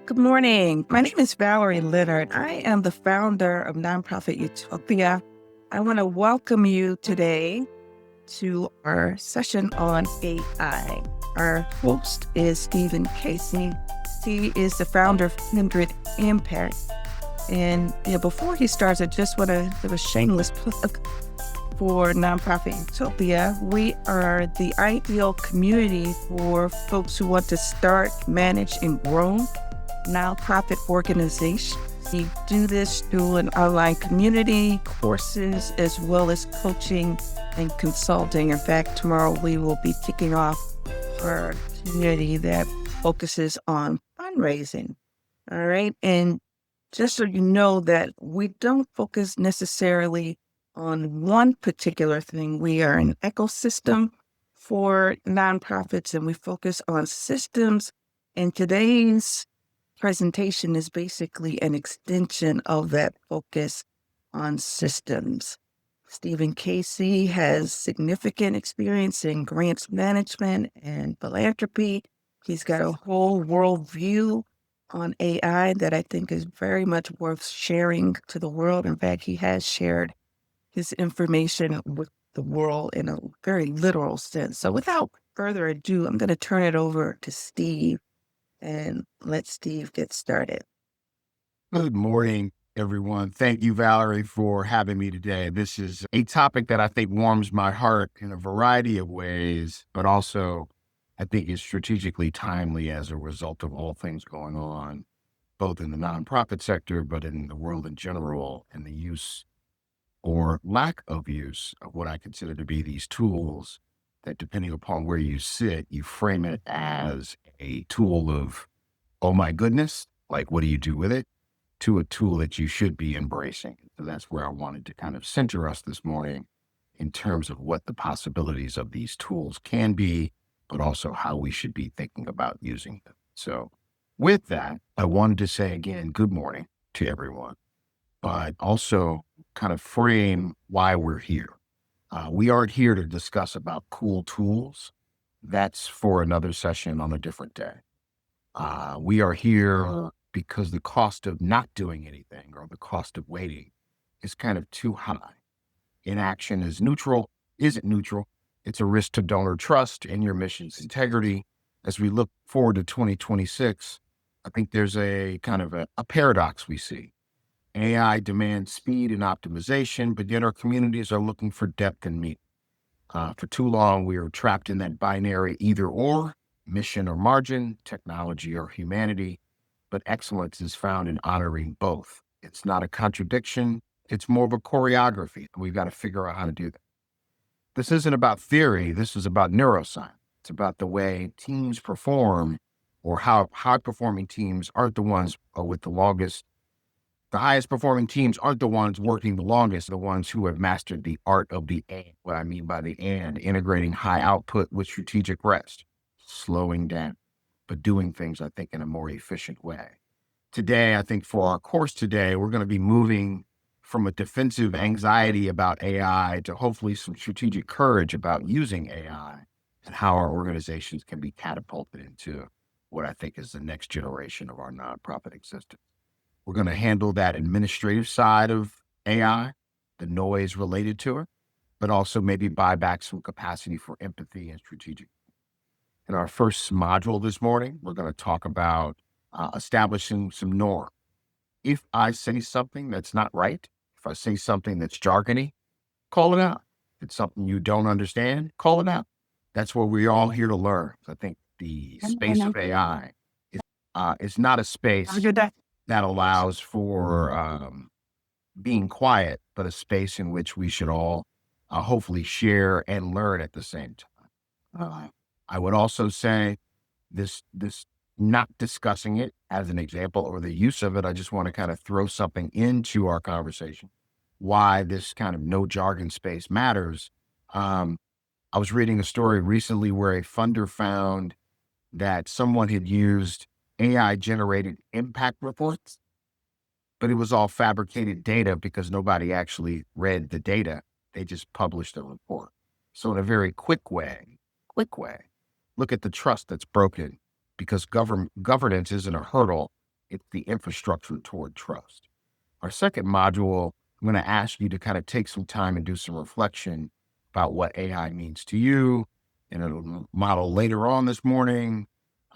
Good morning. My name is Valerie Leonard. I am the founder of Nonprofit Utopia. I want to welcome you today to our session on AI. Our host is Stephen Casey. He is the founder of Kindred Impact. And before he starts, I just want to give a shameless plug for Nonprofit Utopia. We are the ideal community for folks who want to start, manage, and grow nonprofit organizations. We do this through an online community, courses, as well as coaching and consulting. In fact, tomorrow we will be kicking off our community that focuses on fundraising. All right. And just so you know that we don't focus necessarily on one particular thing. We are an ecosystem for nonprofits and we focus on systems. And today's presentation is basically an extension of that focus on systems. Stephen Casey has significant experience in grants management and philanthropy. He's got a whole world view on AI that I think is very much worth sharing to the world. In fact, he has shared his information with the world in a very literal sense. So without further ado, I'm going to turn it over to Steve and let Steve get started. Good morning, everyone. Thank you, Valerie, for having me today. This is a topic that I think warms my heart in a variety of ways, but also I think is strategically timely as a result of all things going on, both in the nonprofit sector, but in the world in general, and the use or lack of use of what I consider to be these tools that, depending upon where you sit, you frame it as a tool of, oh my goodness, like what do you do with it, to a tool that you should be embracing. So that's where I wanted to kind of center us this morning in terms of what the possibilities of these tools can be, but also how we should be thinking about using them. So with that, I wanted to say again, good morning to everyone, but also kind of frame why we're here. We aren't here to discuss about cool tools. That's for another session on a different day. We are here because the cost of not doing anything or the cost of waiting is kind of too high. Inaction isn't neutral. It's a risk to donor trust and your mission's integrity. As we look forward to 2026, I think there's a kind of a paradox we see. AI demands speed and optimization, but yet our communities are looking for depth and meaning. For too long, we are trapped in that binary either or, mission or margin, technology or humanity, but excellence is found in honoring both. It's not a contradiction. It's more of a choreography. We've got to figure out how to do that. This isn't about theory. This is about neuroscience. It's about the way teams perform, or how high-performing teams aren't the ones with the longest. The highest performing teams aren't the ones working the longest, the ones who have mastered the art of the and. What I mean by the and, integrating high output with strategic rest, slowing down, but doing things, I think, in a more efficient way. Today, I think for our course today, we're going to be moving from a defensive anxiety about AI to hopefully some strategic courage about using AI and how our organizations can be catapulted into what I think is the next generation of our nonprofit existence. We're going to handle that administrative side of AI, the noise related to it, but also maybe buy back some capacity for empathy and strategic. In our first module this morning, we're going to talk about establishing some norm. If I say something that's not right, if I say something that's jargony, call it out. If it's something you don't understand, call it out. That's what we're all here to learn. I think the space of AI is not a space that allows for being quiet, but a space in which we should all hopefully share and learn at the same time. I would also say this not discussing it as an example or the use of it. I just want to kind of throw something into our conversation, why this kind of no jargon space matters. I was reading a story recently where a funder found that someone had used AI generated impact reports, but it was all fabricated data because nobody actually read the data. They just published a report. So in a very quick way, look at the trust that's broken because governance isn't a hurdle. It's the infrastructure toward trust. Our second module, I'm going to ask you to kind of take some time and do some reflection about what AI means to you. In a model later on this morning,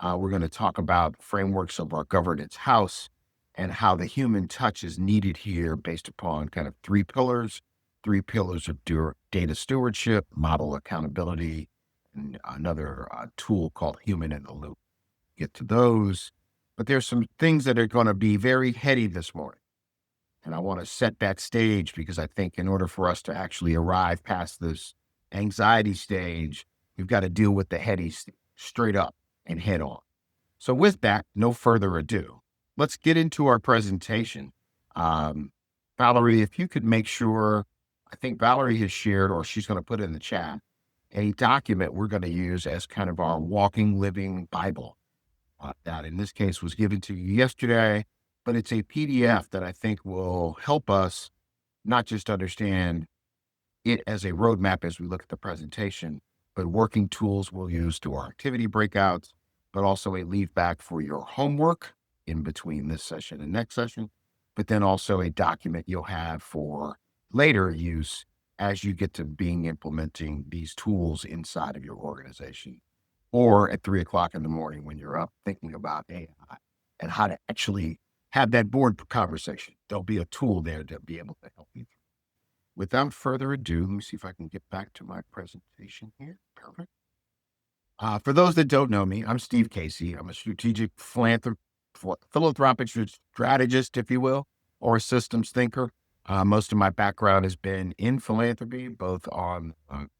we're going to talk about frameworks of our governance house and how the human touch is needed here based upon kind of three pillars of data stewardship, model accountability, and another tool called human in the loop. Get to those. But there's some things that are going to be very heady this morning. And I want to set that stage because I think in order for us to actually arrive past this anxiety stage, we've got to deal with the heady straight up and head on. So with that, no further ado, let's get into our presentation. Valerie, if you could make sure, I think Valerie has shared, or she's going to put in the chat, a document we're going to use as kind of our walking, living Bible. That in this case was given to you yesterday, but it's a PDF that I think will help us not just understand it as a roadmap as we look at the presentation, but working tools we'll use to our activity breakouts, but also a leave back for your homework in between this session and next session, but then also a document you'll have for later use as you get to implementing these tools inside of your organization, or at 3 o'clock in the morning when you're up thinking about AI and how to actually have that board conversation. There'll be a tool there to be able to help you. Without further ado, let me see if I can get back to my presentation here. Perfect. For those that don't know me, I'm Steve Casey. I'm a strategic philanthropic strategist, if you will, or a systems thinker. Most of my background has been in philanthropy, both on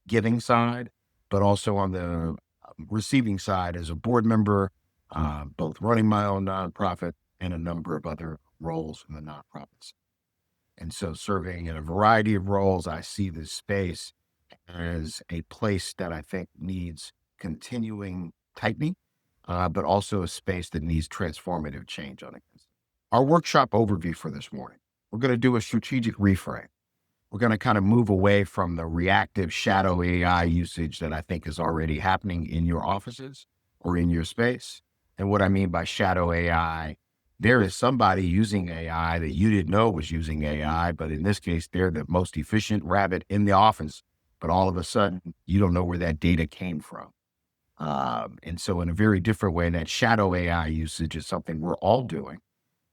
giving side, but also on the receiving side as a board member, both running my own nonprofit and a number of other roles in the nonprofits. And so serving in a variety of roles, I see this space as a place that I think needs continuing tightening, but also a space that needs transformative change on it. Our workshop overview for this morning, we're going to do a strategic reframe. We're going to kind of move away from the reactive shadow AI usage that I think is already happening in your offices or in your space. And what I mean by shadow AI, there is somebody using AI that you didn't know was using AI, but in this case, they're the most efficient rabbit in the office. But all of a sudden, you don't know where that data came from. And so in a very different way, that shadow AI usage is something we're all doing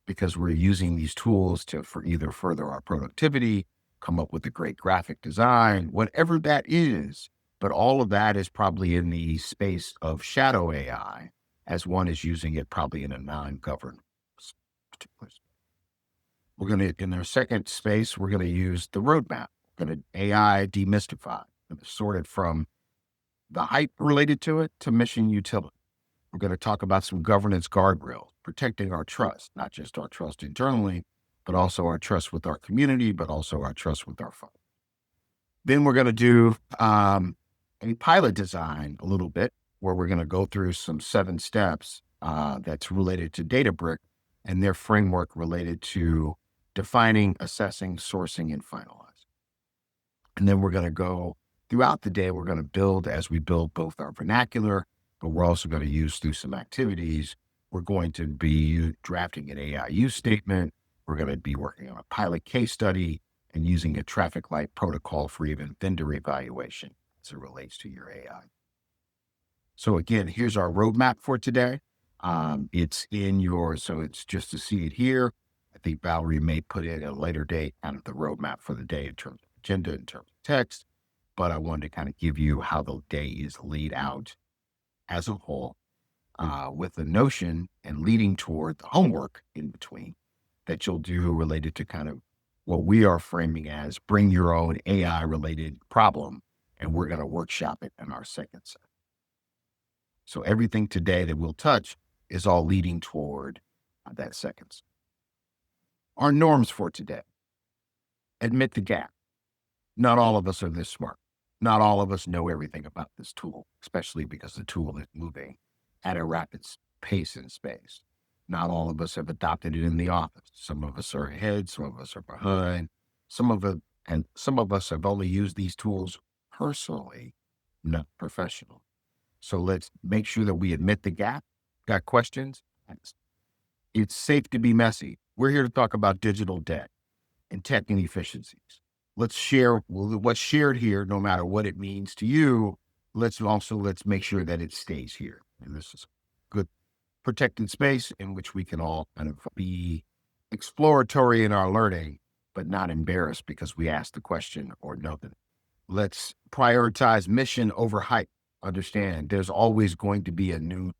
because we're using these tools to either further our productivity, come up with a great graphic design, whatever that is. But all of that is probably in the space of shadow AI, as one is using it probably in a non-governed particular space. We're going to, in our second space, we're going to use the roadmap. We're going to AI demystify, sort it from the hype related to it to mission utility. We're going to talk about some governance guardrails, protecting our trust, not just our trust internally, but also our trust with our community, but also our trust with our folks. Then we're going to do a pilot design a little bit, where we're going to go through some 7 steps that's related to Databrick and their framework related to defining, assessing, sourcing, and finalizing. And then we're going to go throughout the day, we're going to build as we build both our vernacular, but we're also going to use through some activities. We're going to be drafting an AI use statement. We're going to be working on a pilot case study and using a traffic light protocol for even vendor evaluation as it relates to your AI. So again, here's our roadmap for today. It's in your, so it's just to see it here. I think Valerie may put in at a later date kind of the roadmap for the day in terms of agenda, in terms of text, but I wanted to kind of give you how the day is laid out as a whole, with the notion and leading toward the homework in between that you'll do related to kind of what we are framing as bring your own AI related problem. And we're going to workshop it in our second set. So everything today that we'll touch is all leading toward that second set. Our norms for today: admit the gap. Not all of us are this smart. Not all of us know everything about this tool, especially because the tool is moving at a rapid pace in space. Not all of us have adopted it in the office. Some of us are ahead, some of us are behind. Some of us have only used these tools personally, not professionally. So let's make sure that we admit the gap. Got questions? Ask. It's safe to be messy. We're here to talk about digital debt and tech inefficiencies. Let's share what's shared here, no matter what it means to you. Let's make sure that it stays here. And this is a good protected space in which we can all kind of be exploratory in our learning, but not embarrassed because we asked the question or know that. Let's prioritize mission over hype. Understand there's always going to be a new,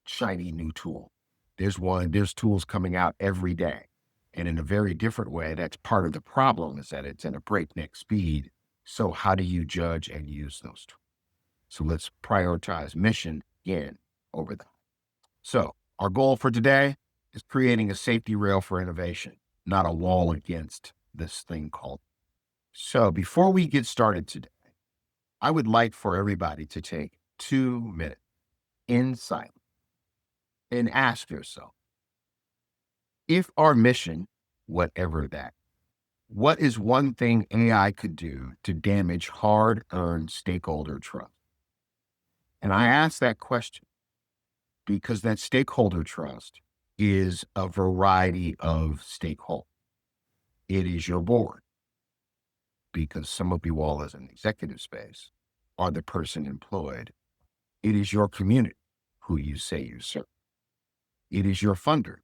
shiny new tool. There's tools coming out every day. And in a very different way, that's part of the problem is that it's at a breakneck speed. So how do you judge and use those tools? So let's prioritize mission again over that. So our goal for today is creating a safety rail for innovation, not a wall against this thing called. So before we get started today, I would like for everybody to take 2 minutes in silence and ask yourself, if our mission, whatever that, what is one thing AI could do to damage hard-earned stakeholder trust? And I ask that question because that stakeholder trust is a variety of stakeholders. It is your board, because some of you all as an executive space are the person employed. It is your community who you say you serve. It is your funder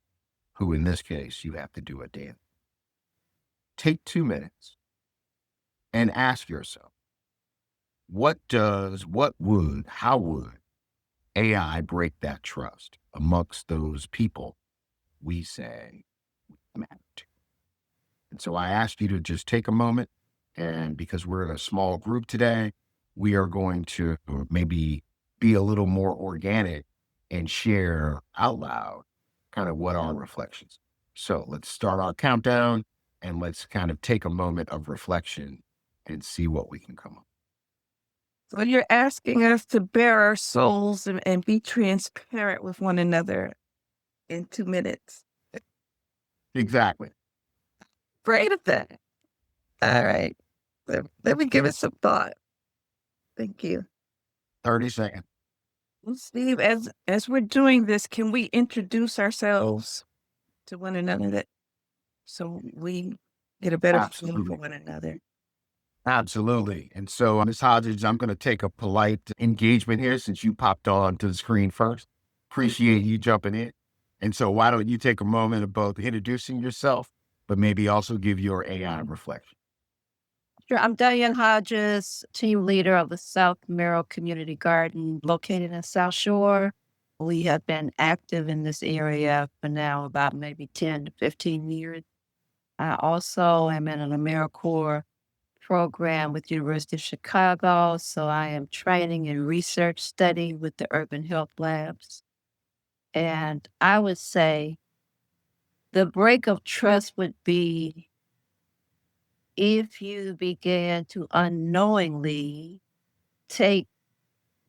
who, in this case, you have to do a dance. Take 2 minutes and ask yourself, how would AI break that trust amongst those people we say matter to? And so I ask you to just take a moment, and because we're in a small group today, we are going to maybe be a little more organic and share out loud kind of what our reflections. So let's start our countdown and let's kind of take a moment of reflection and see what we can come up. So you're asking us to bare our souls and be transparent with one another in 2 minutes. Exactly. Great at that. All right. Let me give it some thought. Thank you. 30 seconds. Well, Steve, as we're doing this, can we introduce ourselves to one another so we get a better feeling for Absolutely. one another? Absolutely. And so, Ms. Hodges, I'm going to take a polite engagement here since you popped on to the screen first. Appreciate you jumping in. And so why don't you take a moment of both introducing yourself, but maybe also give your AI reflection. Sure. I'm Diane Hodges, team leader of the South Merrill Community Garden located in South Shore. We have been active in this area for now about maybe 10 to 15 years. I also am in an AmeriCorps program with University of Chicago, so I am training in research study with the Urban Health Labs. And I would say the break of trust would be if you began to unknowingly take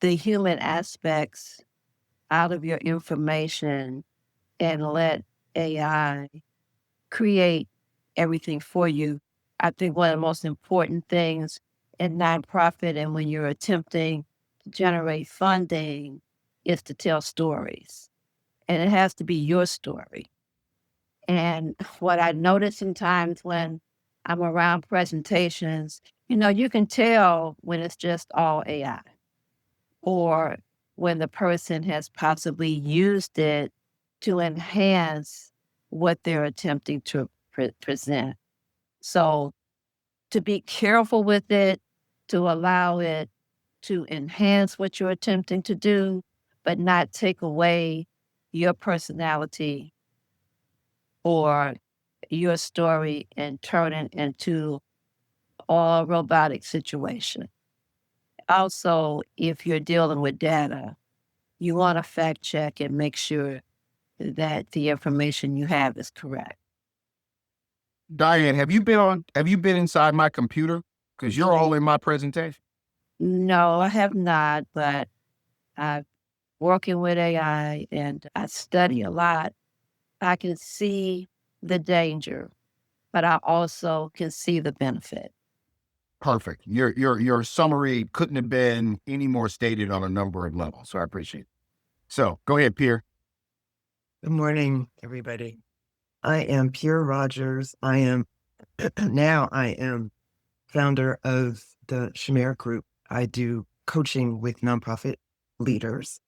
the human aspects out of your information and let AI create everything for you. I think one of the most important things in nonprofit and when you're attempting to generate funding is to tell stories. And it has to be your story. And what I notice sometimes when I'm around presentations, you can tell when it's just all AI or when the person has possibly used it to enhance what they're attempting to present. So to be careful with it, to allow it to enhance what you're attempting to do, but not take away your personality or your story and turn it into a robotic situation. Also, if you're dealing with data, you want to fact check and make sure that the information you have is correct. Diane, have you been inside my computer? Because you're all in my presentation. No, I have not, but I'm working with AI and I study a lot. I can see the danger, but I also can see the benefit. Perfect. Your summary couldn't have been any more stated on a number of levels. So I appreciate it. So go ahead, Pierre. Good morning, everybody. I am Pierre Rogers. I am founder of the Shamir Group. I do coaching with nonprofit leaders,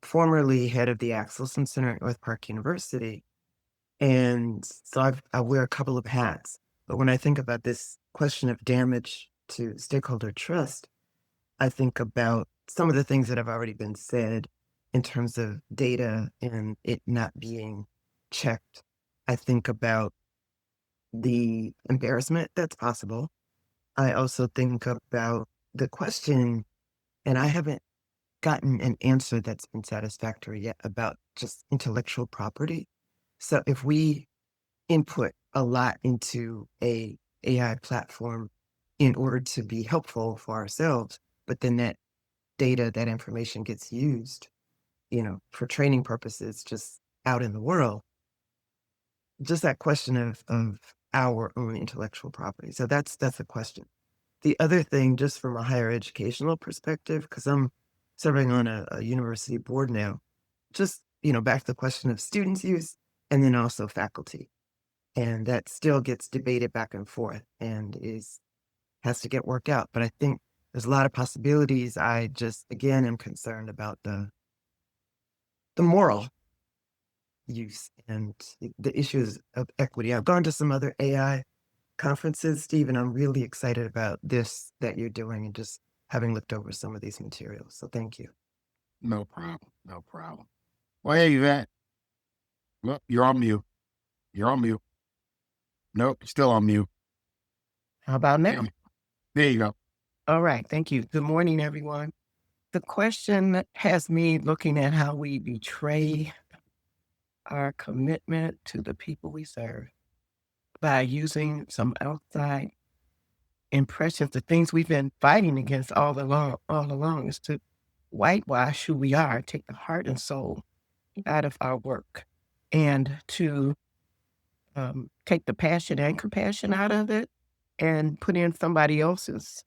formerly head of the Axelson Center at North Park University. And so I wear a couple of hats. But when I think about this question of damage to stakeholder trust, I think about some of the things that have already been said in terms of data and it not being checked. I think about the embarrassment that's possible. I also think about the question, and I haven't gotten an answer that's been satisfactory yet about just intellectual property. So if we input a lot into a AI platform in order to be helpful for ourselves, but then that data, that information gets used, for training purposes just out in the world, just that question of our own intellectual property. So that's a question. The other thing, just from a higher educational perspective, because I'm serving on a university board now, just, back to the question of students use and then also faculty. And that still gets debated back and forth and has to get worked out. But I think there's a lot of possibilities. I just, again, am concerned about the moral use and the issues of equity. I've gone to some other AI conferences, Steve, and I'm really excited about this that you're doing and just having looked over some of these materials. So thank you. No problem. No problem. Well, hey, Yvette. Well, you're on mute. You're on mute. Nope, still on mute. How about now? There you go. All right. Thank you. Good morning, everyone. The question has me looking at how we betray our commitment to the people we serve by using some outside impressions, the things we've been fighting against all along is to whitewash who we are, take the heart and soul out of our work, and to take the passion and compassion out of it and put in somebody else's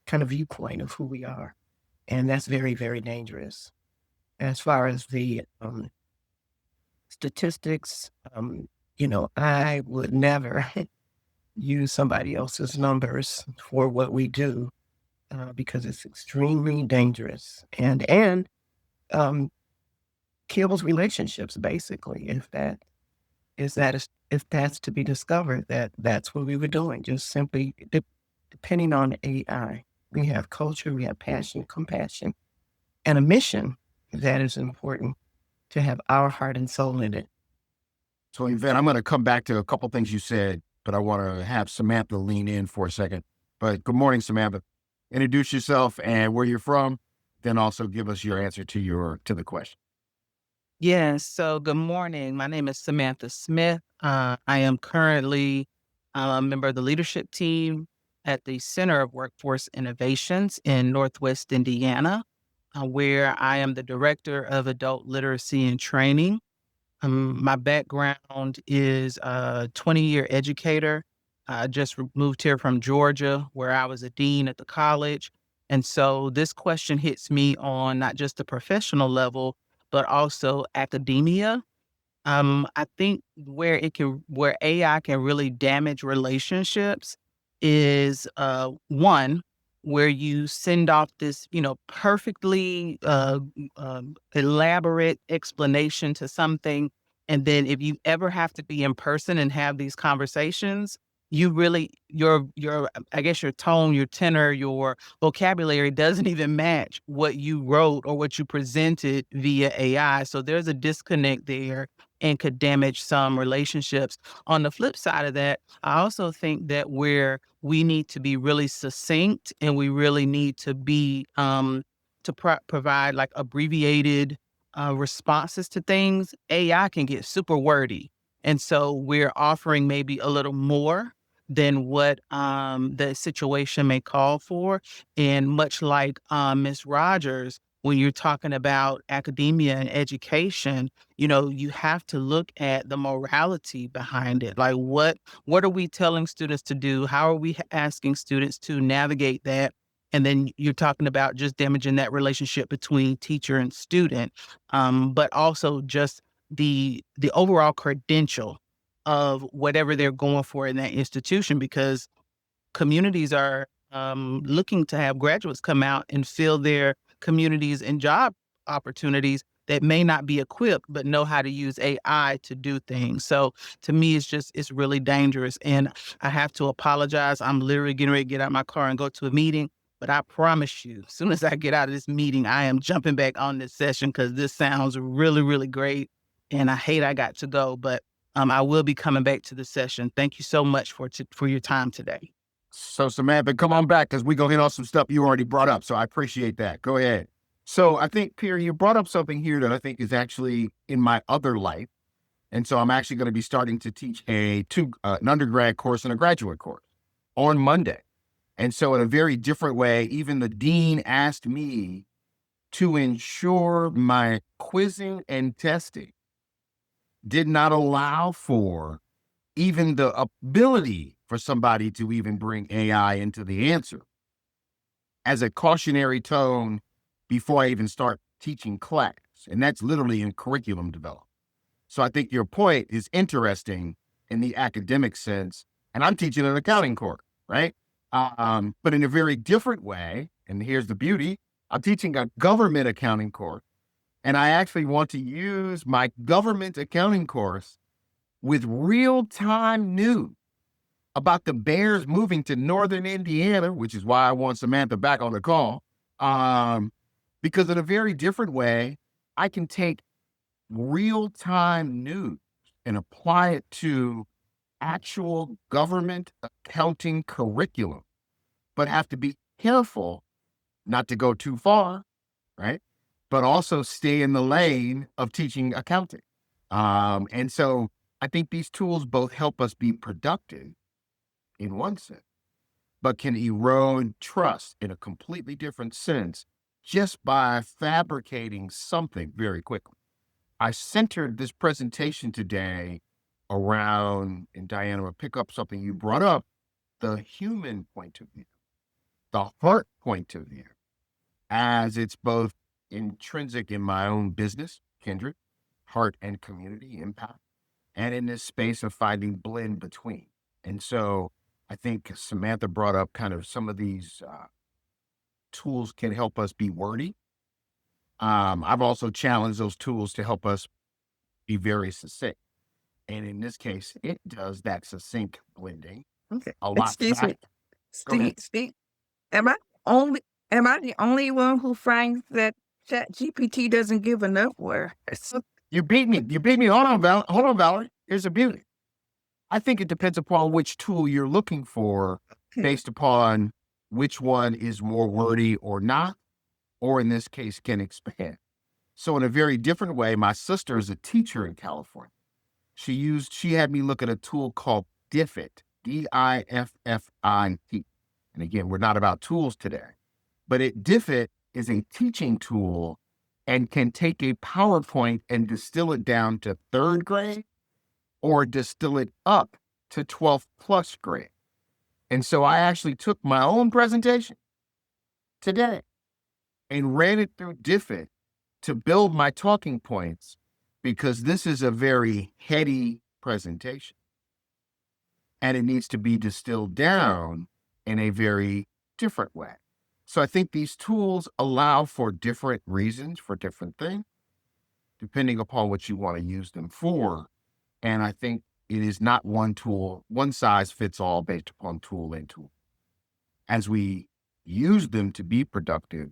kind of viewpoint of who we are. And that's very, very dangerous. As far as the statistics, I would never use somebody else's numbers for what we do because it's extremely dangerous and kills relationships. Basically, if that's to be discovered, that's what we were doing. Just simply depending on AI, we have culture, we have passion, compassion, and a mission that is important to have our heart and soul in it. So, Yvette, I'm going to come back to a couple things you said, but I want to have Samantha lean in for a second. But good morning, Samantha. Introduce yourself and where you're from, then also give us your answer to the question. Yes. So good morning. My name is Samantha Smith. I am currently a member of the leadership team at the Center of Workforce Innovations in Northwest Indiana, where I am the Director of Adult Literacy and Training. My background is a 20-year educator. I just moved here from Georgia, where I was a dean at the college. And so this question hits me on not just the professional level, but also academia. I think where AI can really damage relationships is one where you send off this, perfectly elaborate explanation to something, and then if you ever have to be in person and have these conversations, you really your I guess your tone, your tenor, your vocabulary doesn't even match what you wrote or what you presented via AI. So there's a disconnect there and could damage some relationships. On the flip side of that, I also think that where we need to be really succinct and we really need to be provide like abbreviated responses to things, AI can get super wordy. And so we're offering maybe a little more than what the situation may call for. And much like Ms. Rogers, when you're talking about academia and education, you have to look at the morality behind it. Like what are we telling students to do? How are we asking students to navigate that? And then you're talking about just damaging that relationship between teacher and student, but also just the overall credential of whatever they're going for in that institution, because communities are looking to have graduates come out and fill their communities and job opportunities that may not be equipped but know how to use AI to do things. So to me, it's really dangerous. And I have to apologize. I'm literally getting ready to get out my car and go to a meeting. But I promise you, as soon as I get out of this meeting, I am jumping back on this session because this sounds really, really great. And I hate I got to go, but I will be coming back to the session. Thank you so much for your time today. So Samantha, come on back because we're going to hit on some stuff you already brought up. So I appreciate that. Go ahead. So I think, Pierre, you brought up something here that I think is actually in my other life. And so I'm actually going to be starting to teach an undergrad course and a graduate course on Monday. And so in a very different way, even the dean asked me to ensure my quizzing and testing did not allow for even the ability for somebody to even bring AI into the answer as a cautionary tone before I even start teaching class. And that's literally in curriculum development. So I think your point is interesting in the academic sense. And I'm teaching an accounting course, right? But in a very different way. And here's the beauty. I'm teaching a government accounting course. And I actually want to use my government accounting course with real-time news about the Bears moving to Northern Indiana, which is why I want Samantha back on the call. Because in a very different way, I can take real-time news and apply it to actual government accounting curriculum, but have to be careful not to go too far, right? But also stay in the lane of teaching accounting. And so I think these tools both help us be productive in one sense, but can erode trust in a completely different sense just by fabricating something very quickly. I centered this presentation today around, and Diana will pick up something you brought up, the human point of view, the heart point of view, as it's both intrinsic in my own business, Kindred, heart and community impact, and in this space of finding blend between. And so I think Samantha brought up kind of some of these tools can help us be wordy. I've also challenged those tools to help us be very succinct. And in this case, it does that succinct blending Okay. a lot Excuse me. Go ahead. Steve, am I only am I the only one who finds that Chat GPT doesn't give enough words? You beat me. Hold on, Valerie. Here's the beauty. I think it depends upon which tool you're looking for based upon which one is more wordy or not, or in this case, can expand. So in a very different way, my sister is a teacher in California. She had me look at a tool called Diffit, Diffit. And again, we're not about tools today, but Diffit is a teaching tool and can take a PowerPoint and distill it down to third grade or distill it up to 12th plus grade. And so I actually took my own presentation today and ran it through Diffit to build my talking points, because this is a very heady presentation and it needs to be distilled down in a very different way. So I think these tools allow for different reasons for different things, depending upon what you want to use them for. And I think it is not one tool, one size fits all based upon tool and tool. As we use them to be productive,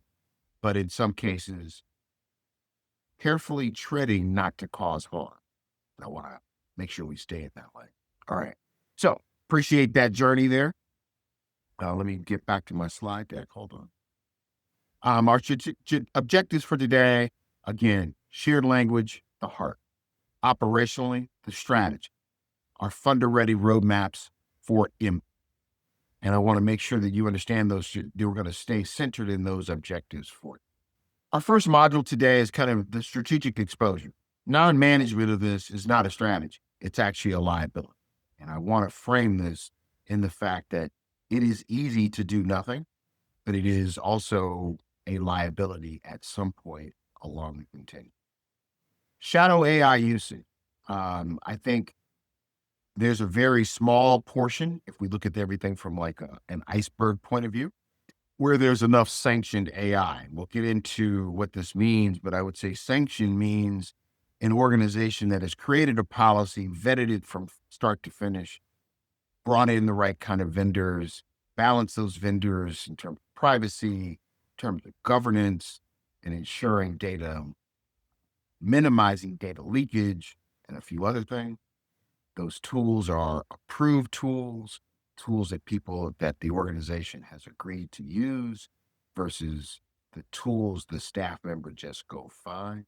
but in some cases, carefully treading not to cause harm. I want to make sure we stay in that way. All right. So appreciate that journey there. Let me get back to my slide deck. Hold on. Our objectives for today, again, shared language, the heart. Operationally, the strategy. Our funder-ready roadmaps for impact. And I want to make sure that you understand those. We're going to stay centered in those objectives for you. Our first module today is kind of the strategic exposure. Non-management of this is not a strategy. It's actually a liability. And I want to frame this in the fact that it is easy to do nothing but it is also a liability at some point along the continuum. Shadow AI usage. I think there's a very small portion, if we look at everything from like an iceberg point of view, where there's enough sanctioned AI. We'll get into what this means, but I would say sanction means an organization that has created a policy, vetted it from start to finish, brought in the right kind of vendors, balanced those vendors in terms of privacy, in terms of governance, and ensuring data, minimizing data leakage, and a few other things. Those tools are approved tools, tools that the organization has agreed to use versus the tools the staff member just go find.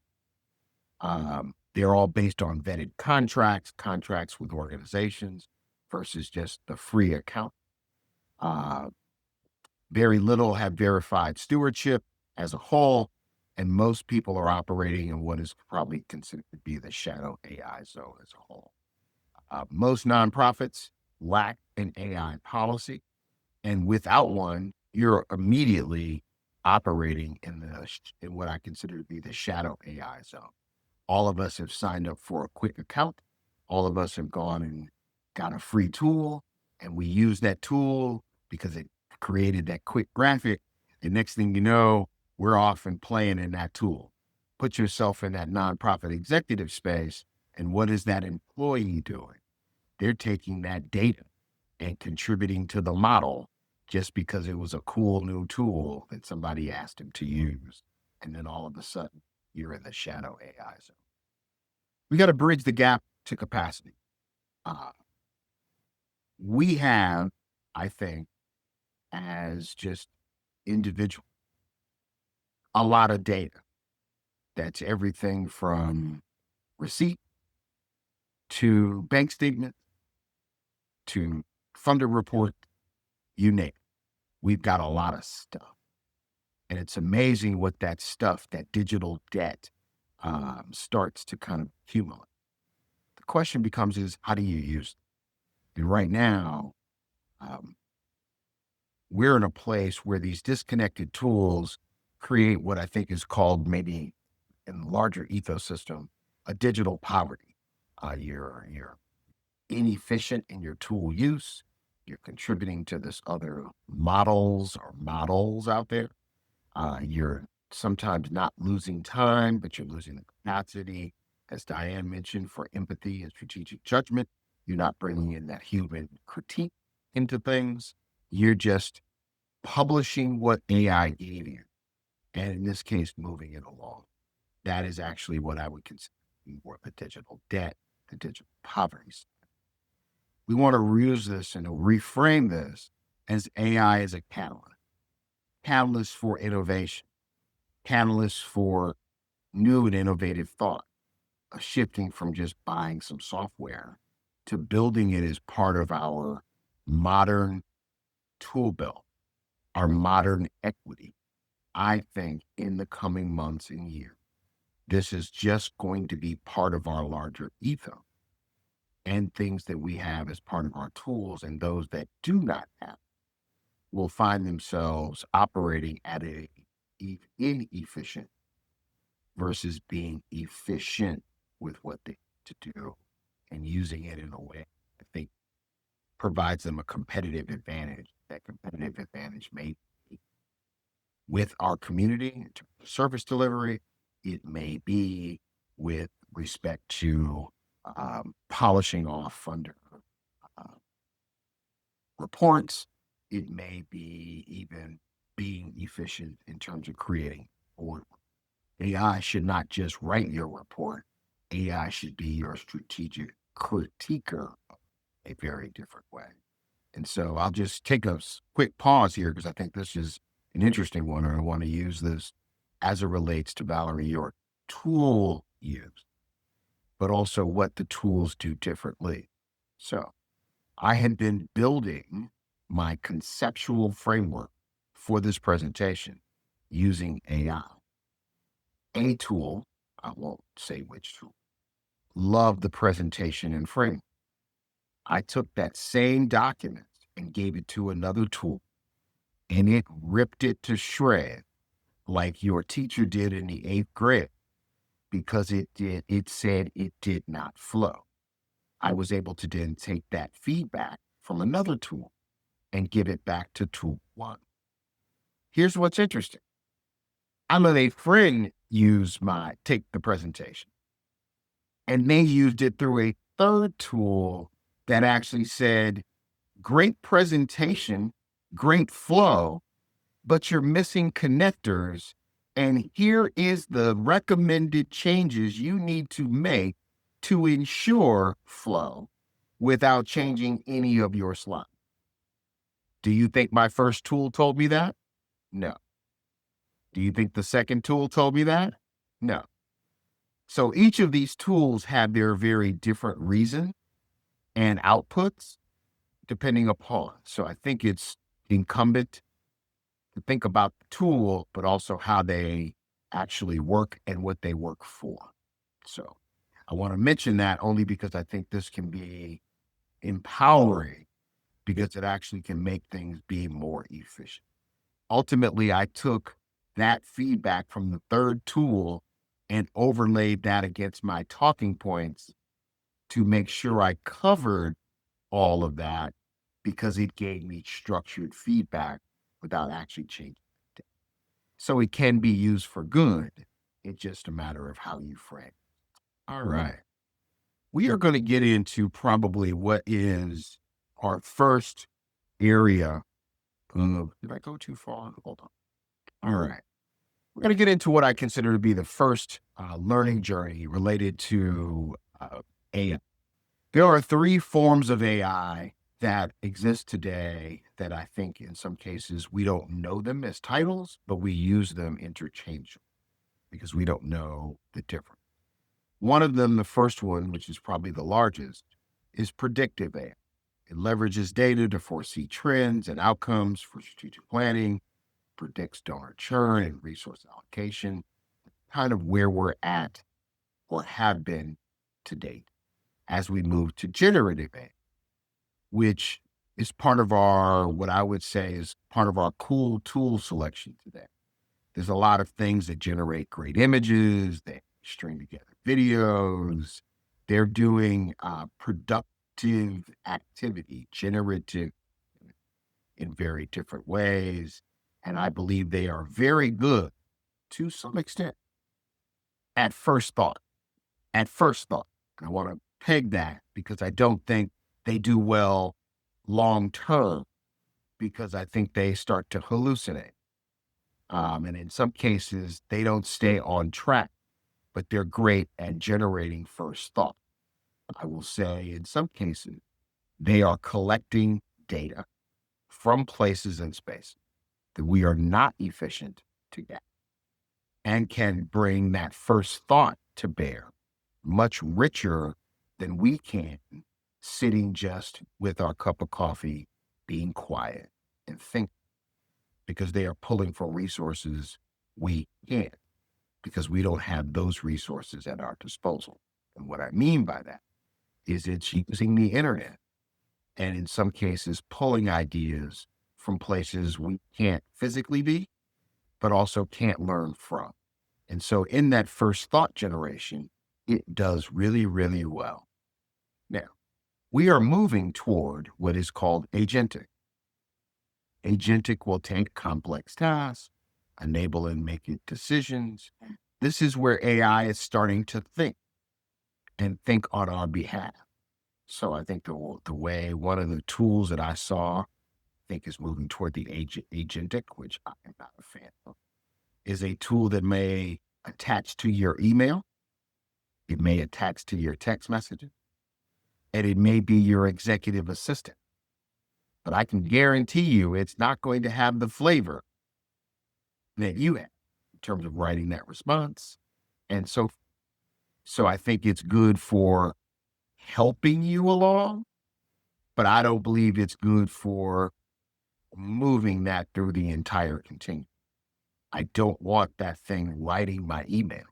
They're all based on vetted contracts with organizations versus just the free account. Very little have verified stewardship as a whole, and most people are operating in what is probably considered to be the shadow AI zone as a whole. Most nonprofits lack an AI policy, and without one, you're immediately operating in what I consider to be the shadow AI zone. All of us have signed up for a quick account. All of us have gone and got a free tool, and we use that tool because it created that quick graphic. And next thing you know, we're off and playing in that tool. Put yourself in that nonprofit executive space, and what is that employee doing? They're taking that data and contributing to the model just because it was a cool new tool that somebody asked him to use. And then all of a sudden, you're in the shadow AI zone. We got to bridge the gap to capacity. We have, I think, as just individuals, a lot of data. That's everything from receipt to bank statement to funder report, you name it. We've got a lot of stuff. And it's amazing what that stuff, that digital debt, starts to kind of accumulate. The question becomes is, how do you use it? And right now, we're in a place where these disconnected tools create what I think is called, maybe in the larger ecosystem, a digital poverty. You're inefficient in your tool use. You're contributing to this other models out there. You're sometimes not losing time, but you're losing the capacity, as Diane mentioned, for empathy and strategic judgment. You're not bringing in that human critique into things. You're just publishing what AI gave you. And in this case, moving it along. That is actually what I would consider more the digital debt, the digital poverty. We want to use this and reframe this as AI as a catalyst for innovation, catalyst for new and innovative thought, a shifting from just buying some software to building it as part of our modern tool belt, our modern equity. I think in the coming months and years, this is just going to be part of our larger ethos and things that we have as part of our tools, and those that do not have will find themselves operating at a inefficient versus being efficient with what they need to do and using it in a way I think provides them a competitive advantage. That competitive advantage may be with our community in terms of service delivery. It may be with respect to polishing off funder reports. It may be even being efficient in terms of creating or AI should not just write your report. AI should be your strategic critiquer a very different way. And so I'll just take a quick pause here because I think this is an interesting one, and I want to use this as it relates to Valerie, your tool use, but also what the tools do differently. So I had been building my conceptual framework for this presentation using AI. A tool, I won't say which tool, loved the presentation and framework. I took that same document and gave it to another tool, and it ripped it to shreds like your teacher did in the 8th grade because it said it did not flow. I was able to then take that feedback from another tool and give it back to tool 1. Here's what's interesting. I let a friend take the presentation, and they used it through a third tool that actually said, great presentation, great flow, but you're missing connectors. And here is the recommended changes you need to make to ensure flow without changing any of your slides. Do you think my first tool told me that? No. Do you think the second tool told me that? No. So each of these tools have their very different reason and outputs depending upon. So I think it's incumbent to think about the tool, but also how they actually work and what they work for. So I want to mention that only because I think this can be empowering because it actually can make things be more efficient. Ultimately, I took that feedback from the third tool and overlaid that against my talking points to make sure I covered all of that because it gave me structured feedback without actually changing it. So it can be used for good. It's just a matter of how you frame it. All right. We are going to get into probably what is our first area of, did I go too far? Hold on. All right. We're going to get into what I consider to be the first learning journey related to AI. There are 3 forms of AI that exist today that I think in some cases we don't know them as titles, but we use them interchangeably because we don't know the difference. One of them, the first one, which is probably the largest, is predictive AI. It leverages data to foresee trends and outcomes for strategic planning, predicts donor churn and resource allocation, kind of where we're at or have been to date. As we move to generative AI, which is part of our, what I would say is part of our cool tool selection today. There's a lot of things that generate great images, they string together videos, they're doing productive activity, generative in very different ways. And I believe they are very good to some extent at first thought. At first thought. I want to peg that because I don't think they do well long term because I think they start to hallucinate. And in some cases, they don't stay on track, but they're great at generating first thought. I will say in some cases, they are collecting data from places and spaces that we are not efficient to get and can bring that first thought to bear much richer than we can sitting just with our cup of coffee, being quiet and think because they are pulling from resources we can't because we don't have those resources at our disposal. And what I mean by that is it's using the internet and in some cases pulling ideas from places we can't physically be, but also can't learn from. And so in that first thought generation, it does really, really well. Now, we are moving toward what is called agentic. Agentic will take complex tasks, enable and make it decisions. This is where AI is starting to think and think on our behalf. So I think the way one of the tools that I saw, I think is moving toward the agentic, which I am not a fan of, is a tool that may attach to your email. It may attach to your text messages, and it may be your executive assistant. But I can guarantee you it's not going to have the flavor that you have in terms of writing that response. And so I think it's good for helping you along, but I don't believe it's good for moving that through the entire continuum. I don't want that thing writing my email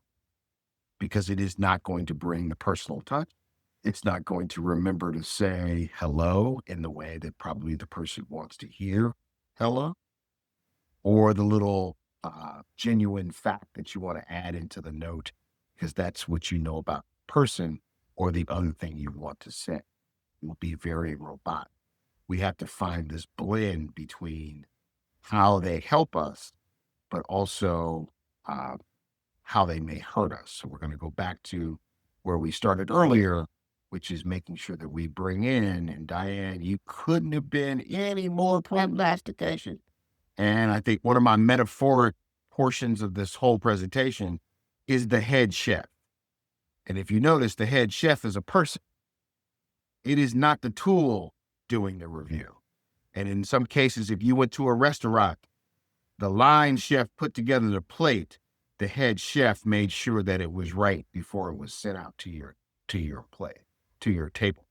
because it is not going to bring the personal touch. It's not going to remember to say hello in the way that probably the person wants to hear hello. or the little genuine fact that you want to add into the note, because that's what you know about the person or the other thing you want to say. It will be very robotic. We have to find this blend between how they help us, but also how they may hurt us. So we're going to go back to where we started earlier, which is making sure that we bring in, and Diane, you couldn't have been any more prognostication. And I think one of my metaphoric portions of this whole presentation is the head chef. And if you notice, the head chef is a person. It is not the tool doing the review. And in some cases, if you went to a restaurant, the line chef put together the plate, the head chef made sure that it was right before it was sent out to your plate, to your table.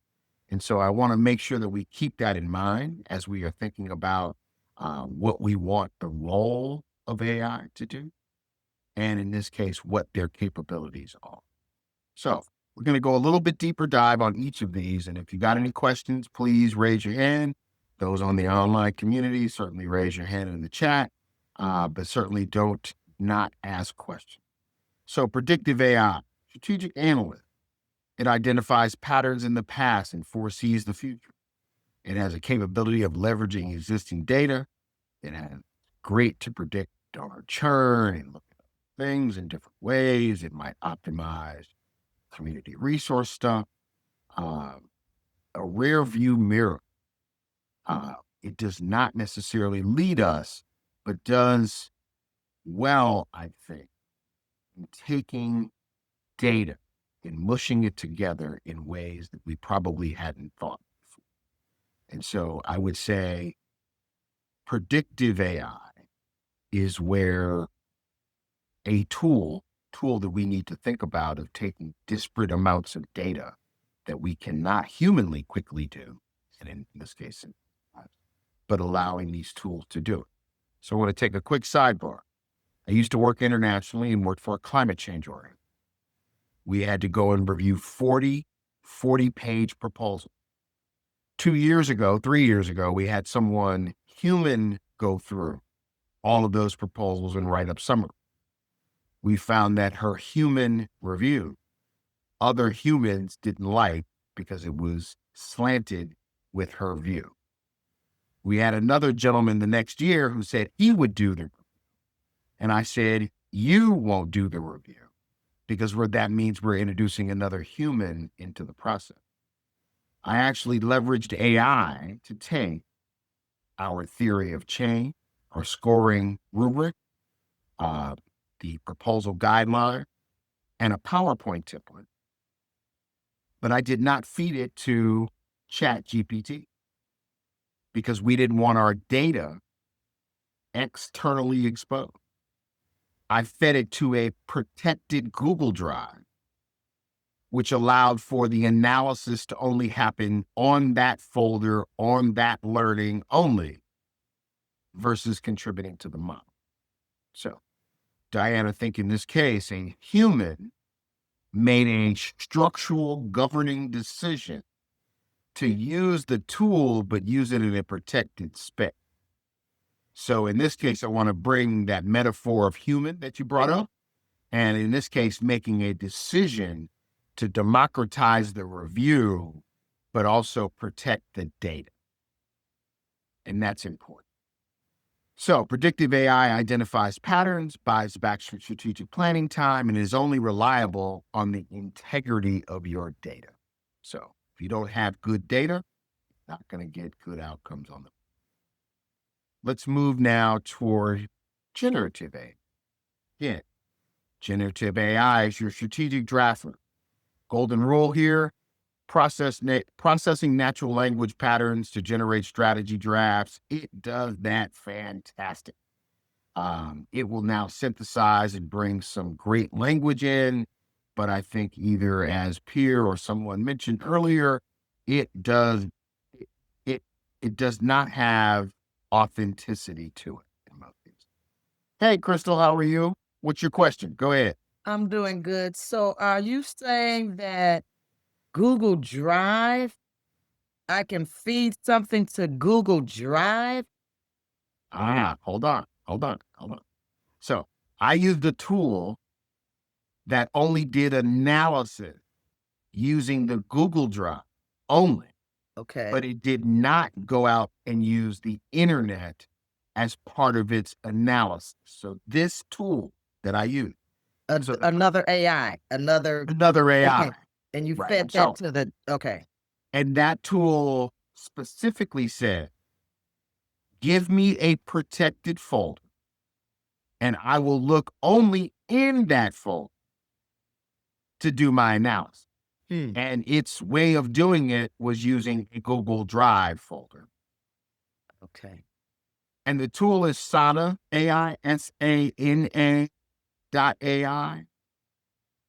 And so I want to make sure that we keep that in mind as we are thinking about what we want the role of AI to do, and in this case, what their capabilities are. So we're going to go a little bit deeper dive on each of these. And if you got any questions, please raise your hand. Those on the online community, certainly raise your hand in the chat, but certainly don't not ask questions. So predictive AI, strategic analyst. It identifies patterns in the past and foresees the future. It has a capability of leveraging existing data. It has great to predict donor churn and look at things in different ways. It might optimize community resource stuff. A rear view mirror. It does not necessarily lead us, but does well, I think, in taking data and mushing it together in ways that we probably hadn't thought before. And so I would say predictive AI is where a tool that we need to think about of taking disparate amounts of data that we cannot humanly quickly do, and in this case, but allowing these tools to do it. So I want to take a quick sidebar. I used to work internationally and worked for a climate change organization. We had to go and review 40-page proposals. 3 years ago, we had someone human go through all of those proposals and write up summary. We found that her human review, other humans didn't like because it was slanted with her view. We had another gentleman the next year who said he would do the review. And I said, you won't do the review because that means we're introducing another human into the process. I actually leveraged AI to take our theory of change, our scoring rubric, the proposal guideline, and a PowerPoint template. But I did not feed it to ChatGPT because we didn't want our data externally exposed. I fed it to a protected Google Drive, which allowed for the analysis to only happen on that folder, on that learning only, versus contributing to the model. So, Diana, I think in this case, a human made a structural governing decision to use the tool, but use it in a protected space. So in this case, I want to bring that metaphor of human that you brought up. And in this case, making a decision to democratize the review, but also protect the data. And that's important. So predictive AI identifies patterns, buys back strategic planning time, and is only reliable on the integrity of your data. So if you don't have good data, you're not going to get good outcomes on them. Let's move now toward generative AI. Again, generative AI is your strategic drafter. Golden rule here, processing natural language patterns to generate strategy drafts. It does that fantastic. It will now synthesize and bring some great language in, but I think either as Pierre or someone mentioned earlier, it does not have authenticity to it in most cases. Hey, Crystal, how are you? What's your question? Go ahead. I'm doing good. So are you saying that Google Drive, I can feed something to Google Drive? Hold on. Hold on. So I used a tool that only did analysis using the Google Drive only, Okay. but it did not go out and use the internet as part of its analysis. So this tool that I use, Another AI, another AI, okay. And you right? fed that to the okay. And that tool specifically said, give me a protected folder and I will look only in that folder to do my analysis. And its way of doing it was using a Google Drive folder. Okay. And the tool is Sana AI, SANA .ai.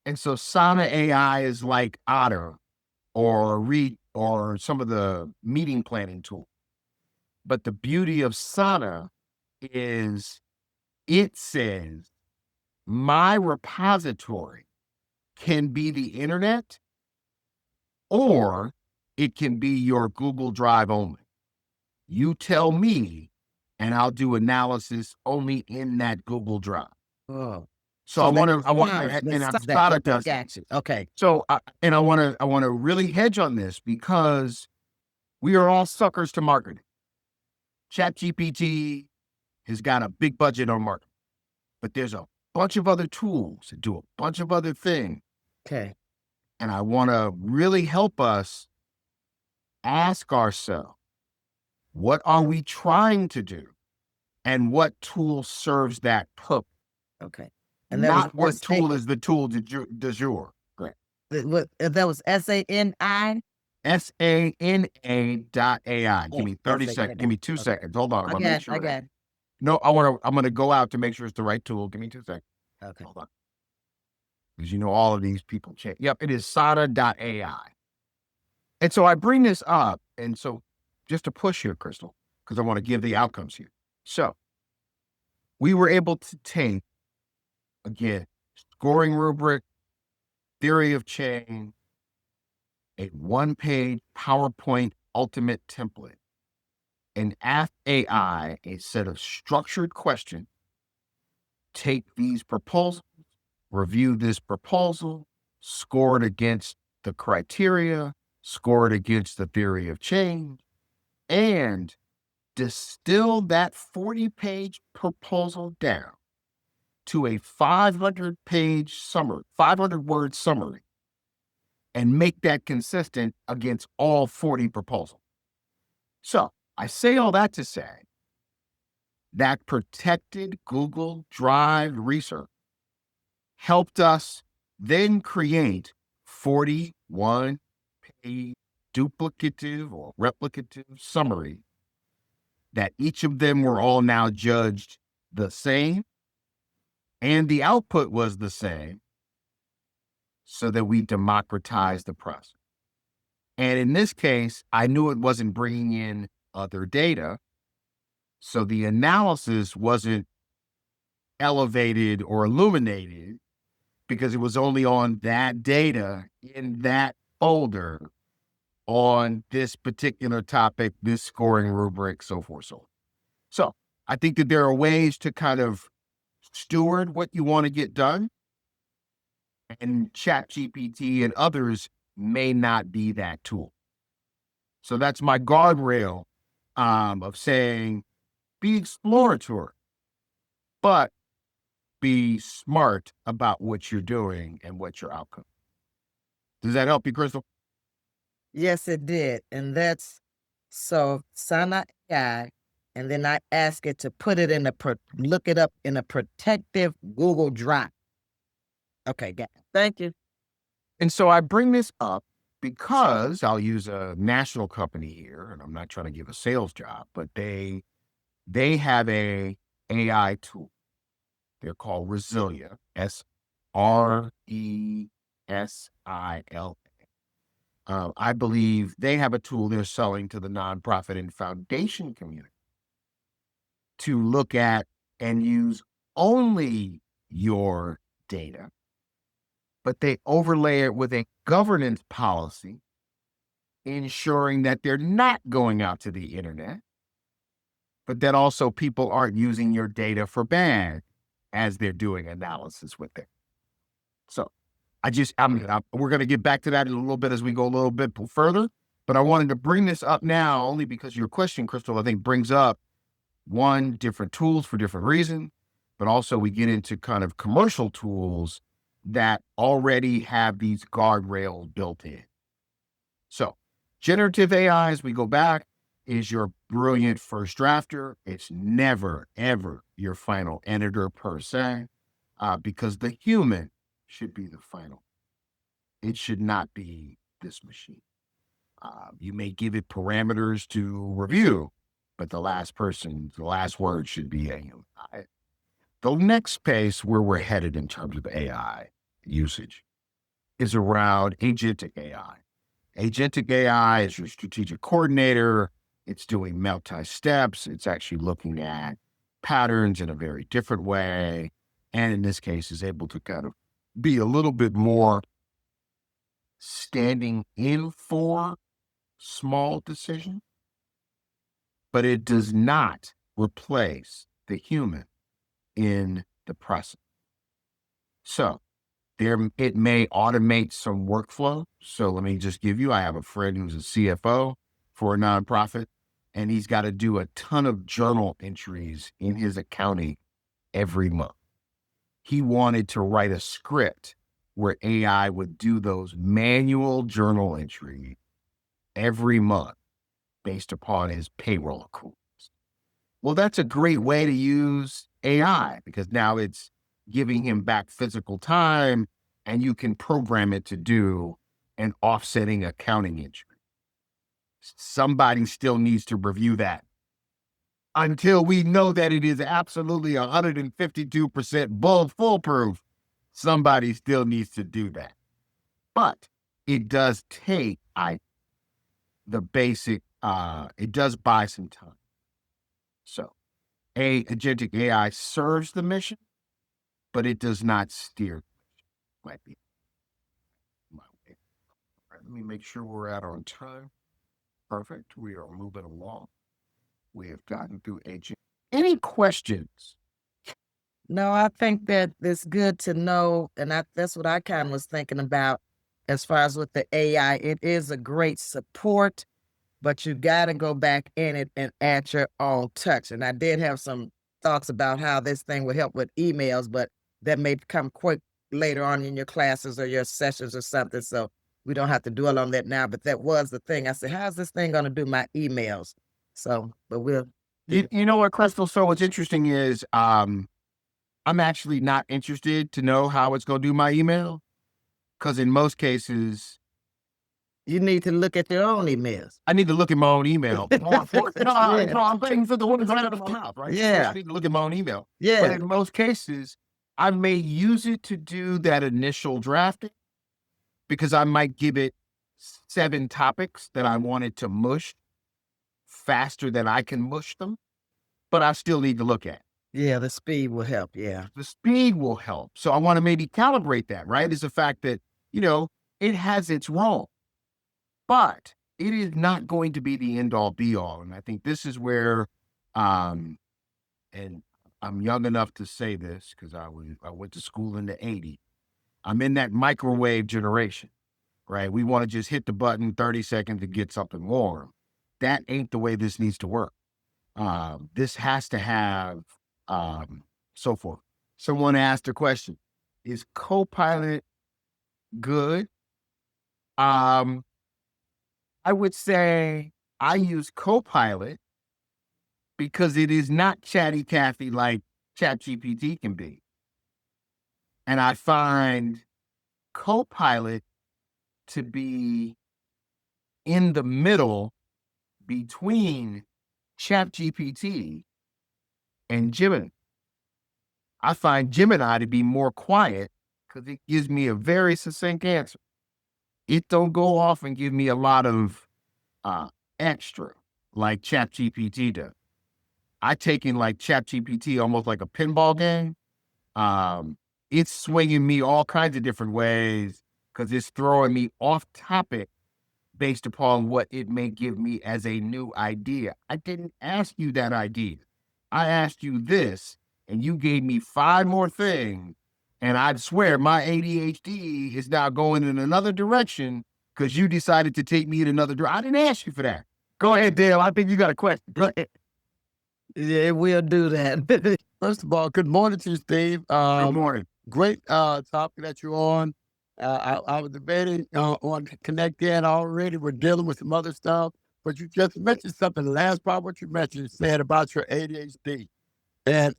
And so Sana AI is like Otter or some of the meeting planning tools. But the beauty of Sana is it says my repository can be the internet or it can be your Google Drive only. You tell me and I'll do analysis only in that Google Drive. Oh. So and I'm that. Sana does that. Gotcha. Okay. So I want to really hedge on this because we are all suckers to marketing. ChatGPT has got a big budget on marketing, but there's a bunch of other tools that do a bunch of other things. Okay. And I want to really help us ask ourselves, what are we trying to do? And what tool serves that purpose? Okay. And not what tool is the tool du jour. Correct. That was SANI? SANA.ai. Give me 30 seconds. Give me 2 seconds. Hold on. I got it. No, I'm going to go out to make sure it's the right tool. Give me 2 seconds. Okay. Hold on. Because all of these people change. Yep, it is Sada.ai. And so I bring this up. And so just to push here, Crystal, because I want to give the outcomes here. So we were able to take, again, scoring rubric, theory of change, a 1-page PowerPoint ultimate template, and ask AI a set of structured questions, take these proposals, review this proposal, score it against the criteria, score it against the theory of change, and distill that 40-page proposal down to a 500-page summary, 500-word summary, and make that consistent against all 40 proposals. So I say all that to say that protected Google Drive research helped us then create 41-page duplicative or replicative summary that each of them were all now judged the same and the output was the same so that we democratized the process. And in this case, I knew it wasn't bringing in other data. So the analysis wasn't elevated or illuminated because it was only on that data in that folder on this particular topic, this scoring rubric, so forth, so on. So I think that there are ways to kind of steward what you want to get done. And ChatGPT and others may not be that tool. So that's my guardrail of saying, be exploratory, but be smart about what you're doing and what your outcome. Does that help you, Crystal? Yes, it did. And that's so Sana AI, and then I ask it to put it in look it up in a protective Google Drive. Okay, got it. Thank you. And so I bring this up because I'll use a national company here, and I'm not trying to give a sales job, but they have a AI tool. They're called Resilia, SRESILA. I believe they have a tool they're selling to the nonprofit and foundation community to look at and use only your data, but they overlay it with a governance policy, ensuring that they're not going out to the internet but that also people aren't using your data for bad as they're doing analysis with it. So we're going to get back to that in a little bit as we go a little bit further, but I wanted to bring this up now only because your question, Crystal, I think brings up one, different tools for different reasons, but also we get into kind of commercial tools that already have these guardrails built in. So generative AI, as we go back, is your brilliant first drafter. It's never, ever your final editor per se, because the human should be the final. It should not be this machine. You may give it parameters to review, but the last word should be a human. The next space where we're headed in terms of AI usage is around agentic AI. Agentic AI is your strategic coordinator. It's doing multi-steps. It's actually looking at patterns in a very different way. And in this case, is able to kind of be a little bit more standing in for small decisions, but it does not replace the human in the process. So it may automate some workflow. So let me just I have a friend who's a CFO for a nonprofit, and he's got to do a ton of journal entries in his accounting every month. He wanted to write a script where AI would do those manual journal entries every month based upon his payroll accruals. Well, that's a great way to use AI because now it's giving him back physical time and you can program it to do an offsetting accounting entry. Somebody still needs to review that until we know that it is absolutely 152% foolproof. Somebody still needs to do that. But it does take the basic, it does buy some time. So agentic AI serves the mission, but it does not steer the mission. Might be my way. All right, let me make sure we're out on time. Perfect. We are moving along. We have gotten through agent. Any questions? No, I think that it's good to know, and that's what I kind of was thinking about as far as with the AI. It is a great support, but you got to go back in it and add your own touch. And I did have some thoughts about how this thing would help with emails, but that may come quick later on in your classes or your sessions or something. So we don't have to dwell on that now, but that was the thing. I said, how's this thing going to do my emails? So, but we'll. You know what, Crystal? So what's interesting is I'm actually not interested to know how it's going to do my email because in most cases, you need to look at your own emails. I need to look at my own email. I'm paying for the woman's right out of my mouth, right? Yeah. I need to look at my own email. Yeah. But in most cases, I may use it to do that initial drafting because I might give it 7 topics that I wanted to mush faster than I can mush them, but I still need to look at it. Yeah, the speed will help. Yeah. The speed will help. So I want to maybe calibrate that, right? Is the fact that, it has its role, but it is not going to be the end all be all. And I think this is where, and I'm young enough to say this because I went to school in the 80s. I'm in that microwave generation, right? We want to just hit the button 30 seconds to get something warm. That ain't the way this needs to work. This has to have so forth. Someone asked a question: is Copilot good? I would say I use Copilot because it is not chatty Cathy like ChatGPT can be, and I find Copilot to be in the middle between ChatGPT and Gemini. I find Gemini to be more quiet because it gives me a very succinct answer. It don't go off and give me a lot of extra like ChatGPT does. I take in like ChatGPT almost like a pinball game. It's swinging me all kinds of different ways because it's throwing me off topic based upon what it may give me as a new idea. I didn't ask you that idea. I asked you this, and you gave me 5 more things. And I'd swear my ADHD is now going in another direction because you decided to take me in another direction. I didn't ask you for that. Go ahead, Dale. I think you got a question. Go ahead. Yeah, we'll do that. First of all, good morning to you, Steve. Good morning. Great topic that you're on. I was debating on Connect In already. We're dealing with some other stuff, but you just mentioned something. The last part, what you mentioned, said about your ADHD, and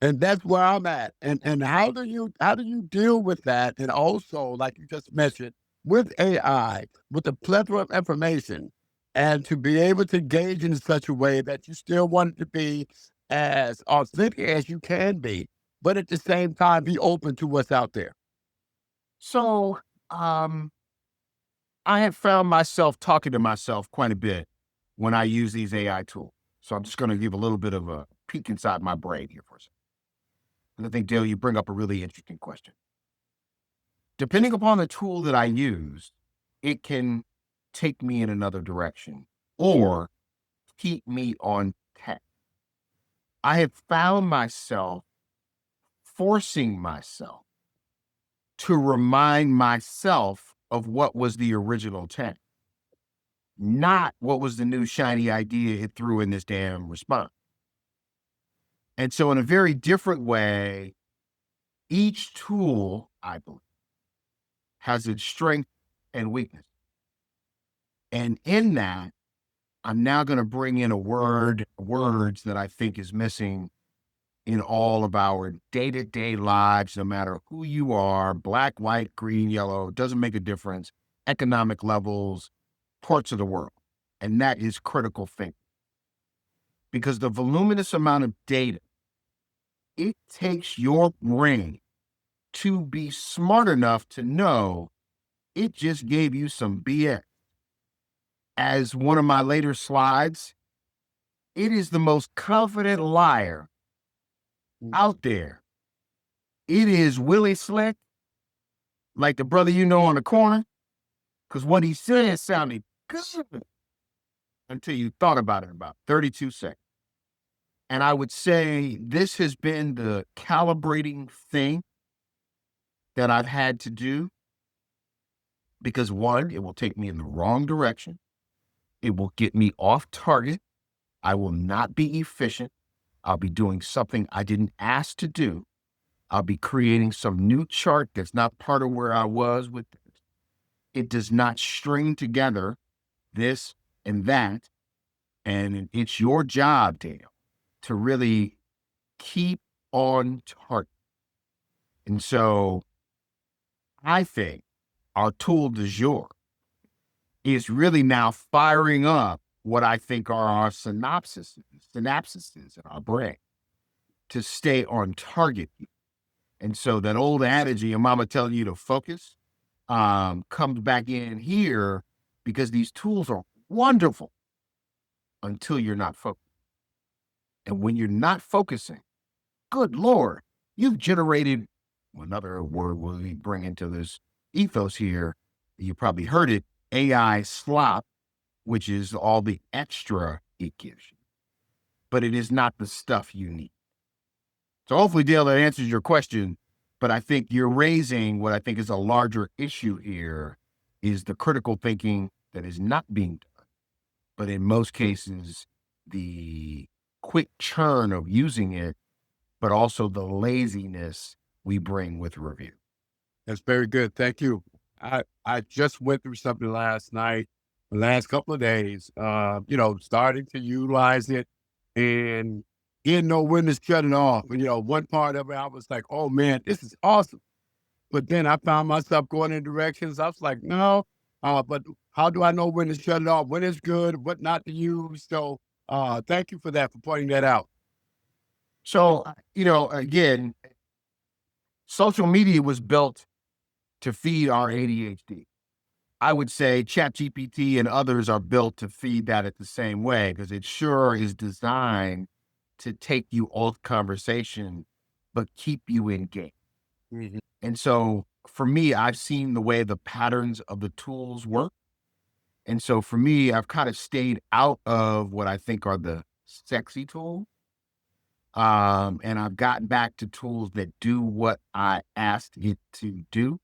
and that's where I'm at. And how do you deal with that? And also, like you just mentioned, with AI, with the plethora of information, and to be able to gauge in such a way that you still want it to be as authentic as you can be, but at the same time be open to what's out there. So, I have found myself talking to myself quite a bit when I use these AI tools. So I'm just going to give a little bit of a peek inside my brain here for a second. And I think, Dale, you bring up a really interesting question. Depending upon the tool that I use, it can take me in another direction or keep me on task. I have found myself forcing myself to remind myself of what was the original text, not what was the new shiny idea it threw in this damn response. And so in a very different way, each tool, I believe, has its strength and weakness. And in that, I'm now going to bring in words that I think is missing in all of our day-to-day lives, no matter who you are, black, white, green, yellow, doesn't make a difference, economic levels, parts of the world. And that is critical thinking. Because the voluminous amount of data, it takes your brain to be smart enough to know it just gave you some BS. As one of my later slides, it is the most confident liar out there. It is Willie Slick, like the brother you know on the corner, because what he said sounded good until you thought about it about 32 seconds. And I would say this has been the calibrating thing that I've had to do because, one, it will take me in the wrong direction. It will get me off target. I will not be efficient. I'll be doing something I didn't ask to do. I'll be creating some new chart that's not part of where I was with it. It does not string together this and that. And it's your job, Dale, to really keep on target. And so I think our tool du jour is really now firing up what I think are our synapses in our brain to stay on target. And so that old adage, your mama telling you to focus, comes back in here because these tools are wonderful until you're not focused. And when you're not focusing, good Lord, you've generated another word we bring into this ethos here. You probably heard it, AI slop, which is all the extra it gives you. But it is not the stuff you need. So hopefully, Dale, that answers your question. But I think you're raising what I think is a larger issue here is the critical thinking that is not being done. But in most cases, the quick churn of using it, but also the laziness we bring with review. That's very good. Thank you. I just went through something last night, the last couple of days, starting to utilize it and didn't know when to shut it off. One part of it, I was like, oh man, this is awesome. But then I found myself going in directions. I was like, no, but how do I know when to shut it off? When it's good, what not to use? So thank you for that, for pointing that out. So, again, social media was built to feed our ADHD. I would say ChatGPT and others are built to feed that at the same way because it sure is designed to take you off conversation, but keep you engaged. Mhm. And so for me, I've seen the way the patterns of the tools work. And so for me, I've kind of stayed out of what I think are the sexy tools. And I've gotten back to tools that do what I asked it to do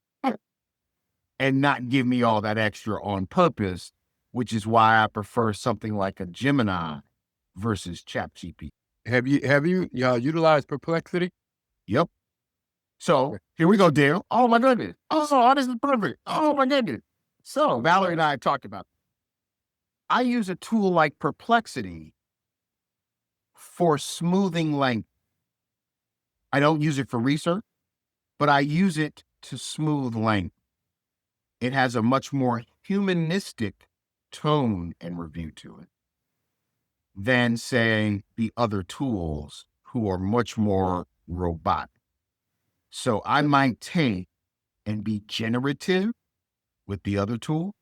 and not give me all that extra on purpose, which is why I prefer something like a Gemini versus ChatGPT. Have you utilized Perplexity? Yep. So here we go, Dale. Oh my goodness. Oh, this is perfect. Oh my goodness. So Valerie and I talked about, I use a tool like Perplexity for smoothing language. I don't use it for research, but I use it to smooth language. It has a much more humanistic tone and review to it than, say, the other tools who are much more robotic. So I might take and be generative with the other tool,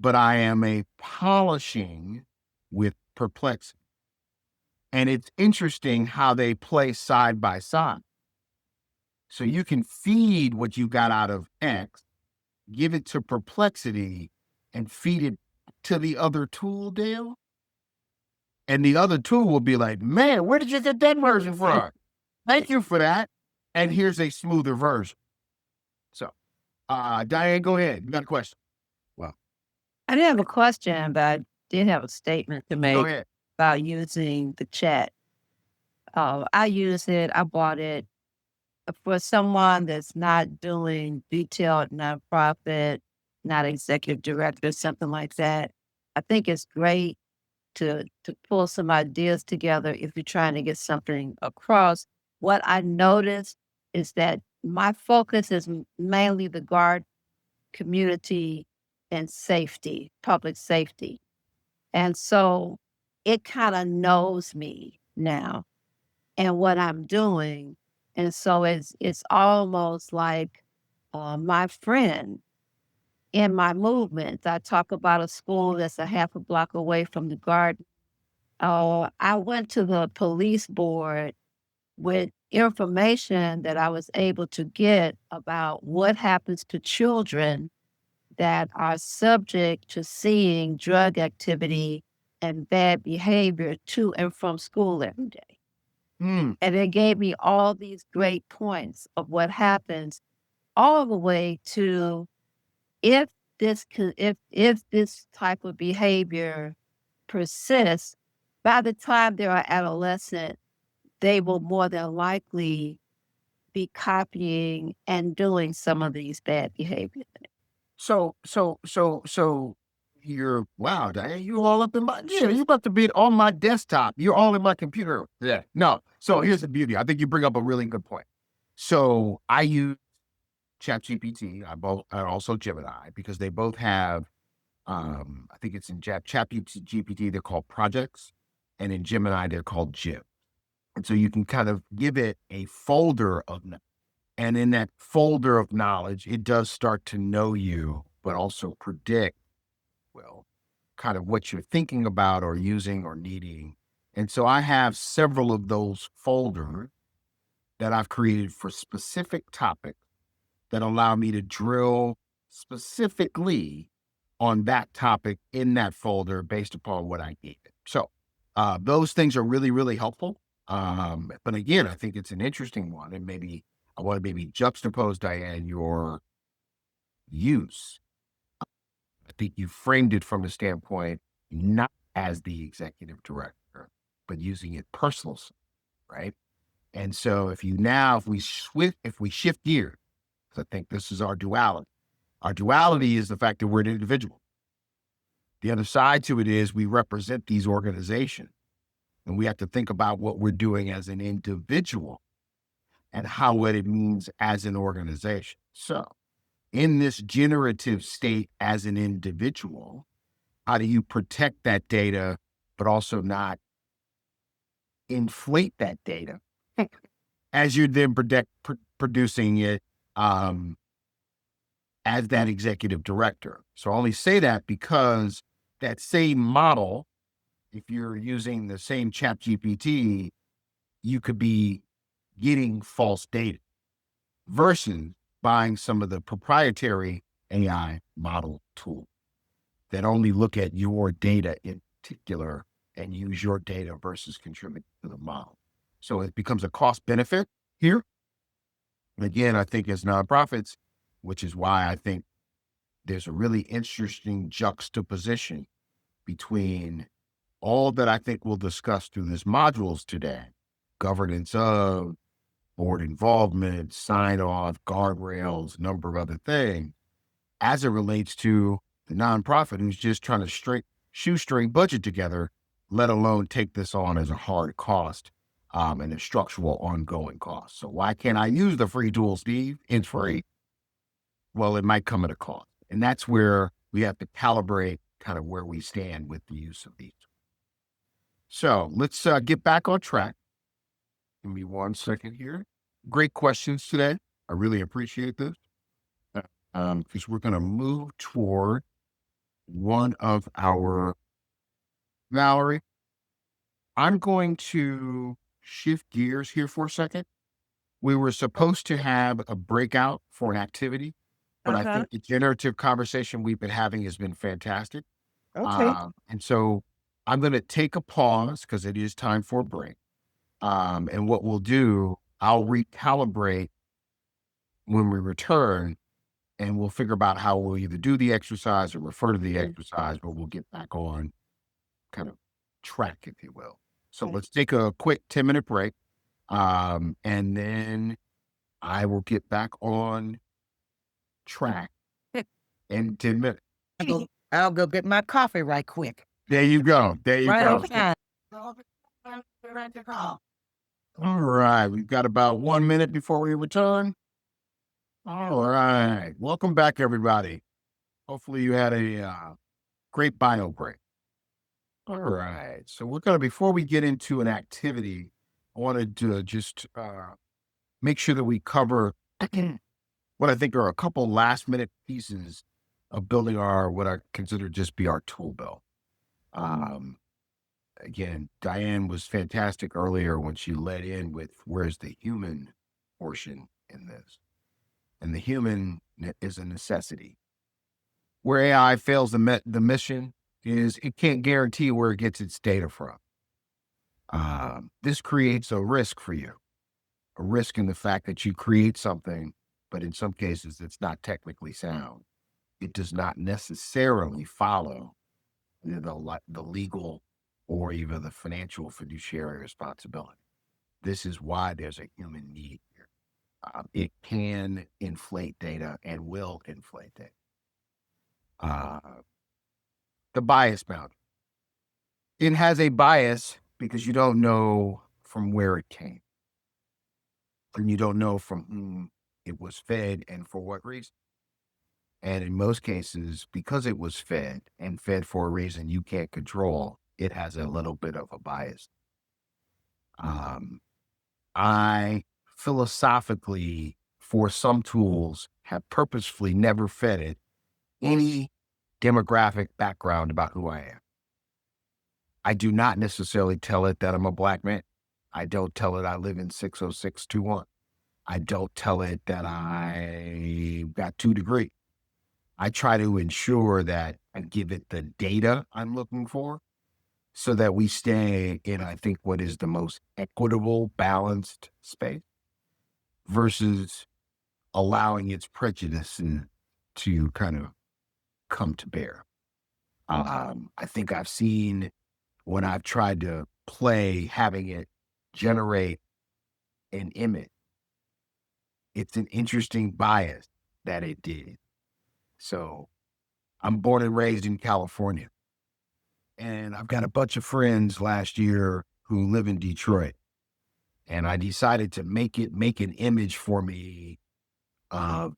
but I am a polishing with Perplexity. And it's interesting how they play side by side. So you can feed what you got out of X, give it to Perplexity, and feed it to the other tool, Dale. And the other tool will be like, man, where did you get that version from? Thank you for that. And here's a smoother version. So, Diane, go ahead. You got a question? I didn't have a question, but I did have a statement to Go make ahead. about using the chat. I use it, I bought it for someone that's not doing detailed nonprofit, not executive director, something like that. I think it's great to pull some ideas together if you're trying to get something across. What I noticed is that my focus is mainly the guard community and safety, public safety. And so it kind of knows me now and what I'm doing. And so it's almost like my friend in my movement. I talk about a school that's a half a block away from the garden. I went to the police board with information that I was able to get about what happens to children that are subject to seeing drug activity and bad behavior to and from school every day. Mm. And it gave me all these great points of what happens all the way to if if this type of behavior persists, by the time they're adolescent, they will more than likely be copying and doing some of these bad behaviors. So you're, wow, Diane, you all up in my, yeah, you about to be on my desktop. You're all in my computer. Yeah. No. So here's the beauty. I think you bring up a really good point. So I use ChatGPT. I also Gemini, because they both have, I think it's in ChatGPT, they're called projects, and in Gemini, they're called Gem. And so you can kind of give it a folder of, and in that folder of knowledge, it does start to know you, but also predict, well, kind of what you're thinking about or using or needing. And so I have several of those folders that I've created for specific topics that allow me to drill specifically on that topic in that folder based upon what I gave it. So those things are really, really helpful. But again, I think it's an interesting one. And maybe I want to maybe juxtapose, Diane, your use. I think you framed it from the standpoint, not as the executive director, but using it personal, right? And so if we shift gears, I think this is our duality. Our duality is the fact that we're an individual. The other side to it is we represent these organizations, and we have to think about what we're doing as an individual and what it means as an organization. So in this generative state as an individual, how do you protect that data, but also not inflate that data as you're then producing it as that executive director? So I only say that because that same model, if you're using the same ChatGPT, you could be getting false data versus buying some of the proprietary AI model tool. that only look at your data in particular and use your data versus contribute to the model. So it becomes a cost benefit here. And again, I think as nonprofits, which is why I think there's a really interesting juxtaposition between all that I think we'll discuss through this modules today: governance of, board involvement, sign off, guardrails, number of other things, as it relates to the nonprofit who's just trying to shoestring budget together, let alone take this on as a hard cost and a structural ongoing cost. So why can't I use the free tool, Steve? It's free. Well, it might come at a cost. And that's where we have to calibrate kind of where we stand with the use of these. So let's get back on track. Give me 1 second here. Great questions today. I really appreciate this. Because we're going to move toward one of our, Valerie, I'm going to shift gears here for a second. We were supposed to have a breakout for an activity, but I think the generative conversation we've been having has been fantastic. Okay. And so I'm going to take a pause because it is time for a break. And what we'll do, I'll recalibrate when we return, and we'll figure out how we'll either do the exercise or refer to the exercise, but we'll get back on kind of track, if you will. So let's take a quick 10-minute break. And then I will get back on track in 10 minutes. I'll go get my coffee right quick. There you go. There you Right go. on time. All right. We've got about 1 minute before we return. All right. Welcome back, everybody. Hopefully you had a great bio break. All right. So we're going to, before we get into an activity, I wanted to just make sure that we cover what I think are a couple last minute pieces of building what I consider just be our tool belt. Again, Diane was fantastic earlier when she led in with where's the human portion in this. And the human is a necessity. Where AI fails the mission is it can't guarantee where it gets its data from. This creates a risk for you, a risk in the fact that you create something, but in some cases it's not technically sound. It does not necessarily follow the legal or even the financial fiduciary responsibility. This is why there's a human need here. It can inflate data and will inflate data. The bias boundary. It has a bias because you don't know from where it came. And you don't know from whom it was fed and for what reason. And in most cases, because it was fed and fed for a reason you can't control, it has a little bit of a bias. I philosophically, for some tools, have purposefully never fed it any demographic background about who I am. I do not necessarily tell it that I'm a Black man. I don't tell it I live in 60621. I don't tell it that I got 2 degrees. I try to ensure that I give it the data I'm looking for so that we stay in, I think, what is the most equitable, balanced space versus allowing its prejudice to kind of come to bear. I think I've seen when I've tried to play having it generate an image, it's an interesting bias that it did. So I'm born and raised in California, and I've got a bunch of friends last year who live in Detroit, and I decided to make an image for me of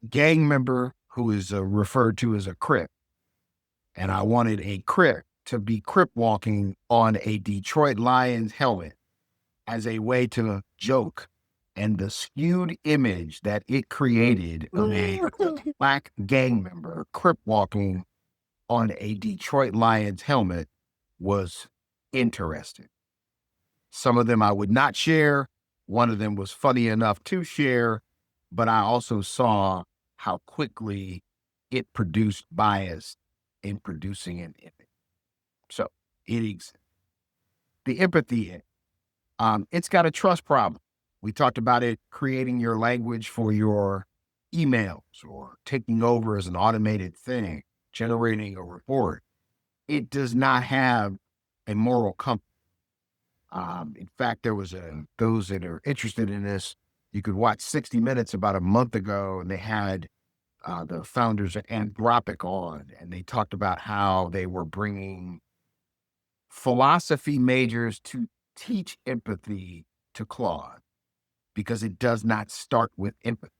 gang member who is referred to as a Crip. And I wanted a Crip to be Crip walking on a Detroit Lions helmet as a way to joke. And the skewed image that it created of a Black gang member Crip walking on a Detroit Lions helmet was interesting. Some of them I would not share. One of them was funny enough to share, but I also saw how quickly it produced bias in producing an image. So it exists. The empathy, it's got a trust problem. We talked about it creating your language for your emails or taking over as an automated thing, generating a report. It does not have a moral compass. In fact, there was those that are interested in this, you could watch 60 Minutes about a month ago, and they had the founders at Anthropic on, and they talked about how they were bringing philosophy majors to teach empathy to Claude because it does not start with empathy.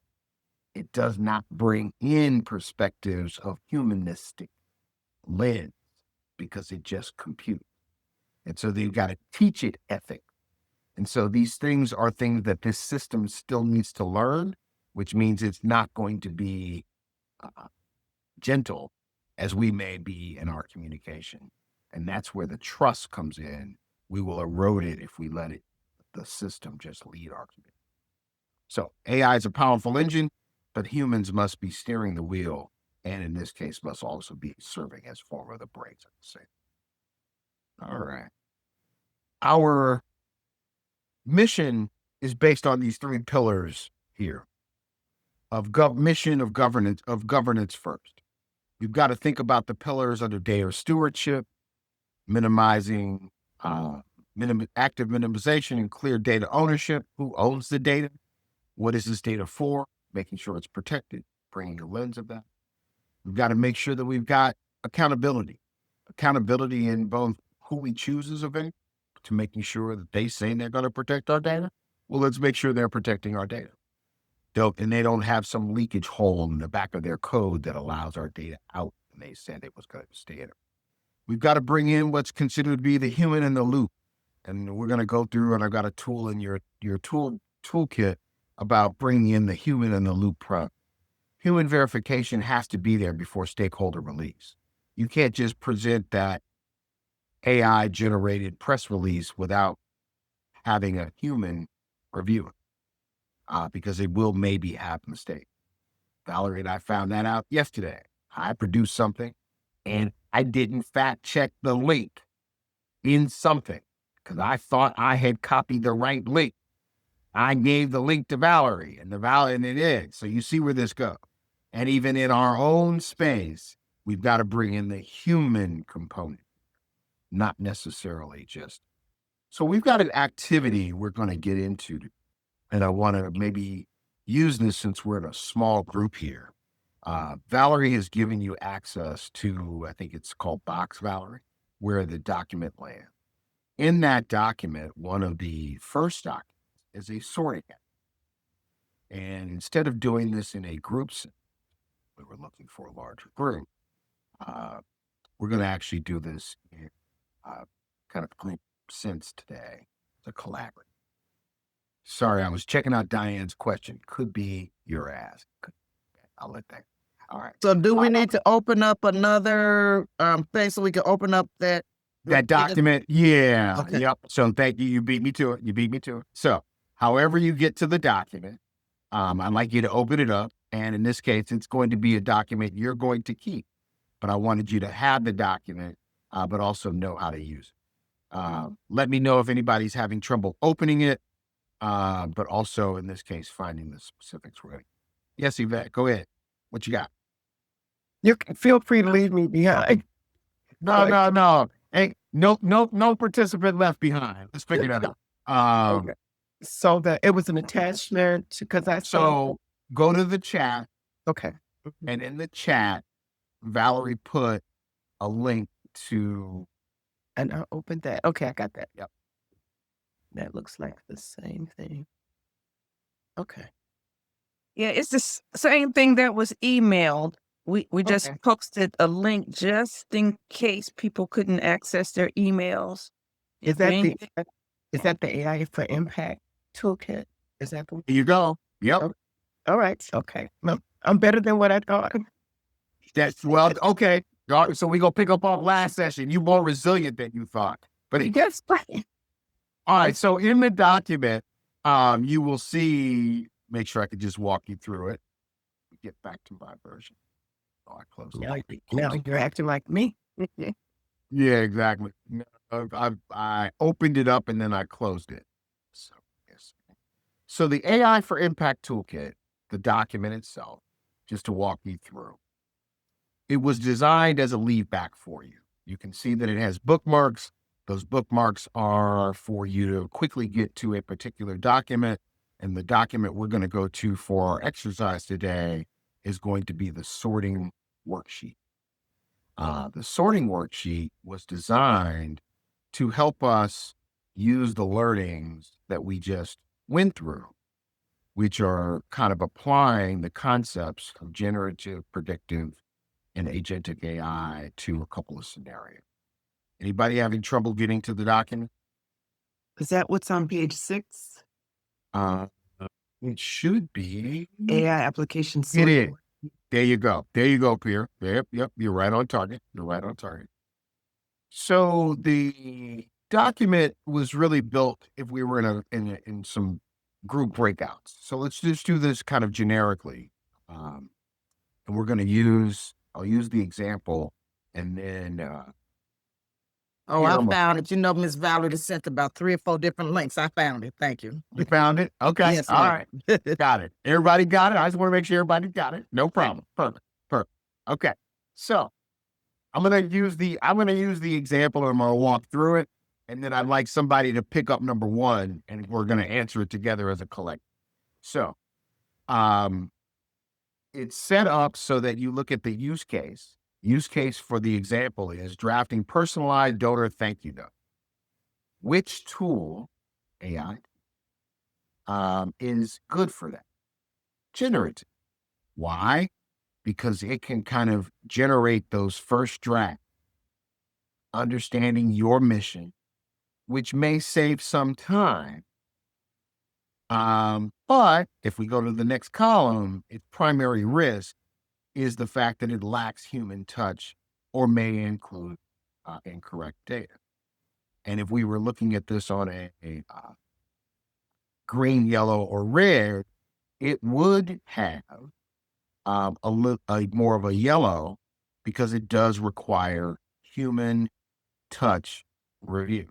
It does not bring in perspectives of humanistic lens because it just computes. And so they've got to teach it ethics. And so these things are things that this system still needs to learn, which means it's not going to be gentle as we may be in our communication. And that's where the trust comes in. We will erode it if we let the system just lead our community. So AI is a powerful engine, but humans must be steering the wheel, and in this case must also be serving as form of the brakes at the same. All right. Our mission is based on these three pillars here of mission, of governance first. You've got to think about the pillars under data stewardship, minimizing active minimization and clear data ownership. Who owns the data? What is this data for? Making sure it's protected, bringing a lens of that. We've got to make sure that we've got accountability in both who we choose as a vendor to making sure that they say they're going to protect our data. Well, let's make sure they're protecting our data. And they don't have some leakage hole in the back of their code that allows our data out, and they said it was going to stay in it. We've got to bring in what's considered to be the human in the loop. And we're going to go through, and I've got a tool in your toolkit about bringing in the human in the loop prep. Human verification has to be there before stakeholder release. You can't just present that AI generated press release without having a human review it, because it will maybe have mistakes. Valerie and I found that out yesterday. I produced something and I didn't fact check the link in something because I thought I had copied the right link. I gave the link to Valerie and it is. So you see where this goes. And even in our own space, we've got to bring in the human component, not necessarily just. So we've got an activity we're going to get into, and I want to maybe use this since we're in a small group here. Valerie has given you access to, I think it's called Box, Valerie, where the document lands. In that document, one of the first documents is a sorting app. And instead of doing this in a group sense, we were looking for a larger group. We're going to actually do this in kind of group sense today. It's a collaborative. Sorry, I was checking out Diane's question. Could be your ask. I'll let that. All right. So do we need to open up another thing so we can open up that document? Yeah. Okay. Yep. So thank you. You beat me to it. So however you get to the document, I'd like you to open it up. And in this case, it's going to be a document you're going to keep. But I wanted you to have the document, but also know how to use it. Let me know if anybody's having trouble opening it, but also in this case, finding the specifics ready. Yes, Yvette, go ahead. What you got? You can feel free to leave me behind. No. Hey, no participant left behind. Let's figure that out. Okay. So that it was an attachment because I saw. So go to the chat. Okay. And in the chat, Valerie put a link to. And I opened that. Okay, I got that. Yep. That looks like the same thing. Okay. Yeah, it's the same thing that was emailed. We just posted a link just in case people couldn't access their emails. Is that the AI for Impact toolkit? Is that the? Here you go. Yep. Okay. All right. Okay. No, I'm better than what I thought. That's okay. So we gonna pick up off last session. You more resilient than you thought. But Yes. all right. So in the document, you will see. Make sure I could just walk you through it. Get back to my version. Oh, I closed it. Now you're acting like me. Yeah, exactly. No, I opened it up and then I closed it. So, yes. So the AI for Impact Toolkit, the document itself, just to walk you through, it was designed as a leave back for you. You can see that it has bookmarks. Those bookmarks are for you to quickly get to a particular document. And the document we're going to go to for our exercise today is going to be the sorting worksheet. The sorting worksheet was designed to help us use the learnings that we just went through, which are kind of applying the concepts of generative, predictive, and agentic AI to a couple of scenarios. Anybody having trouble getting to the document? Is that what's on page 6? Uh, it should be. AI application It sorting. is. There you go. There you go, Pierre. Yep. You're right on target. You're right on target. So the document was really built if we were in some group breakouts. So let's just do this kind of generically. And we're going to I'll use the example and then, Oh, here I I'm a- found it. You know, Miss Valerie just sent about 3 or 4 different links. I found it. Thank you. you found it? Okay. Yes, All ma'am. right. Got it. Everybody got it? I just want to make sure everybody got it. No problem. Perfect. Okay. So I'm going to use the example and I'm going to walk through it. And then I'd like somebody to pick up number 1 and we're going to answer it together as a collective. So, it's set up so that you look at the use case. Use case for the example is drafting personalized donor thank you note. Which tool, AI, is good for that? Generative. Why? Because it can kind of generate those first drafts, understanding your mission, which may save some time. But if we go to the next column, its primary risk is the fact that it lacks human touch or may include incorrect data. And if we were looking at this on a green, yellow, or red, it would have a more of a yellow because it does require human touch review.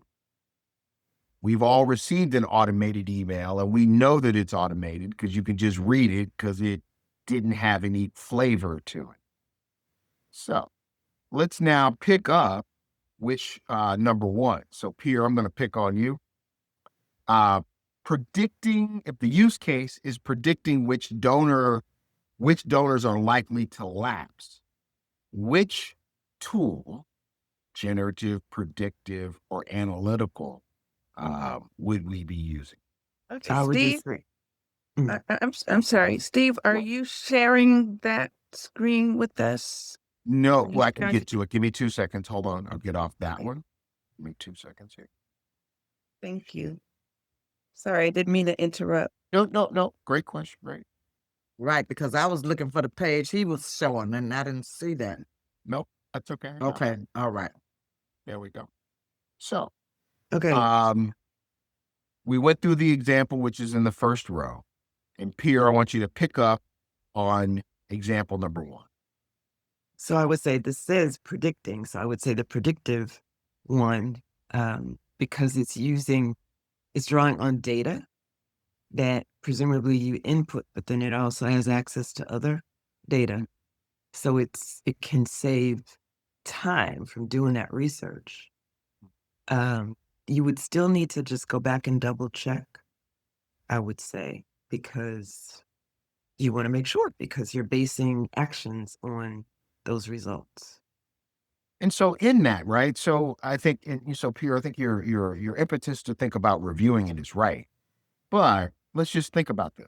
We've all received an automated email and we know that it's automated because you can just read it because it didn't have any flavor to it. So let's now pick up which number 1. So Pierre, I'm going to pick on you. Predicting, if the use case is predicting which donors are likely to lapse, which tool, generative, predictive, or analytical, would we be using? Okay, I would do Steve. 3. I'm sorry, Steve. Are you sharing that screen with us? No, You well, I can guys- get to it. Give me 2 seconds. Hold on. I'll get off that one. Give me 2 seconds here. Thank you. Sorry, I didn't mean to interrupt. No. Great question. Great. Right, because I was looking for the page he was showing and I didn't see that. Nope. That's okay. Okay. All right. There we go. So, Okay. we went through the example, which is in the first row. And Pierre, I want you to pick up on example number 1. So I would say this says predicting. So I would say the predictive one, because it's drawing on data that presumably you input, but then it also has access to other data. So it can save time from doing that research. You would still need to just go back and double check, I would say, because you want to make sure, because you're basing actions on those results. And so in that, right? So I think, so Pierre, I think your impetus to think about reviewing it is right. But let's just think about this.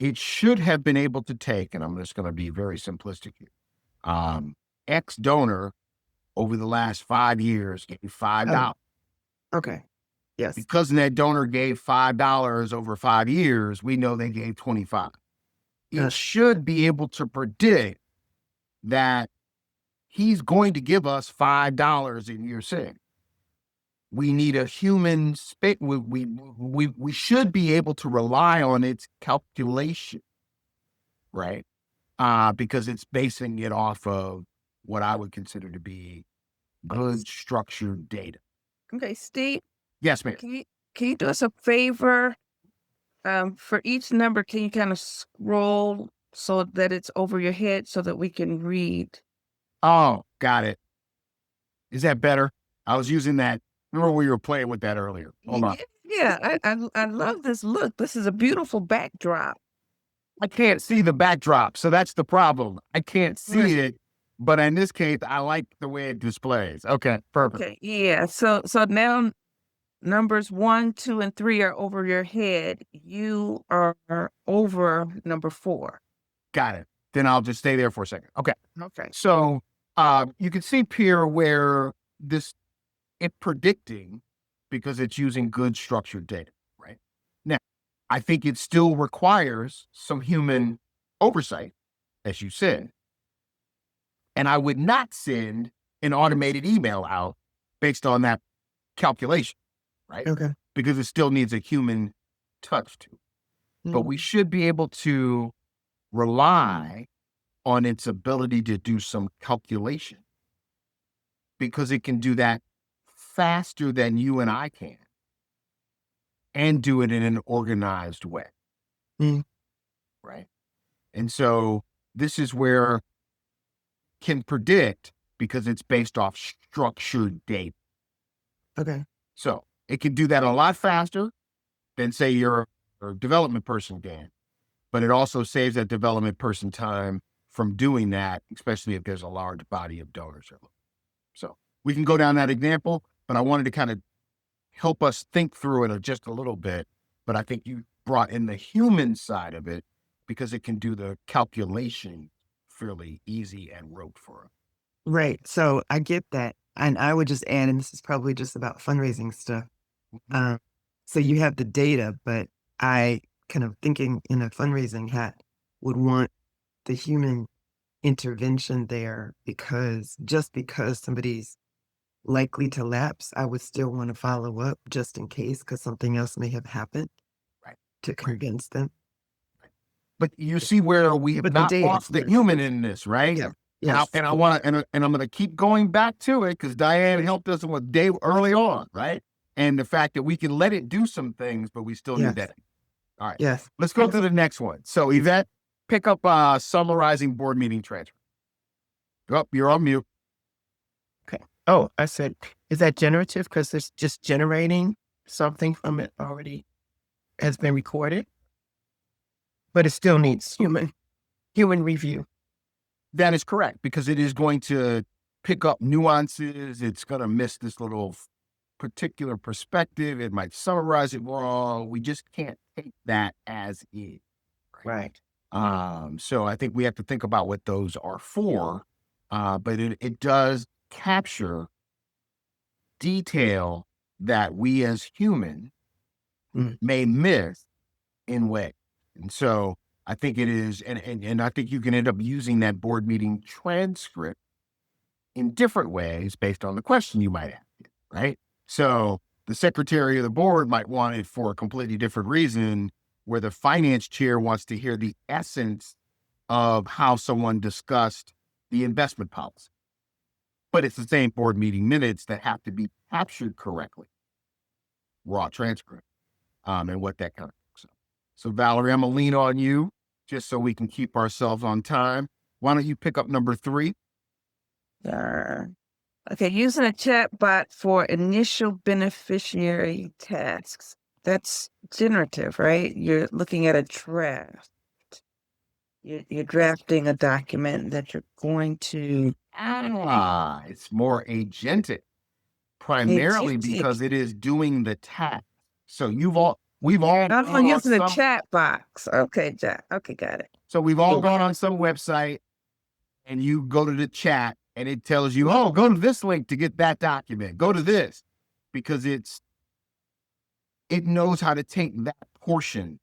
It should have been able to take, and I'm just going to be very simplistic here. X donor over the last 5 years gave $5. Okay. Yes. Because that donor gave $5 over 5 years, we know they gave 25. It should be able to predict that he's going to give us $5 in year 6. We need a human we should be able to rely on its calculation, right? because it's basing it off of what I would consider to be good structured data. Okay, Steve, Yes, ma'am. can you do us a favor? For each number, can you kind of scroll so that it's over your head so that we can read? Oh, got it. Is that better? I was using that. Remember we were playing with that earlier. Hold on. Yeah, I love this look. This is a beautiful backdrop. I can't see the backdrop, so that's the problem. I can't see it, but in this case, I like the way it displays. Okay, perfect. Okay, yeah. So now numbers 1, 2, and 3 are over your head. You are over number 4. Got it. Then I'll just stay there for a second. Okay. Okay. So you can see here where it's predicting because it's using good structured data, right? Now, I think it still requires some human oversight, as you said. And I would not send an automated email out based on that calculation, right? Okay. Because it still needs a human touch to it. But we should be able to rely on its ability to do some calculation because it can do that faster than you and I can and do it in an organized way. Right. And so this is where can predict because it's based off structured data. Okay. So it can do that a lot faster than say your development person can, but it also saves that development person time from doing that, especially if there's a large body of donors. So we can go down that example, but I wanted to kind of help us think through it just a little bit. But I think you brought in the human side of it because it can do the calculation fairly easy and rote for it. Right. So I get that. And I would just add, and this is probably just about fundraising stuff. So you have the data, but I kind of thinking in a fundraising hat would want the human intervention there because just because somebody's likely to lapse, I would still want to follow up just in case because something else may have happened to convince them. But you see where we have not lost the human in this, right? Yeah. Yes. And I want to, and I'm going to keep going back to it because Diane helped us with Dave early on, right? And the fact that we can let it do some things, but we still need that. All right. Yes. Let's go to the next one. So Yvette, pick up summarizing board meeting transcript. Oh, you're on mute. Okay. Oh, I said, is that generative? Because it's just generating something from it already has been recorded, but it still needs human review. That is correct because it is going to pick up nuances. It's going to miss this little particular perspective. It might summarize it wrong. We just can't take that as is. Right. So I think we have to think about what those are for. But it does capture detail that we as humans may miss in ways. And so I think it is, and I think you can end up using that board meeting transcript in different ways based on the question you might ask, right? So the secretary of the board might want it for a completely different reason, where the finance chair wants to hear the essence of how someone discussed the investment policy. But it's the same board meeting minutes that have to be captured correctly, raw transcript, and what that kind of looks like. So Valerie, I'm gonna lean on you just so we can keep ourselves on time. Why don't you pick up number 3? Okay, using a chat bot for initial beneficiary tasks. That's generative, right? You're looking at a draft. You're drafting a document that you're going to. It's more agentic, primarily because it is doing the task. So we've all I'm using a chat box. Okay, Jack. Okay, got it. So we've all gone on some website and you go to the chat and it tells you, oh, go to this link to get that document. Go to this because it knows how to take that portion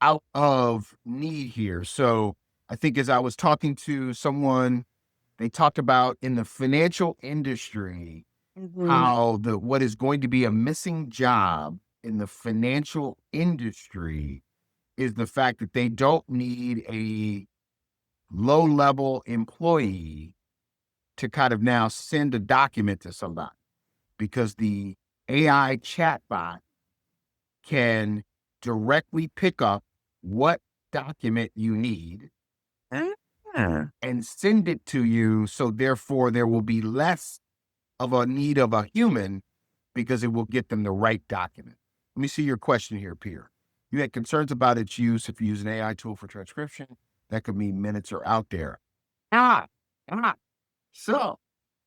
out of need here. So I think as I was talking to someone, they talked about in the financial industry, how what is going to be a missing job in the financial industry is the fact that they don't need a low-level employee to kind of now send a document to somebody, because the AI chatbot can directly pick up what document you need and send it to you. So therefore, there will be less of a need of a human, because it will get them the right document. Let me see your question here, Peter. You had concerns about its use. If you use an AI tool for transcription, that could mean minutes are out there. So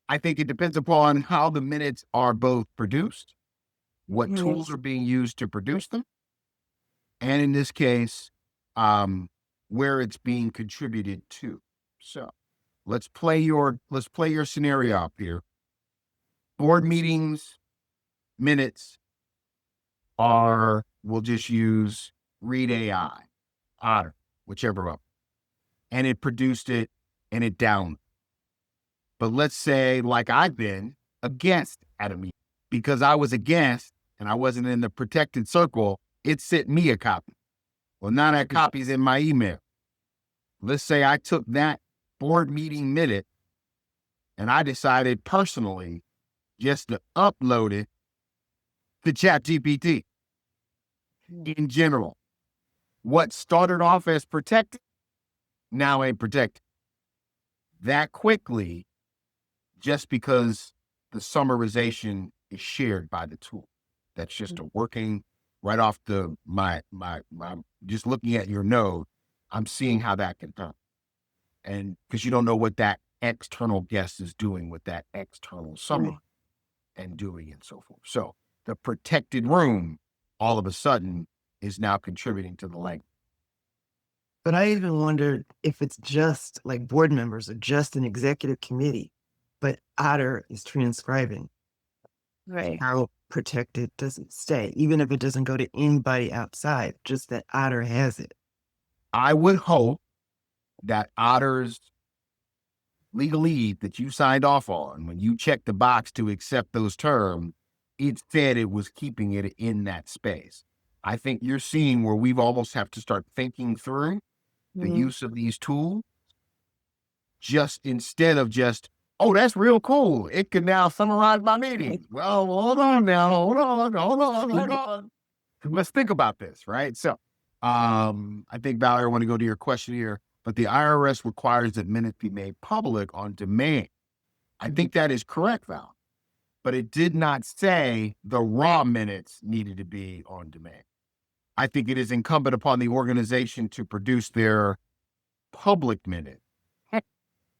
I think it depends upon how the minutes are both produced, what tools are being used to produce them, and in this case, where it's being contributed to. So let's play your scenario up here. Board meetings minutes we'll just use Read AI, Otter, whichever one. And it produced it and it downloaded. But let's say, like I've been a guest at a meeting, because I was a guest and I wasn't in the protected circle, it sent me a copy. Well, now that copy's in my email. Let's say I took that board meeting minute and I decided personally just to upload it to ChatGPT. In general, what started off as protected now ain't protected that quickly, just because the summarization is shared by the tool. That's just a working right off my just looking at your node, I'm seeing how that can turn. And because you don't know what that external guest is doing with that external summary and doing and so forth. So the protected room all of a sudden is now contributing to the language. But I even wondered if it's just like board members or just an executive committee, but Otter is transcribing. Right. How protected does it stay? Even if it doesn't go to anybody outside, just that Otter has it. I would hope that Otter's legalese that you signed off on, when you checked the box to accept those terms, it said it was keeping it in that space. I think you're seeing where we've almost have to start thinking through the use of these tools, just instead of just, oh, that's real cool, it can now summarize my meeting. Well, hold on now, hold on. Let's think about this, right? So I think, Valerie, I want to go to your question here, but the IRS requires that minutes be made public on demand. I think that is correct, Val, but it did not say the raw minutes needed to be on demand. I think it is incumbent upon the organization to produce their public minute.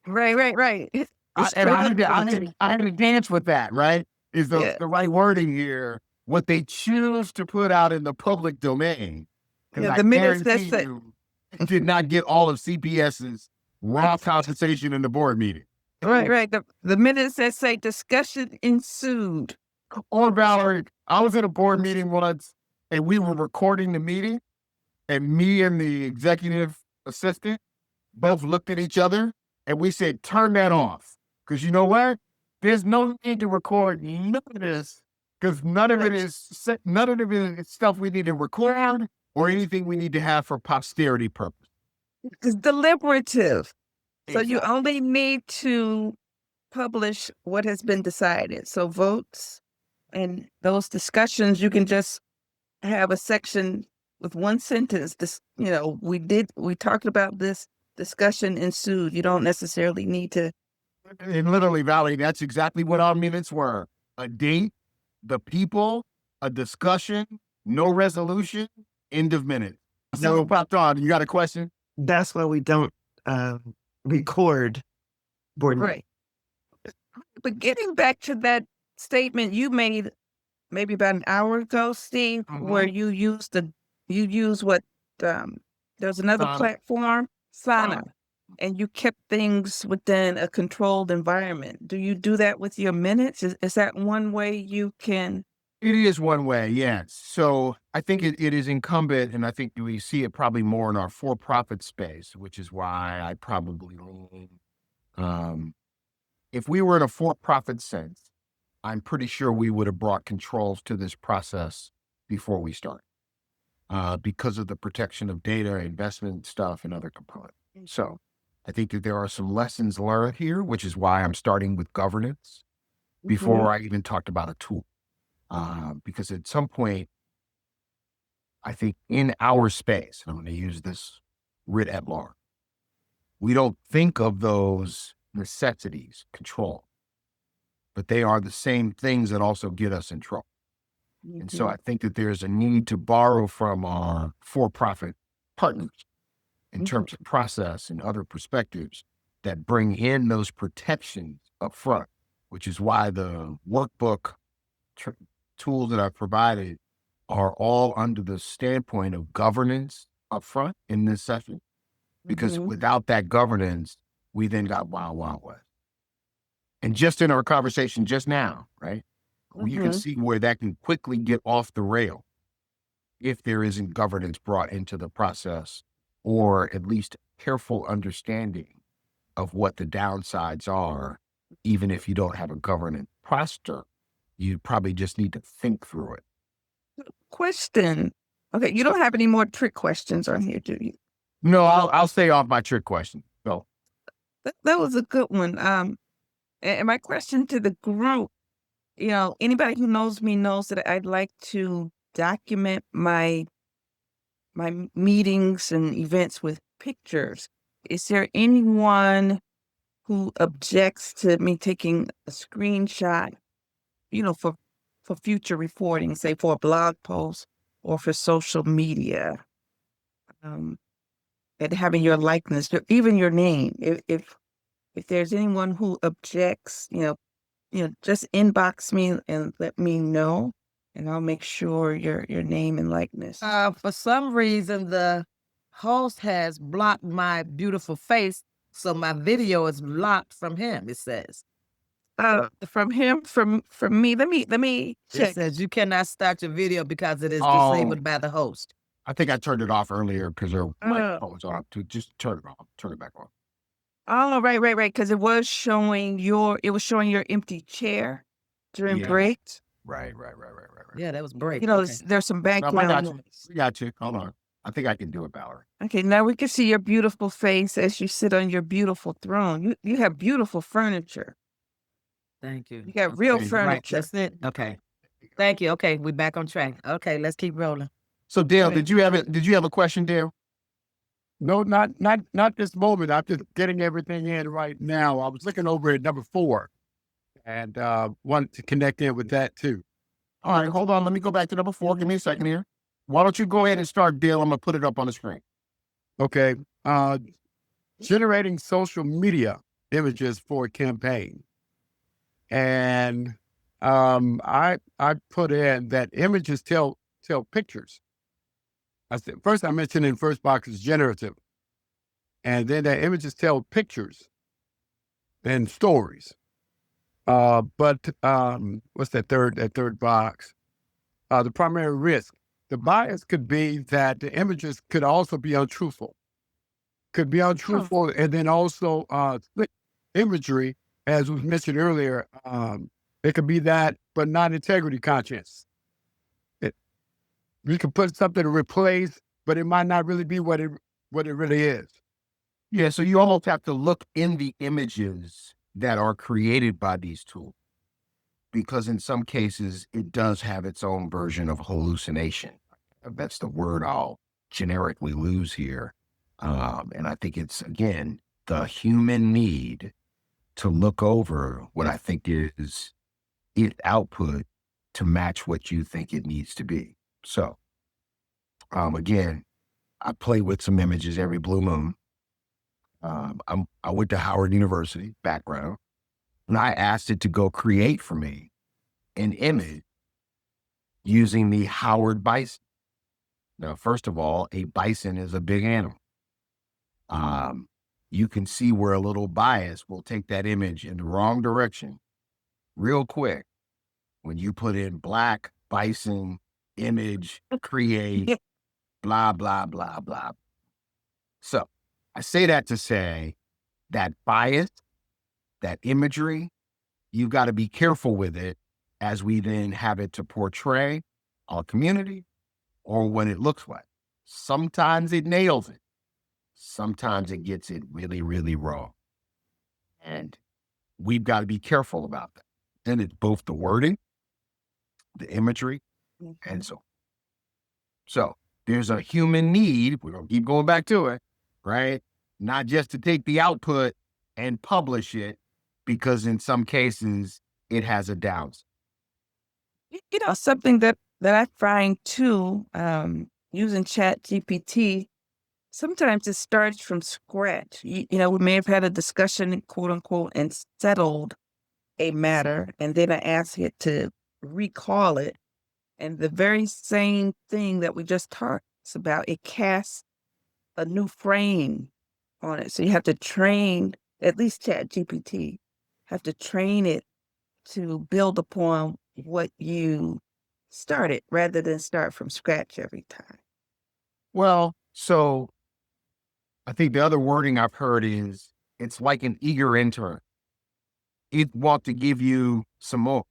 Right. I had to dance with that, right? Is the right wording here, what they choose to put out in the public domain. Because the minutes that guarantee you did not get all of CPS's raw compensation in the board meeting. Right. The minutes that say discussion ensued. Or, Valerie, I was in a board meeting once and we were recording the meeting, and me and the executive assistant both looked at each other and we said, turn that off. Because you know what? There's no need to record none of this, because none of it is stuff we need to record or anything we need to have for posterity purpose. It's deliberative. So you only need to publish what has been decided. So votes and those discussions, you can just have a section with one sentence. This, we talked about this, discussion ensued. You don't necessarily need to. And literally, Valerie, that's exactly what our minutes were. A date, the people, a discussion, no resolution, end of minute. So, popped on. You got a question? That's why we don't record board meetings. Right. But getting back to that statement you made maybe about an hour ago, Steve, where you use what there's another platform, Sana, and you kept things within a controlled environment. Do you do that with your minutes? Is that one way you can? It is one way, yes. So I think it is incumbent, and I think we see it probably more in our for-profit space, which is why I probably lean. If we were in a for-profit sense, I'm pretty sure we would have brought controls to this process before we start. because of the protection of data, investment stuff, and other components. So I think that there are some lessons learned here, which is why I'm starting with governance before I even talked about a tool. Because at some point, I think in our space, I'm going to use this writ at large, we don't think of those necessities, control, but they are the same things that also get us in trouble. And so I think that there's a need to borrow from our for-profit partners in terms of process and other perspectives that bring in those protections up front, which is why the workbook tools that I've provided are all under the standpoint of governance up front in this session. Because without that governance, we then got wild, wild west. And just in our conversation just now, right? You can see where that can quickly get off the rail if there isn't governance brought into the process, or at least careful understanding of what the downsides are. Even if you don't have a governance posture, you probably just need to think through it. Question. Okay, you don't have any more trick questions on here, do you? No, I'll stay off my trick question. No. That was a good one. And my question to the group, anybody who knows me knows that I'd like to document my meetings and events with pictures. Is there anyone who objects to me taking a screenshot, for future reporting, say for a blog post or for social media, and having your likeness, even your name? If there's anyone who objects, just inbox me and let me know, and I'll make sure your name and likeness. For some reason, the host has blocked my beautiful face, so my video is blocked from him, it says. From him, from me. Let me check. It says you cannot start your video because it is disabled by the host. I think I turned it off earlier because their microphone was on. To just turn it off, turn it back on. Oh, right. Because it was showing your empty chair during breaks. Right. Yeah, that was break. There's some background noise. We got you. Hold on. I think I can do it, Valerie. Okay, now we can see your beautiful face as you sit on your beautiful throne. You have beautiful furniture. Thank you. You got real furniture. Right, that's it. Okay. Thank you. Okay, we back on track. Okay, let's keep rolling. So Dale, did you have a question, Dale? No, not this moment. I'm just getting everything in right now. I was looking over at number 4 and wanted to connect in with that too. All right, hold on. Let me go back to number 4. Give me a second here. Why don't you go ahead and start, Dale? I'm going to put it up on the screen. Okay. Generating social media images for a campaign. And I put in that images tell pictures. First I mentioned in first box is generative. And then the images tell pictures and stories. But what's that third box? The primary risk. The bias could be that the images could also be untruthful. And then also imagery, as was mentioned earlier, it could be that, but not integrity conscious. We could put something to replace, but it might not really be what it really is. Yeah, so you almost have to look in the images that are created by these tools, because in some cases it does have its own version of hallucination. That's the word I'll generically lose here. And I think it's, again, the human need to look over what I think is its output to match what you think it needs to be. So, again, I play with some images every blue moon. I went to Howard University background, and I asked it to go create for me an image using the Howard bison. Now, first of all, a bison is a big animal. You can see where a little bias will take that image in the wrong direction real quick when you put in black bison image, create, blah, blah, blah, blah. So I say that to say that bias, that imagery, you've got to be careful with it as we then have it to portray our community or when it looks like. Sometimes it nails it. Sometimes it gets it really, really wrong. And we've got to be careful about that. And it's both the wording, the imagery, and so on. So there's a human need, we're going to keep going back to it, right? Not just to take the output and publish it, because in some cases it has a downside. Something that I find too, using Chat GPT, sometimes it starts from scratch. We may have had a discussion, quote unquote, and settled a matter, and then I ask it to recall it. And the very same thing that we just talked about, it casts a new frame on it. So you have to train, at least Chat GPT, have to train it to build upon what you started rather than start from scratch every time. Well, so I think the other wording I've heard is it's like an eager intern. It wants to give you some more,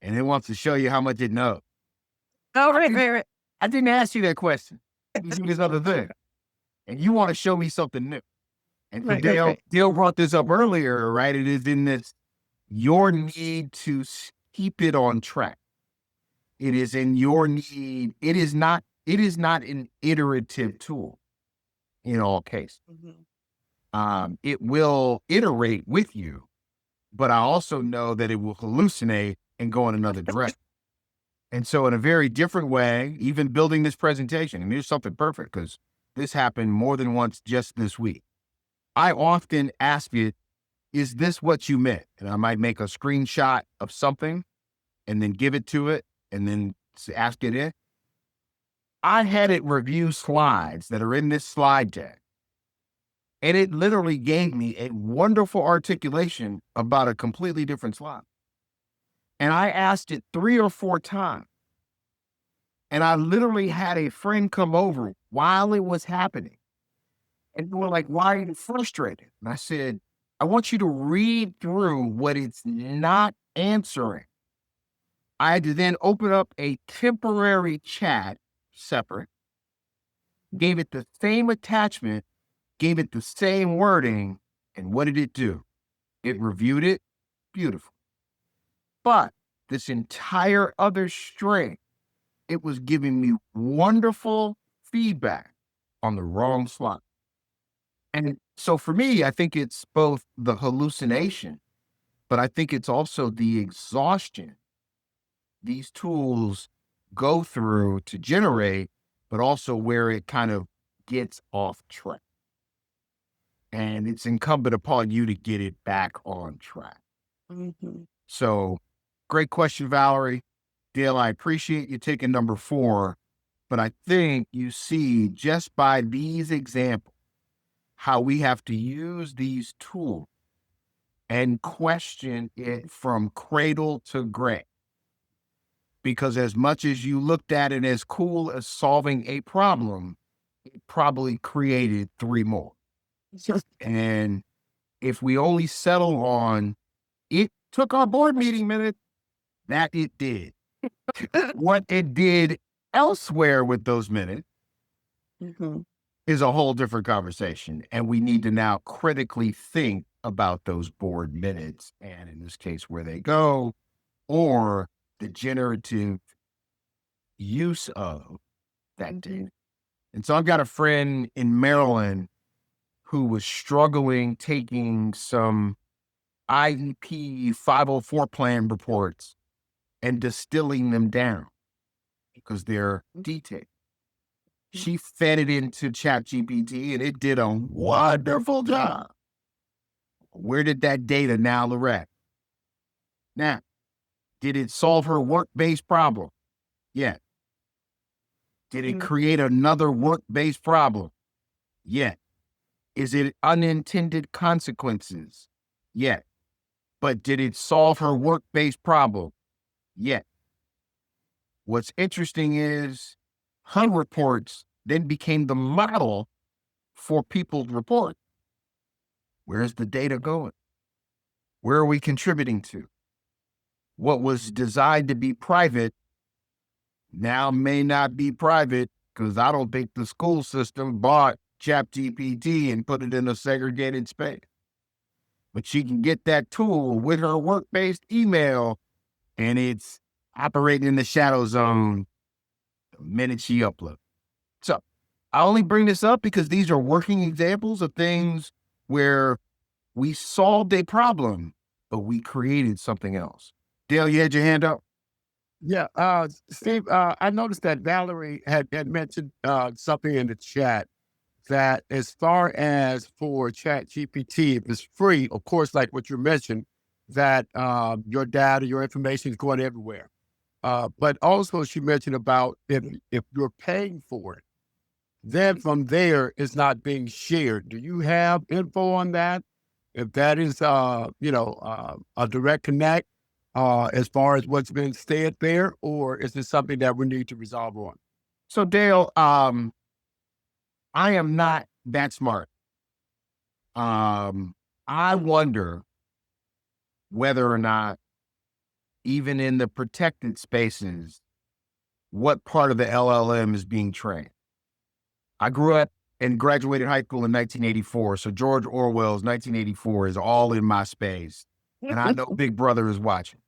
and it wants to show you how much it knows. Oh, right. I didn't ask you that question. You do this other thing, and you want to show me something new. And so Right. Dale brought this up earlier, right? It is in this, your need to keep it on track. It is in your need. It is not an iterative tool in all cases. It will iterate with you, but I also know that it will hallucinate and go in another direction. And so in a very different way, even building this presentation, and here's something perfect because this happened more than once just this week. I often ask it, is this what you meant? And I might make a screenshot of something and then give it to it and then ask it in. I had it review slides that are in this slide deck. And it literally gave me a wonderful articulation about a completely different slide. And I asked it 3 or 4 times. And I literally had a friend come over while it was happening. And they were like, why are you frustrated? And I said, I want you to read through what it's not answering. I had to then open up a temporary chat separate, gave it the same attachment, gave it the same wording, and what did it do? It reviewed it, beautiful. But this entire other string, it was giving me wonderful feedback on the wrong slide. And so for me, I think it's both the hallucination, but I think it's also the exhaustion these tools go through to generate, but also where it kind of gets off track. And it's incumbent upon you to get it back on track. So great question, Valerie. Dale, I appreciate you taking number 4, but I think you see just by these examples how we have to use these tools and question it from cradle to grave. Because as much as you looked at it as cool as solving a problem, it probably created 3 more. And if we only settle on, it took our board meeting minutes, that it did. What it did elsewhere with those minutes is a whole different conversation. And we need to now critically think about those board minutes, and in this case, where they go, or the generative use of that data. And so I've got a friend in Maryland who was struggling taking some IEP 504 plan reports and distilling them down because they're detailed. She fed it into ChatGPT and it did a wonderful job. Where did that data now direct? Now, did it solve her work-based problem? Yeah. Did it create another work-based problem? Yeah. Is it unintended consequences? Yeah. But did it solve her work-based problem? Yeah. What's interesting is her reports then became the model for people's report. Where's the data going? Where are we contributing to? What was designed to be private now may not be private because I don't think the school system bought ChatGPT and put it in a segregated space. But she can get that tool with her work-based email, and it's operating in the shadow zone the minute she uploads. So I only bring this up because these are working examples of things where we solved a problem, but we created something else. Dale, you had your hand up? Yeah, Steve, I noticed that Valerie had mentioned something in the chat that as far as for Chat GPT, if it's free, of course, like what you mentioned, that your data, your information is going everywhere. But also she mentioned about if you're paying for it, then from there it's not being shared. Do you have info on that? If that is, a direct connect as far as what's been said there, or is this something that we need to resolve on? So Dale, I am not that smart. I wonder whether or not, even in the protected spaces, what part of the LLM is being trained. I grew up and graduated high school in 1984. So George Orwell's 1984 is all in my space. And I know Big Brother is watching.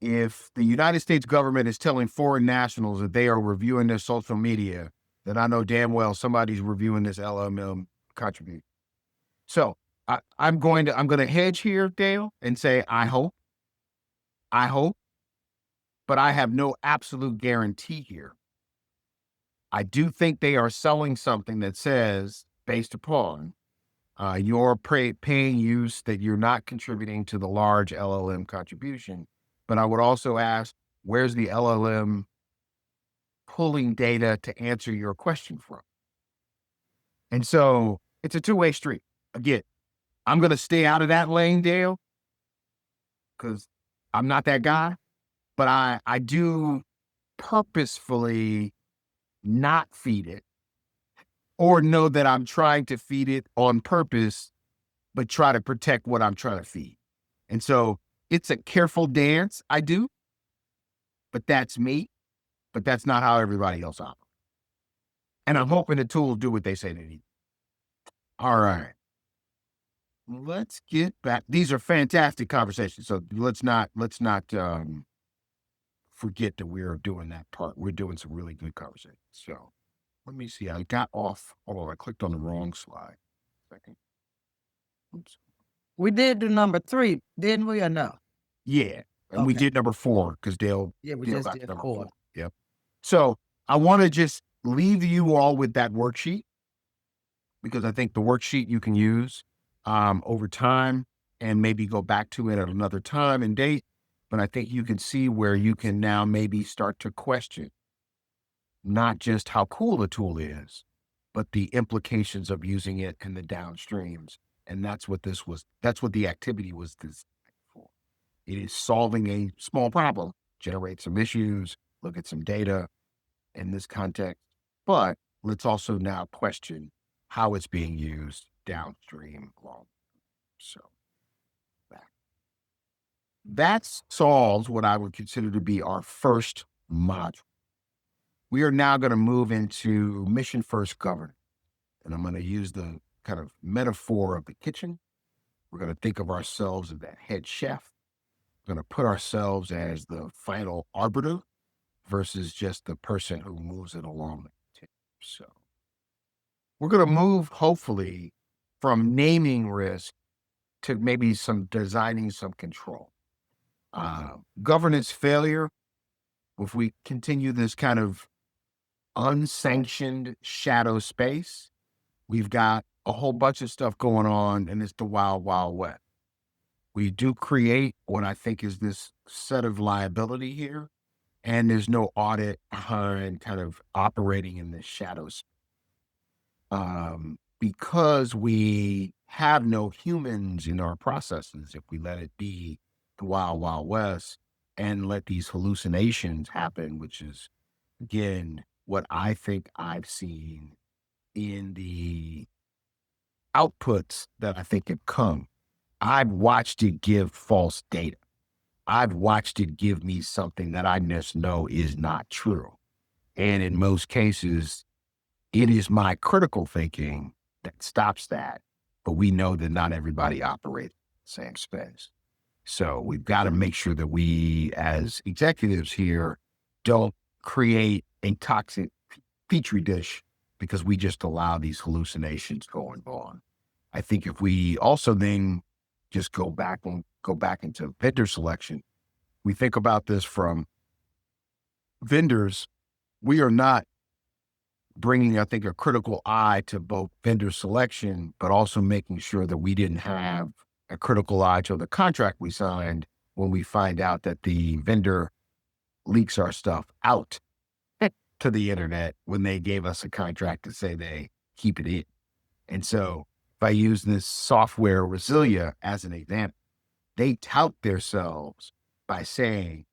If the United States government is telling foreign nationals that they are reviewing their social media, then I know damn well somebody's reviewing this LLM contribution. So I'm going to hedge here, Dale, and say I hope, but I have no absolute guarantee here. I do think they are selling something that says, based upon your paying use, that you're not contributing to the large LLM contribution. But I would also ask, where's the LLM pulling data to answer your question from? And so it's a two-way street. Again, I'm going to stay out of that lane, Dale, because I'm not that guy. But I do purposefully not feed it, or know that I'm trying to feed it on purpose, but try to protect what I'm trying to feed. And so it's a careful dance I do, but that's me. But that's not how everybody else operates. And I'm hoping the tools do what they say they need. All right. Let's get back. These are fantastic conversations. So let's not forget that we're doing that part. We're doing some really good conversations. So let me see. I got off. I clicked on the wrong slide. Second. Oops. We did do number 3, didn't we, or no? Yeah. And we Okay. did number 4 because Dale. Yeah, we Dale just got did number 4. Yep. So I want to just leave you all with that worksheet, because I think the worksheet you can use over time and maybe go back to it at another time and date. But I think you can see where you can now maybe start to question not just how cool the tool is, but the implications of using it and the downstreams. And that's what the activity was designed for. It is solving a small problem, generate some issues, look at some data in this context. But let's also now question how it's being used downstream. So that solves what I would consider to be our first module. We are now going to move into mission first governance. And I'm going to use the kind of metaphor of the kitchen. We're going to think of ourselves as that head chef. We're going to put ourselves as the final arbiter versus just the person who moves it along. So we're going to move, hopefully, from naming risk to maybe some designing some control. Governance failure, if we continue this kind of unsanctioned shadow space, we've got a whole bunch of stuff going on, and it's the wild, wild west. We do create what I think is this set of liability here, and there's no audit behind kind of operating in the shadows. Because we have no humans in our processes, if we let it be the wild, wild west and let these hallucinations happen, which is, again, what I think I've seen in the outputs that I think have come. I've watched it give false data. I've watched it give me something that I just know is not true. And in most cases, it is my critical thinking that stops that. But we know that not everybody operates in the same space. So we've got to make sure that we, as executives here, don't create a toxic petri dish because we just allow these hallucinations going on. I think if we also then just go back into vendor selection, we think about this from vendors. We are not bringing, I think, a critical eye to both vendor selection, but also making sure that we didn't have a critical eye to the contract we signed when we find out that the vendor leaks our stuff out to the internet when they gave us a contract to say they keep it in. And so if I use this software Resilia as an example, they tout themselves by saying,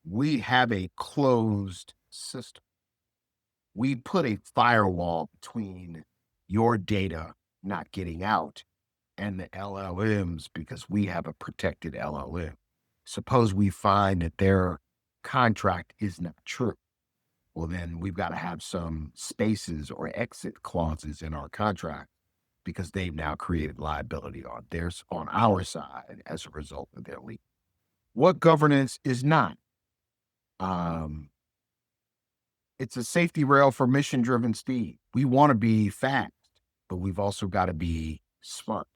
we have a closed system. We put a firewall between your data not getting out and the LLMs because we have a protected LLM. Suppose we find that their contract is not true. Well, then we've got to have some spaces or exit clauses in our contract because they've now created liability on our side as a result of their leak. What governance is not? It's a safety rail for mission-driven speed. We want to be fast, but we've also got to be smart.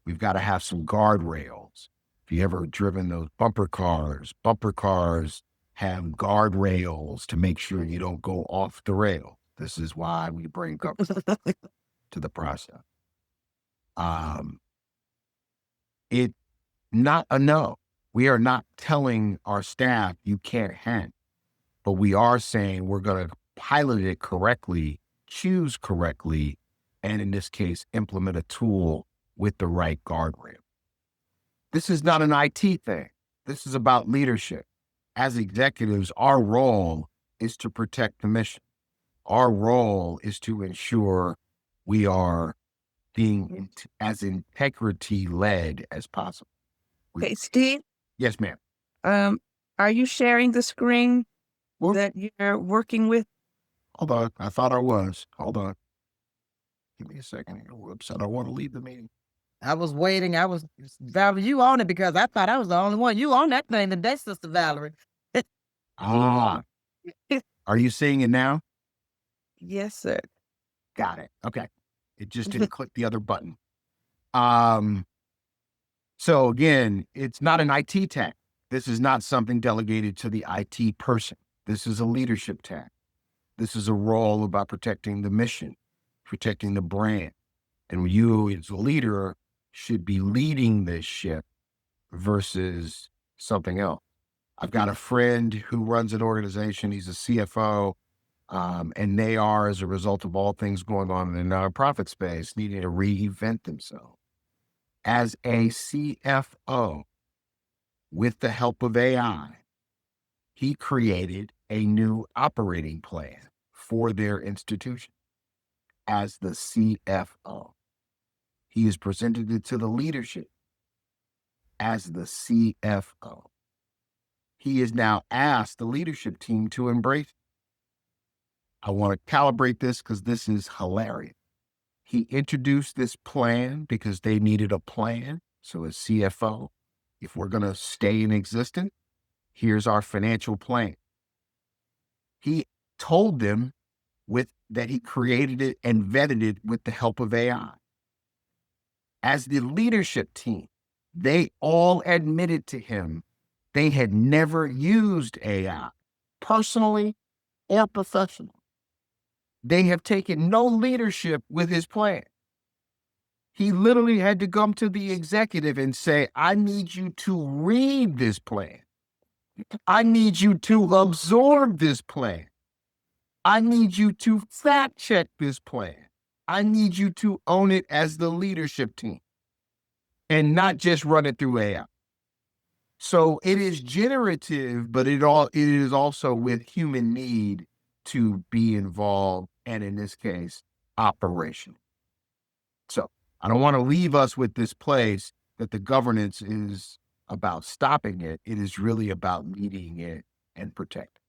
We've got to have some guardrails. If you ever driven those bumper cars have guardrails to make sure you don't go off the rail. This is why we bring governance to the process. It not a no. We are not telling our staff you can't handle, but we are saying we're going to pilot it correctly, choose correctly, and in this case, implement a tool with the right guardrail. This is not an IT thing. This is about leadership. As executives, our role is to protect the mission. Our role is to ensure we are being as integrity-led as possible. Okay, Steve, Yes, ma'am. are you sharing the screen that you're working with? Hold on. I thought I was. Hold on. Give me a second here. Whoops. I don't want to leave the meeting. I was waiting. Valerie, you on it because I thought I was the only one. You on that thing today, Sister Valerie. Are you seeing it now? Yes, sir. Got it. Okay. It just didn't click the other button. So again, it's not an IT tech. This is not something delegated to the IT person. This is a leadership tech. This is a role about protecting the mission, protecting the brand. And you as a leader should be leading this ship versus something else. I've got a friend who runs an organization. He's a CFO. And they are, as a result of all things going on in the nonprofit space, needing to reinvent themselves. As a CFO, with the help of AI, he created a new operating plan for their institution. As the CFO, he has presented it to the leadership as the CFO. He has now asked the leadership team to embrace it. I want to calibrate this because this is hilarious. He introduced this plan because they needed a plan. So as CFO, if we're going to stay in existence, here's our financial plan. He told them that he created it and vetted it with the help of AI. As the leadership team, they all admitted to him they had never used AI, personally or professionally. They have taken no leadership with his plan. He literally had to come to the executive and say, I need you to read this plan. I need you to absorb this plan. I need you to fact check this plan. I need you to own it as the leadership team and not just run it through AI. So it is generative, but it is also with human need to be involved, and in this case, operational. So I don't want to leave us with this place that the governance is about stopping it. It is really about meeting it and protecting.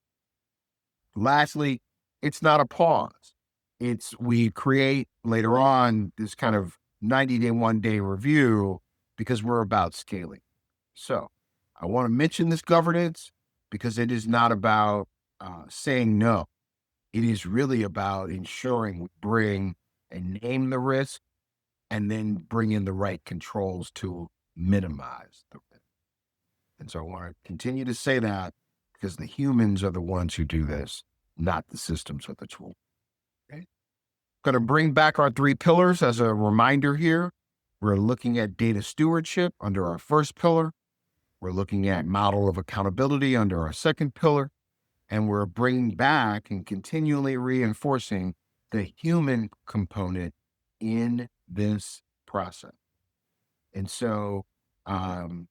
Lastly, it's not a pause. We create later on this kind of 90-day, 1-day review because we're about scaling. So I want to mention this governance because it is not about saying no. It is really about ensuring we bring and name the risk and then bring in the right controls to minimize the risk. And so I want to continue to say that because the humans are the ones who do this, not the systems or the tool. Okay. Going to bring back our 3 pillars as a reminder here. We're looking at data stewardship under our first pillar. We're looking at model of accountability under our second pillar. And we're bringing back and continually reinforcing the human component in this process. And so I'm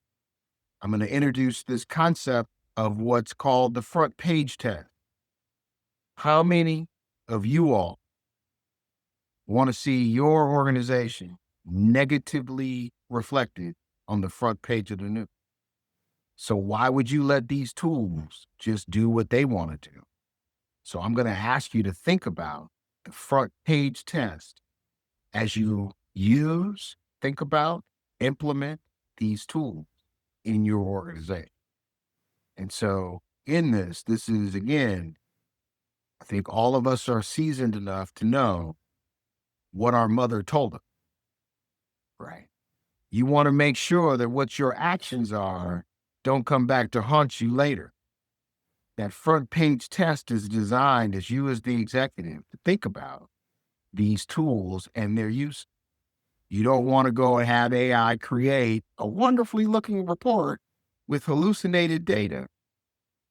going to introduce this concept of what's called the front page test. How many of you all want to see your organization negatively reflected on the front page of the news? So why would you let these tools just do what they want to do? So I'm going to ask you to think about the front page test as you think about, implement these tools in your organization. And so in this is, again, I think all of us are seasoned enough to know what our mother told us, right? You want to make sure that what your actions are don't come back to haunt you later. That front page test is designed as you as the executive to think about these tools and their use. You don't want to go and have AI create a wonderfully looking report with hallucinated data.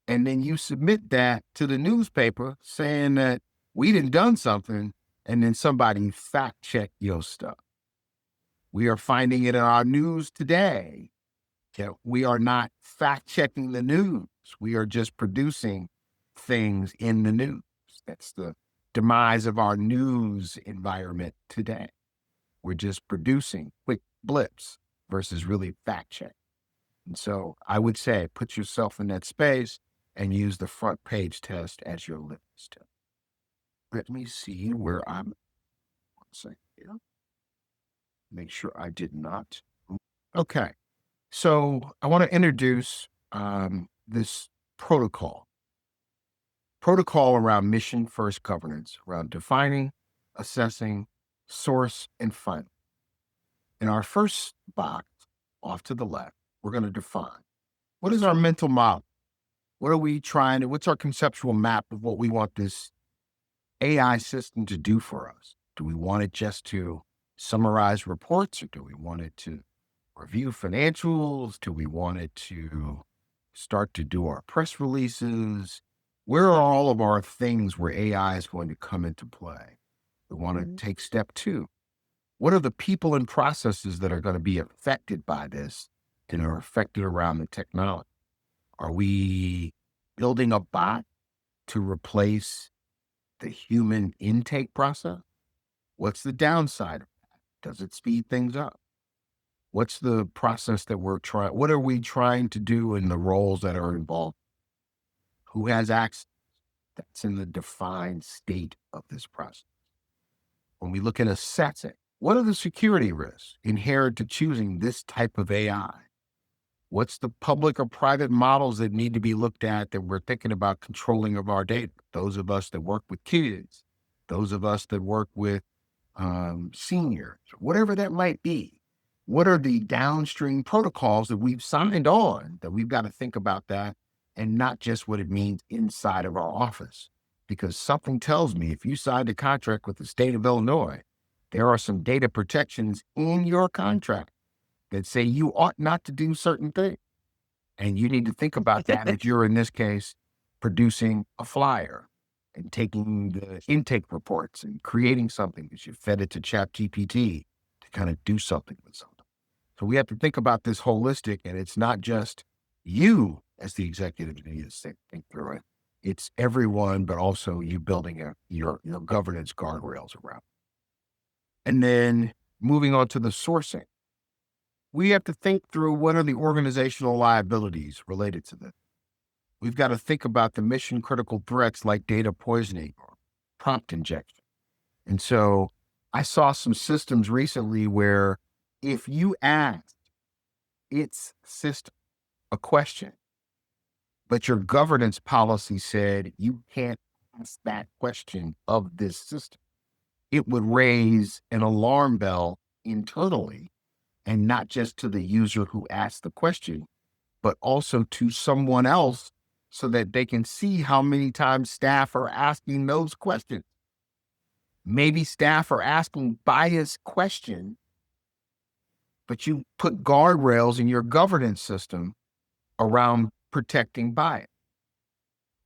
And then you submit that to the newspaper saying that we done something, and then somebody fact check your stuff. We are finding it in our news today that we are not fact checking the news. We are just producing things in the news. That's the demise of our news environment today. We're just producing quick blips versus really fact check. And so I would say put yourself in that space and use the front page test as your litmus test. Let me see where I'm. 1 second here. Make sure I did not. Okay. So I want to introduce this protocol around mission first governance, around defining, assessing, source, and fund. In our first box off to the left, we're going to define what is our mental model? What are we trying to, what's our conceptual map of what we want this AI system to do for us? Do we want it just to summarize reports, or do we want it to review financials? Do we want it to start to do our press releases? Where are all of our things where AI is going to come into play? We want to take step 2. What are the people and processes that are going to be affected by this and are affected around the technology? Are we building a bot to replace the human intake process? What's the downside of that? Does it speed things up? What's the process that what are we trying to do in the roles that are involved? Who has access? That's in the defined state of this process. When we look at assessing, what are the security risks inherent to choosing this type of AI? What's the public or private models that need to be looked at that we're thinking about controlling of our data? Those of us that work with kids, those of us that work with seniors, whatever that might be. What are the downstream protocols that we've signed on that we've got to think about that, and not just what it means inside of our office? Because something tells me if you signed a contract with the state of Illinois, there are some data protections in your contract that say you ought not to do certain things. And you need to think about that if you're, in this case, producing a flyer and taking the intake reports and creating something because you fed it to ChatGPT to kind of do something with something. So we have to think about this holistic, and it's not just you as the executive who need to think through it. It's everyone, but also you building your governance guardrails around. And then moving on to the sourcing. we have to think through what are the organizational liabilities related to this. We've got to think about the mission critical threats like data poisoning or prompt injection. And so I saw some systems recently where if you asked its system a question, but your governance policy said you can't ask that question of this system, it would raise an alarm bell internally, and not just to the user who asked the question, but also to someone else so that they can see how many times staff are asking those questions. Maybe staff are asking biased questions, but you put guardrails in your governance system around protecting bias.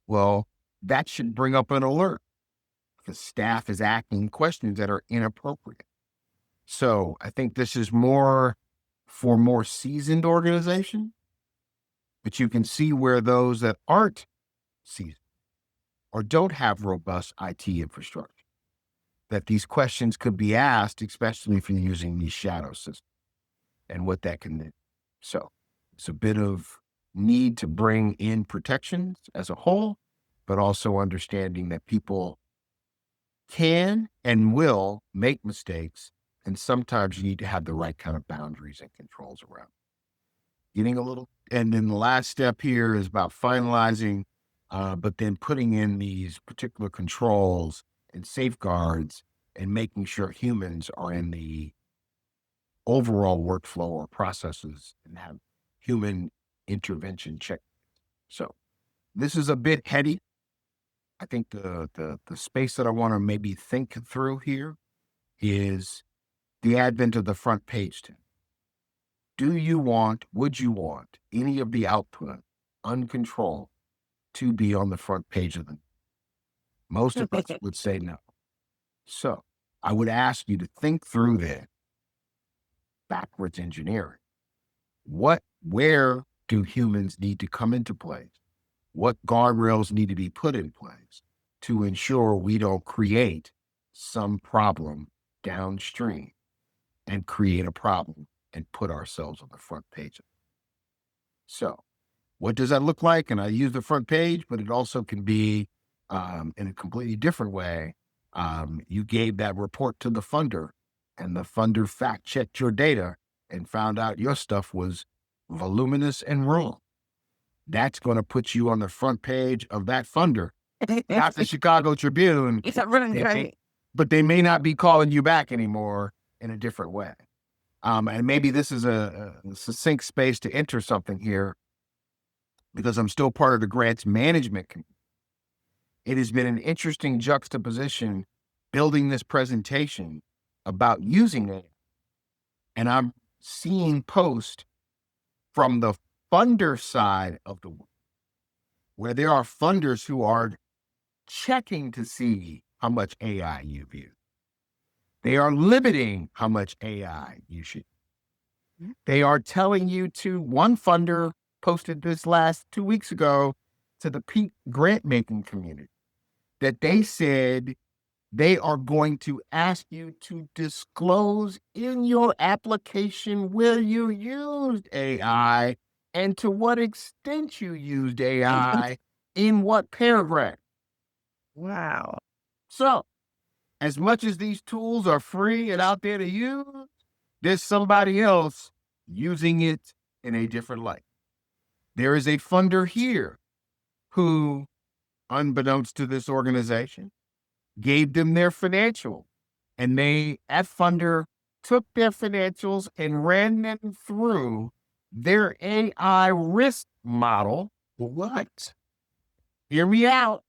Well, that should bring up an alert because staff is asking questions that are inappropriate. So I think this is more for more seasoned organizations, but you can see where those that aren't seasoned or don't have robust IT infrastructure, that these questions could be asked, especially if you're using these shadow systems and what that can do. So it's a bit of need to bring in protections as a whole, but also understanding that people can and will make mistakes. And sometimes you need to have the right kind of boundaries and controls around. And then the last step here is about finalizing, but then putting in these particular controls and safeguards and making sure humans are in the overall workflow or processes and have human intervention check. So this is a bit heady. I think the space that I want to maybe think through here is the advent of the front page tab. Would you want any of the output uncontrolled to be on the front page of them? Most of us would say no. So I would ask you to think through that backwards engineering. Where do humans need to come into place? What guardrails need to be put in place to ensure we don't create some problem downstream and create a problem and put ourselves on the front page? So what does that look like? And I use the front page, but it also can be in a completely different way. You gave that report to the funder and the funder fact checked your data and found out your stuff was voluminous and wrong. That's going to put you on the front page of that funder, not the Chicago Tribune. It's a really great. But they may not be calling you back anymore in a different way. And maybe this is a succinct space to enter something here because I'm still part of the grants management committee. It has been an interesting juxtaposition building this presentation about using it. And I'm seeing posts from the funder side of the world, where there are funders who are checking to see how much AI you've used. They are limiting how much AI you should. They are telling you to, one funder posted this last 2 weeks ago to the peak grant making community, that they said they are going to ask you to disclose in your application where you used AI and to what extent you used AI in what paragraph. Wow. So, as much as these tools are free and out there to use, there's somebody else using it in a different light. There is a funder here who, unbeknownst to this organization, gave them their financial, and that funder took their financials and ran them through their AI risk model. What? Hear me out.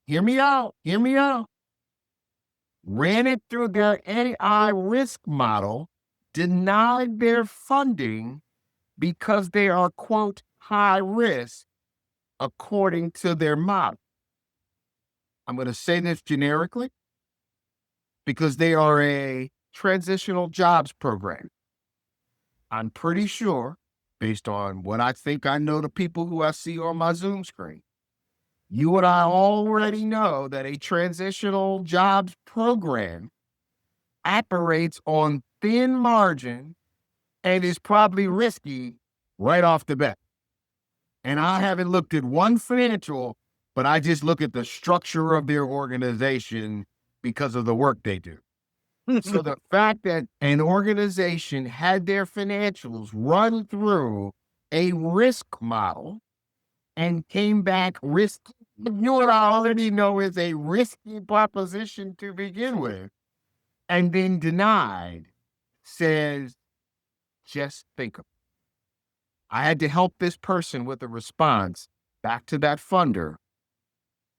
Ran it through their AI risk model, denied their funding because they are, quote, high risk according to their model. I'm going to say this generically because they are a transitional jobs program. I'm pretty sure, based on what I think I know the people who I see on my Zoom screen, you and I already know that a transitional jobs program operates on thin margin and is probably risky right off the bat. And I haven't looked at one financial, but I just look at the structure of their organization because of the work they do. So the fact that an organization had their financials run through a risk model and came back risky, you would already know is a risky proposition to begin with, and then denied, says, just think of it. I had to help this person with a response back to that funder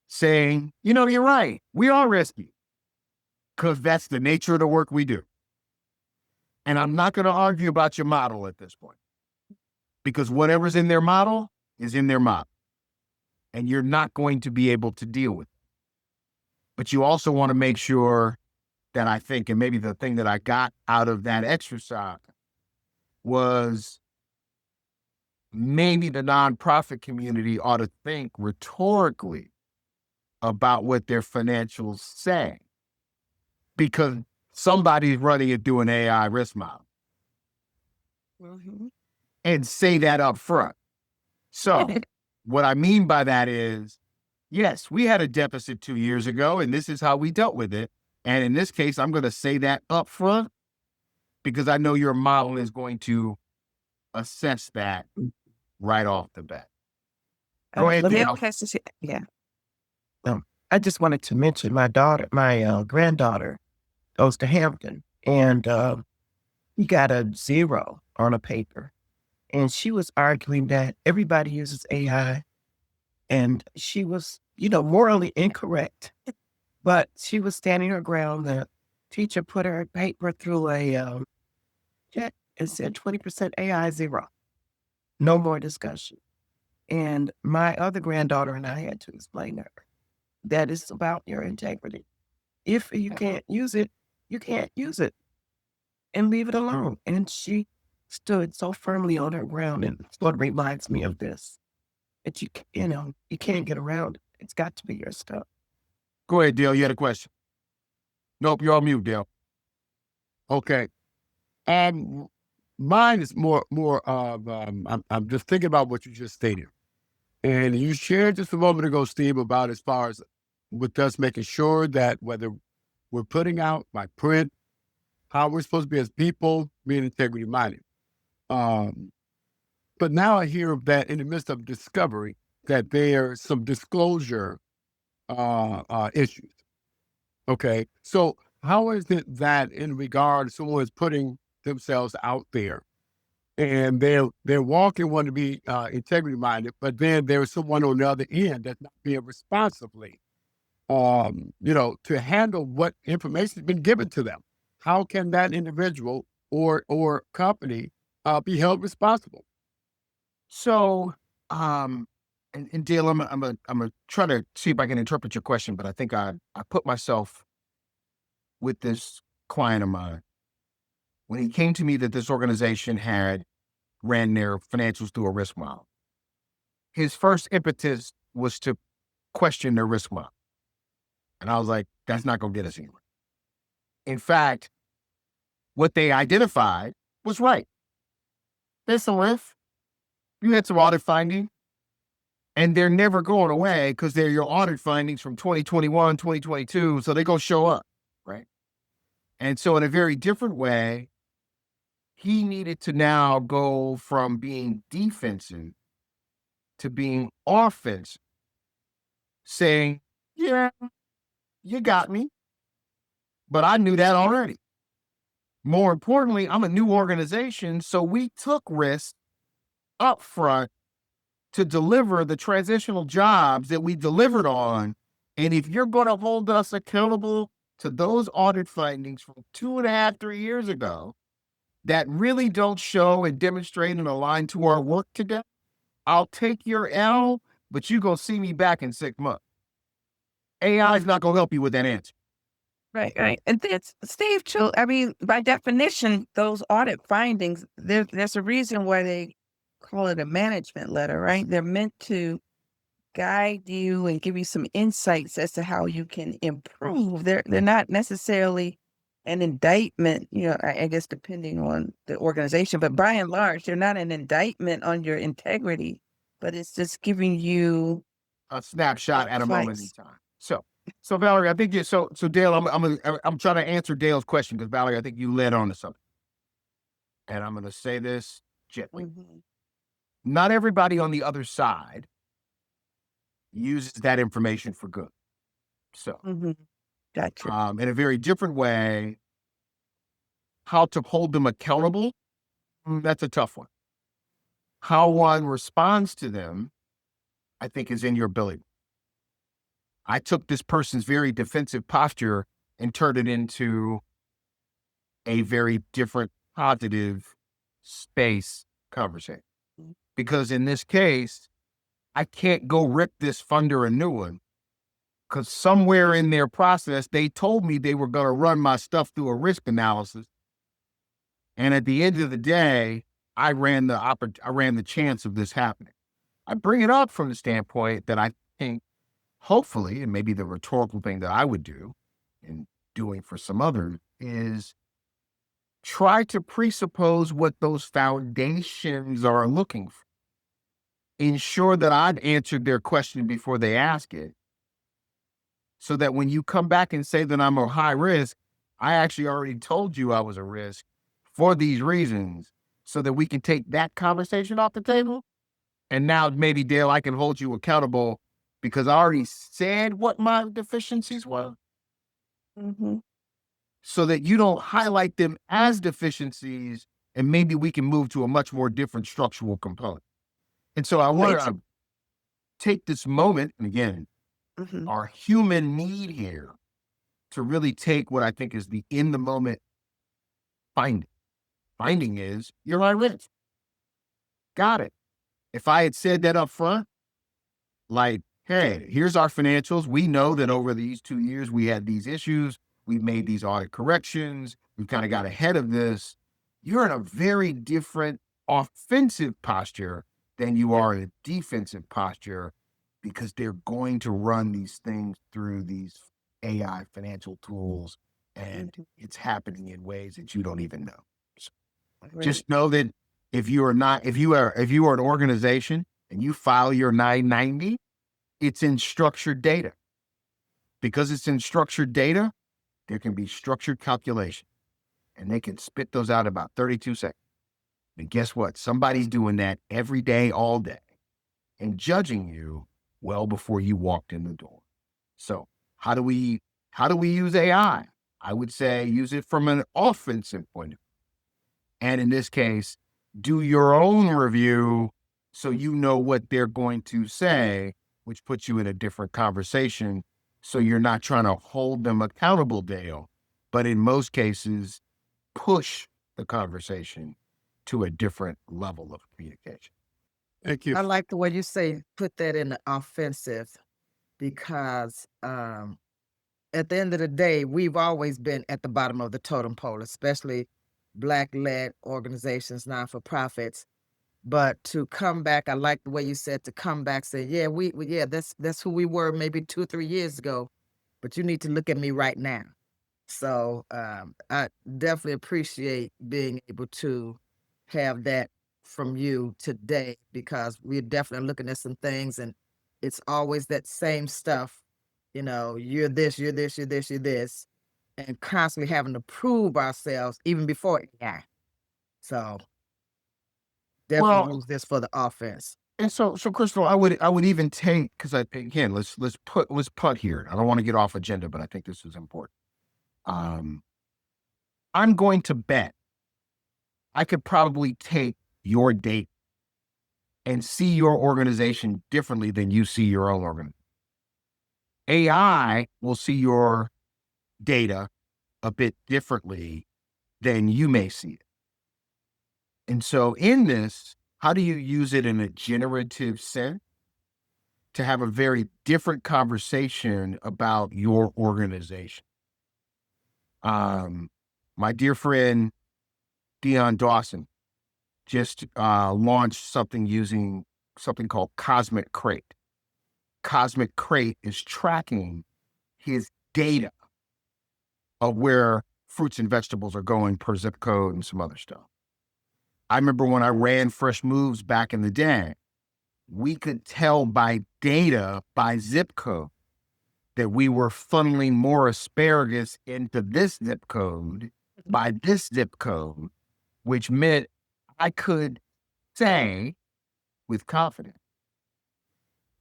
saying, you're right, we are risky because that's the nature of the work we do. And I'm not going to argue about your model at this point because whatever's in their model is in their model. And you're not going to be able to deal with it. But you also want to make sure that I think, and maybe the thing that I got out of that exercise was maybe the nonprofit community ought to think rhetorically about what their financials say, because somebody's running it through an AI risk model. And say that up front. So what I mean by that is, yes, we had a deficit 2 years ago, and this is how we dealt with it. And in this case, I'm going to say that up front because I know your model is going to assess that right off the bat. Go ahead, Let me Dale. ask this. Yeah. I just wanted to mention my granddaughter goes to Hampton, and he got a 0 on a paper. And she was arguing that everybody uses AI, and she was, morally incorrect. But she was standing her ground. The teacher put her paper through a check and said 20% AI 0. No more discussion. And my other granddaughter and I had to explain to her that it's about your integrity. If you can't use it, you can't use it, and leave it alone. And she stood so firmly on her ground, and it's what reminds me of this. That you can't get around it. It's got to be your stuff. Go ahead, Dale. You had a question. Nope, you're on mute, Dale. Okay. Mine is more of, I'm just thinking about what you just stated. And you shared just a moment ago, Steve, about as far as with us making sure that whether we're putting out by print, how we're supposed to be as people, being integrity minded. But now I hear that in the midst of discovery, that there's some disclosure issues. Okay. So how is it that in regard to someone is putting themselves out there and they're walking, want to be integrity minded, but then there's someone on the other end that's not being responsibly, to handle what information has been given to them? How can that individual or company be held responsible? So, and Dale, I'm gonna try to see if I can interpret your question, but I think I put myself with this client of mine when he came to me that this organization had ran their financials through a risk model. His first impetus was to question their risk model, and I was like, that's not gonna get us anywhere. In fact, what they identified was right. Listen, Liv, you had some audit findings, and they're never going away because they're your audit findings from 2021, 2022, so they're going to show up, right? And so in a very different way, he needed to now go from being defensive to being offensive, saying, yeah, you got me, but I knew that already. More importantly, I'm a new organization, so we took risks up front to deliver the transitional jobs that we delivered on. And if you're going to hold us accountable to those audit findings from 2.5, 3 years ago that really don't show and demonstrate and align to our work today, I'll take your L, but you're going to see me back in 6 months. AI is not going to help you with that answer. Right. And that's Steve, too. I mean, by definition, those audit findings, there's a reason why they call it a management letter, right? They're meant to guide you and give you some insights as to how you can improve. They're not necessarily an indictment, I guess depending on the organization, but by and large, they're not an indictment on your integrity, but it's just giving you a snapshot at a moment in advice. time. So Valerie, I think so Dale, I'm trying to answer Dale's question because Valerie, I think you led on to something. And I'm going to say this gently. Mhm. Not everybody on the other side uses that information for good. So, Mhm. Gotcha. in a very different way, how to hold them accountable, that's a tough one. How one responds to them, I think, is in your ability. I took this person's very defensive posture and turned it into a very different, positive space conversation. Mhm. Because in this case, I can't go rip this funder a new one because somewhere in their process, they told me they were going to run my stuff through a risk analysis. And at the end of the day, I ran the chance of this happening. I bring it up from the standpoint that I think, hopefully, and maybe the rhetorical thing that I would do in doing for some others is try to presuppose what those foundations are looking for. Ensure that I've answered their question before they ask it, so that when you come back and say that I'm a high risk, I actually already told you I was a risk for these reasons, so that we can take that conversation off the table. And now maybe, Dale, I can hold you accountable because I already said what my deficiencies were, Mhm. so that you don't highlight them as deficiencies, and maybe we can move to a much more different structural component. And so I want to take this moment, and again, Mhm. our human need here to really take what I think is the in the moment finding. Finding is you're high risk. Got it. If I had said that up front, like, hey, here's our financials. We know that over these 2 years, we had these issues. We've made these audit corrections. We've kind of got ahead of this. You're in a very different offensive posture than you are in a defensive posture, because they're going to run these things through these AI financial tools, and Mhm. it's happening in ways that you don't even know. So Right. just know that if you are an organization and you file your 990, it's in structured data. Because it's in structured data, there can be structured calculation, and they can spit those out in about 32 seconds. And guess what? Somebody's doing that every day, all day, and judging you well before you walked in the door. So how do we use AI? I would say use it from an offensive point of view. And in this case, do your own review so you know what they're going to say, which puts you in a different conversation. So you're not trying to hold them accountable, Dale, but in most cases, push the conversation to a different level of communication. Thank you. I like the way you say put that in the offensive, because at the end of the day, we've always been at the bottom of the totem pole, especially Black-led organizations, non-for-profits. But to come back, I like the way you said to come back, say, yeah, yeah, that's who we were maybe 2 or 3 years ago, but you need to look at me right now. So I definitely appreciate being able to have that from you today, because we're definitely looking at some things, and it's always that same stuff. You're this, you're this, you're this, you're this, and constantly having to prove ourselves even before AI. So definitely Well, use this for the offense. and so Crystal, I would even take, because again, let's putt here. I don't want to get off agenda, but I think this is important. I'm going to bet I could probably take your date and see your organization differently than you see your own organization. AI will see your data a bit differently than you may see it. And so in this, how do you use it in a generative sense to have a very different conversation about your organization? My dear friend, Dion Dawson, just launched something using something called Cosmic Crate. Cosmic Crate is tracking his data of where fruits and vegetables are going per zip code and some other stuff. I remember when I ran Fresh Moves back in the day, we could tell by data, by zip code, that we were funneling more asparagus into this zip code by this zip code, which meant I could say with confidence,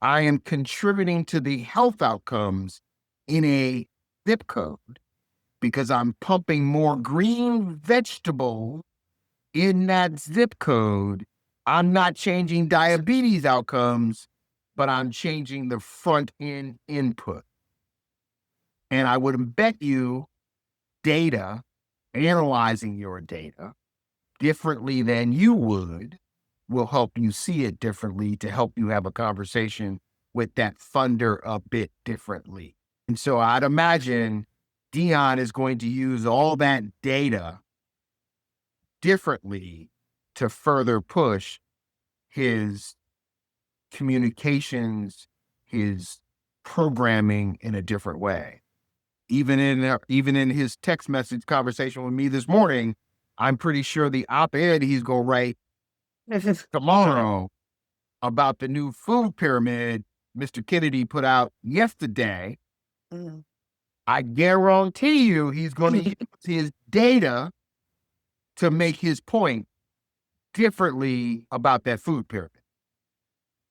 I am contributing to the health outcomes in a zip code because I'm pumping more green vegetable in that zip code. I'm not changing diabetes outcomes, but I'm changing the front end input. And I would bet you data, analyzing your data differently than you would, will help you see it differently to help you have a conversation with that funder a bit differently. And so I'd imagine Dion is going to use all that data differently to further push his communications, his programming in a different way. Even in his text message conversation with me this morning, I'm pretty sure the op-ed he's going to write tomorrow about the new food pyramid Mr. Kennedy put out yesterday, I guarantee you he's going to use his data to make his point differently about that food pyramid.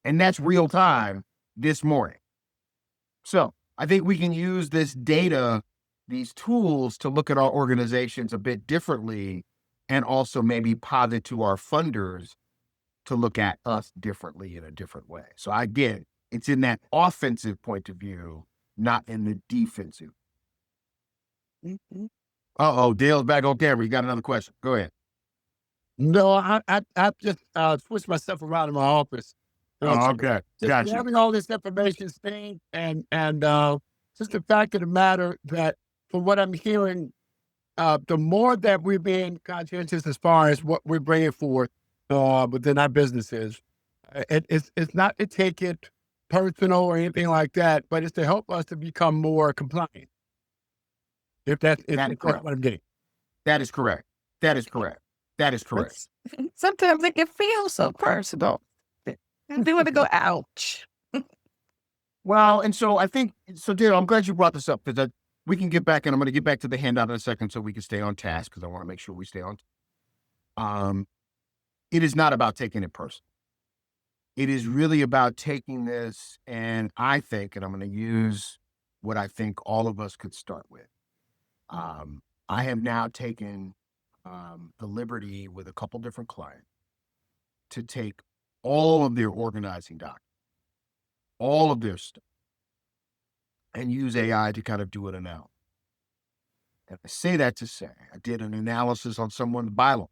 And that's real time this morning. So I think we can use this data, these tools to look at our organizations a bit differently and also maybe posit to our funders to look at us differently in a different way. So again, it's in that offensive point of view, not in the defensive. Dale's back on camera. You got another question. Go ahead. No, I just switched myself around in my office. Okay. Gotcha. Having all this information seen and just the fact of the matter that from what I'm hearing, the more that we're being conscientious as far as what we're bringing forth within our businesses, it's not to take it personal or anything like that, but it's to help us to become more compliant. If that's what I'm getting. That is correct. That is correct. That is correct. Sometimes it can feel so personal. I do want to go, ouch. Well, and so I think, Dale, I'm glad you brought this up because we can get back, and I'm going to get back to the handout in a second so we can stay on task because I want to make sure we stay on. It is not about taking it personal. It is really about taking this, and I think, and I'm going to use what I think all of us could start with. I have now taken the liberty with a couple different clients to take all of their organizing documents, all of their stuff, and use AI to kind of do an analysis. And I say that to say, I did an analysis on someone's bylaw,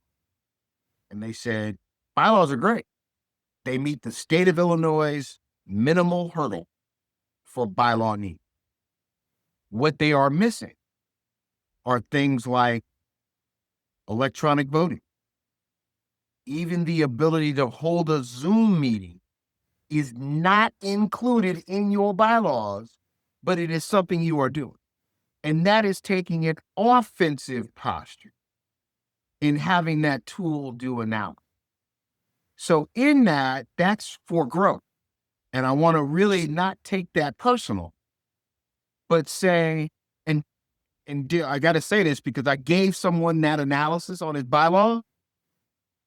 and they said, bylaws are great. They meet the state of Illinois' minimal hurdle for bylaw need. What they are missing are things like electronic voting. Even the ability to hold a Zoom meeting is not included in your bylaws, but it is something you are doing. And that is taking an offensive posture in having that tool do analysis. So in that, that's for growth. And I want to really not take that personal, but say, and I got to say this because I gave someone that analysis on his bylaw.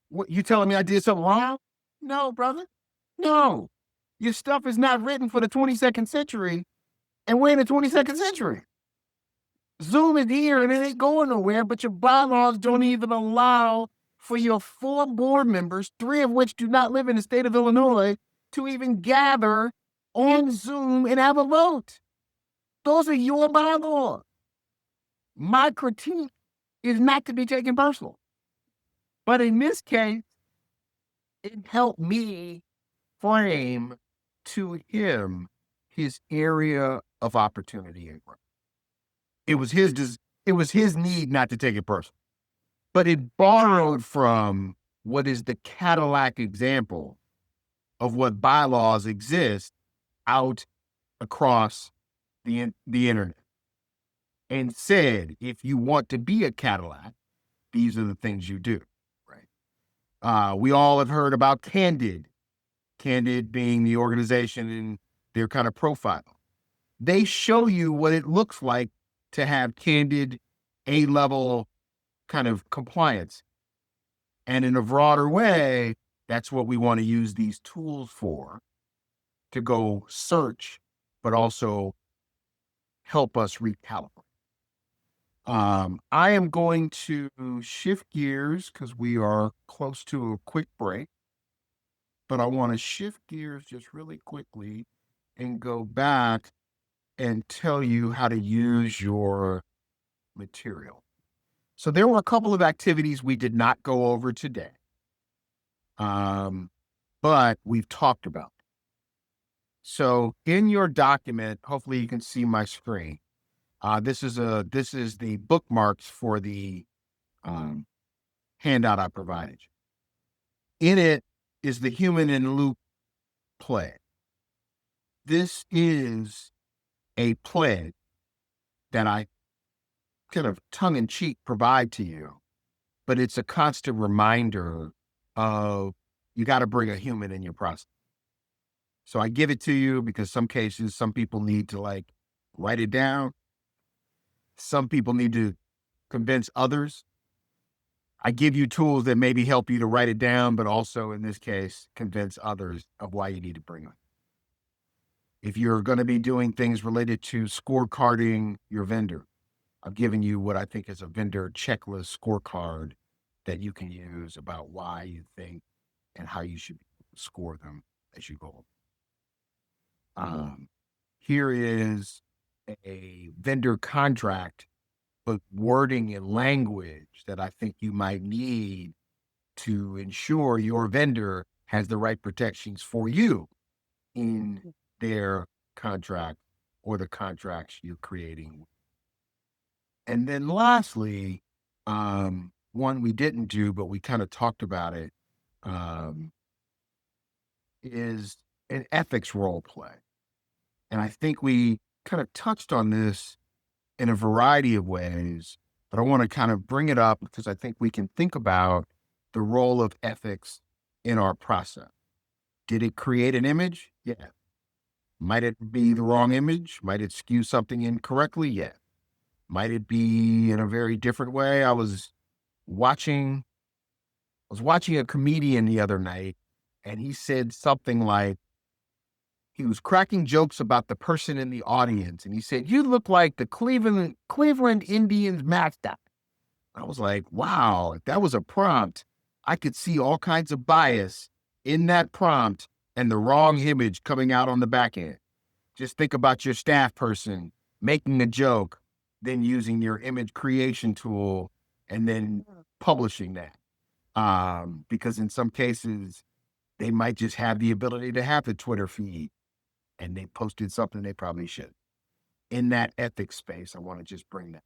What, you telling me I did something wrong? No, brother. No. Your stuff is not written for the 22nd century, and we're in the 22nd century. Zoom is here and it ain't going nowhere, but your bylaws don't even allow for your 4 board members, 3 of which do not live in the state of Illinois, to even gather on Zoom and have a vote. Those are your bylaws. My critique is not to be taken personal. But in this case, it helped me frame to him his area of opportunity and growth. It was his need not to take it personal. But it borrowed from what is the Cadillac example of what bylaws exist out across the internet. and said, if you want to be a Cadillac, these are the things you do, right? We all have heard about Candid, Candid being the organization and their kind of profile. They show you what it looks like to have candid A-level kind of compliance. And in a broader way, that's what we want to use these tools for, to go search, but also help us recalibrate. I am going to shift gears because we are close to a quick break, but I want to shift gears just really quickly and go back and tell you how to use your material. So there were a couple of activities we did not go over today, but we've talked about. So in your document, hopefully you can see my screen. This is the bookmarks for the handout I provided you. In it is the human in loop play. This is a play that I kind of tongue in cheek provide to you, but it's a constant reminder of you got to bring a human in your process. So I give it to you because some cases, some people need to like write it down. Some people need to convince others. I give you tools that maybe help you to write it down, but also in this case, convince others of why you need to bring it. If you're going to be doing things related to scorecarding your vendor, I've given you what I think is a vendor checklist scorecard that you can use about why you think and how you should score them as you go. Here is a vendor contract, but wording and language that I think you might need to ensure your vendor has the right protections for you in their contract or the contracts you're creating. And then lastly, one we didn't do, but we kind of talked about it, is an ethics role play. And I think we kind of touched on this in a variety of ways, but I want to kind of bring it up because I think we can think about the role of ethics in our process. Did it create an image? Yeah. Might it be the wrong image? Might it skew something incorrectly? Yeah. Might it be in a very different way? I was watching a comedian the other night, and he said something like, he was cracking jokes about the person in the audience, and he said, "You look like the Cleveland Indians mascot." I was like, wow, if that was a prompt, I could see all kinds of bias in that prompt and the wrong image coming out on the back end. Just think about your staff person making a joke, then using your image creation tool and then publishing that. Because in some cases, they might just have the ability to have the Twitter feed and they posted something they probably should. In that ethics space, I want to just bring that.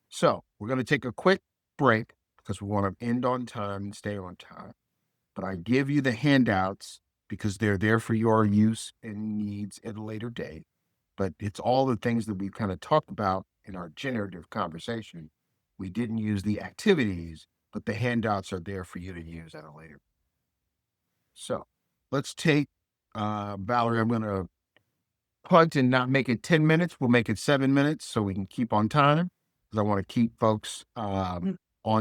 So we're going to take a quick break because we want to end on time and stay on time. But I give you the handouts because they're there for your use and needs at a later date. But it's all the things that we kind of talked about in our generative conversation. We didn't use the activities, but the handouts are there for you to use at a later. So let's take, Valerie, I'm going to punt and not make it 10 minutes. We'll make it 7 minutes so we can keep on time. Because I want to keep folks on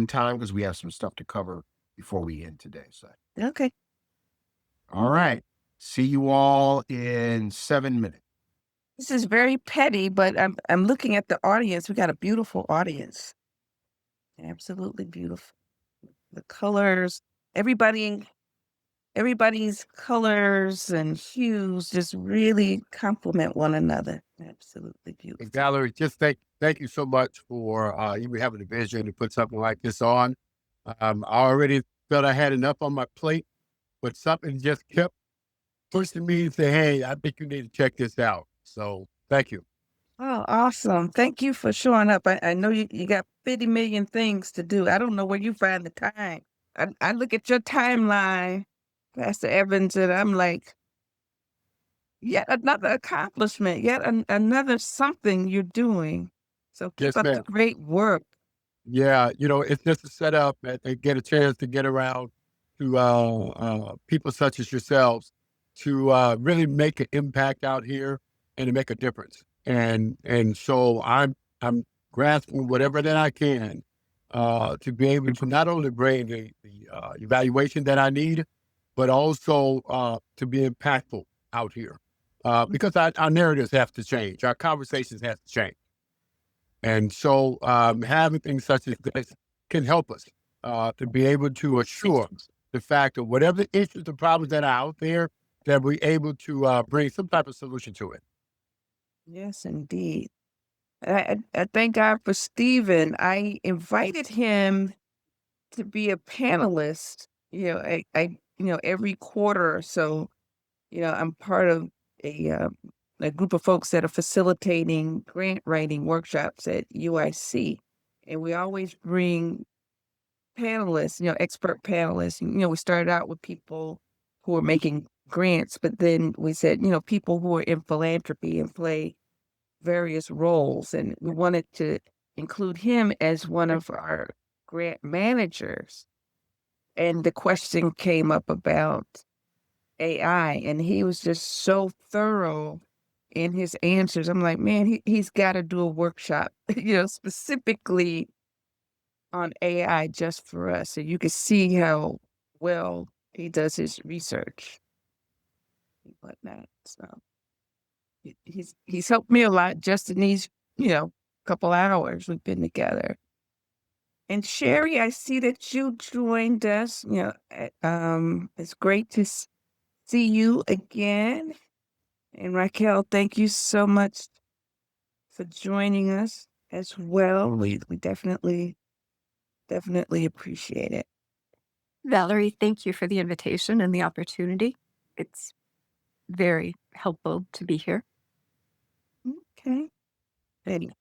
time because we have some stuff to cover before we end today. So. Okay. All right. See you all in 7 minutes. This is very petty, but I'm looking at the audience. We got a beautiful audience. Absolutely beautiful. The colors, everybody's colors and hues just really complement one another. Absolutely beautiful. Valerie, just thank you so much for even having the vision to put something like this on. I already felt I had enough on my plate, but something just kept pushing me to say, hey, I think you need to check this out. So thank you. Oh, awesome. Thank you for showing up. I know you got 50 million things to do. I don't know where you find the time. I look at your timeline, Pastor Evans, and I'm like, yet another accomplishment, yet another something you're doing So keep Yes, up the ma'am. great work. Yeah, it's just a setup that they get a chance to get around to people such as yourselves to really make an impact out here and to make a difference. And so I'm grasping whatever that I can to be able to not only bring the evaluation that I need, but also to be impactful out here because our narratives have to change, our conversations have to change. And so having things such as this can help us to be able to assure the fact of whatever the issues or problems that are out there, that we're able to bring some type of solution to it. Yes, indeed. I thank God for Stephen. I invited him to be a panelist. Every quarter or so, I'm part of a group of folks that are facilitating grant writing workshops at UIC. And we always bring panelists, expert panelists. We started out with people who are making grants, but then we said, people who are in philanthropy and play various roles. And we wanted to include him as one of our grant managers. And the question came up about AI, and he was just so thorough in his answers. I'm like, man, he's got to do a workshop, specifically on AI just for us. So you can see how well he does his research and whatnot. So he's helped me a lot just in these, couple hours we've been together. And Sherry, I see that you joined us. It's great to see you again. And Raquel, thank you so much for joining us as well. We definitely appreciate it. Valerie, thank you for the invitation and the opportunity. It's very helpful to be here. Okay. And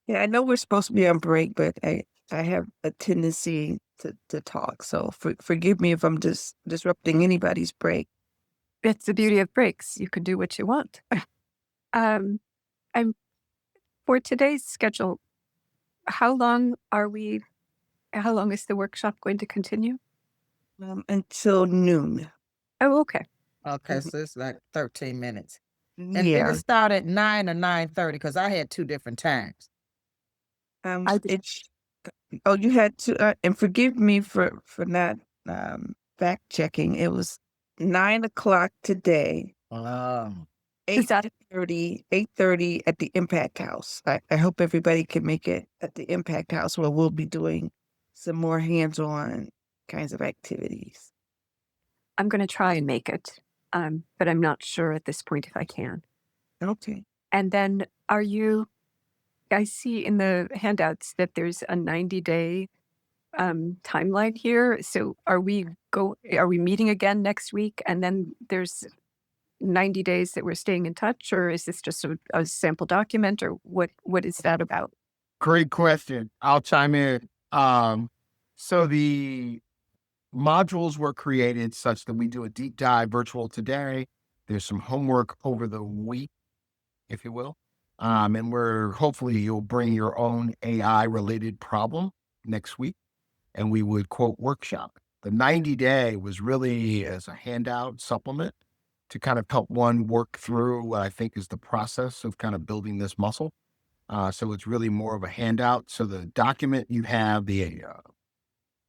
yeah, I know we're supposed to be on break, but I have a tendency to talk. So forgive me if I'm just disrupting anybody's break. It's the beauty of breaks. You can do what you want. I'm for today's schedule. How long is the workshop going to continue? Until noon. Oh, okay. Okay, so it's like 13 minutes. And did Yeah. it start at 9 or 9:30? Because I had two different times. You had to, and forgive me for not fact checking. It was 9 o'clock today. Is that 8:30 at the Impact House. I hope everybody can make it at the Impact House where we'll be doing some more hands-on kinds of activities. I'm going to try and make it, but I'm not sure at this point if I can. Okay. And then I see in the handouts that there's a 90-day timeline here. So are we meeting again next week? And then there's 90 days that we're staying in touch, or is this just a sample document, or what is that about? Great question. I'll chime in. So the modules were created such that we do a deep dive virtual today. There's some homework over the week, if you will. And hopefully you'll bring your own AI related problem next week, and we would quote workshop. The 90-day was really as a handout supplement to kind of help one work through what I think is the process of kind of building this muscle. So it's really more of a handout. So the document you have, the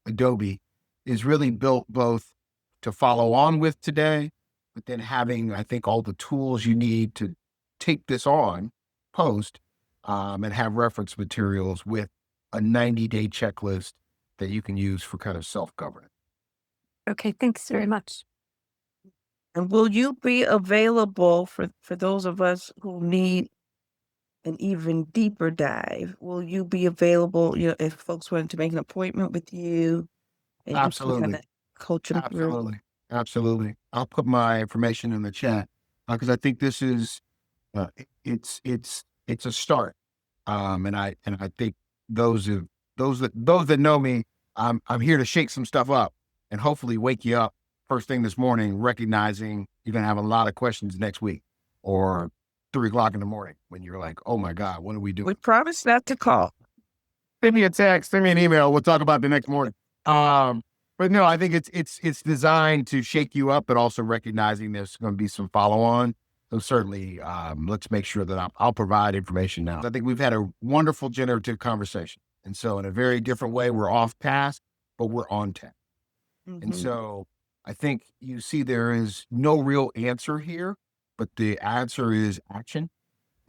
Adobe, is really built both to follow on with today, but then having, I think, all the tools you need to take this on post and have reference materials with a 90-day checklist that you can use for kind of self-governance. Okay, thanks very much. And will you be available for those of us who need an even deeper dive? Will you be available, if folks wanted to make an appointment with you? And Absolutely. You can coach them through? Absolutely. I'll put my information in the chat because I think this is it's a start. And I think those that know me, I'm here to shake some stuff up and hopefully wake you up first thing this morning, recognizing you're going to have a lot of questions next week, or 3 o'clock in the morning when you're like, oh my God, what are we doing? We promise not to call. Send me a text, send me an email. We'll talk about the next morning. But no, I think it's designed to shake you up, but also recognizing there's going to be some follow on. So certainly, let's make sure that I'll provide information now. I think we've had a wonderful generative conversation. And so in a very different way, we're off task, but we're on task. And so I think you see there is no real answer here, but the answer is action.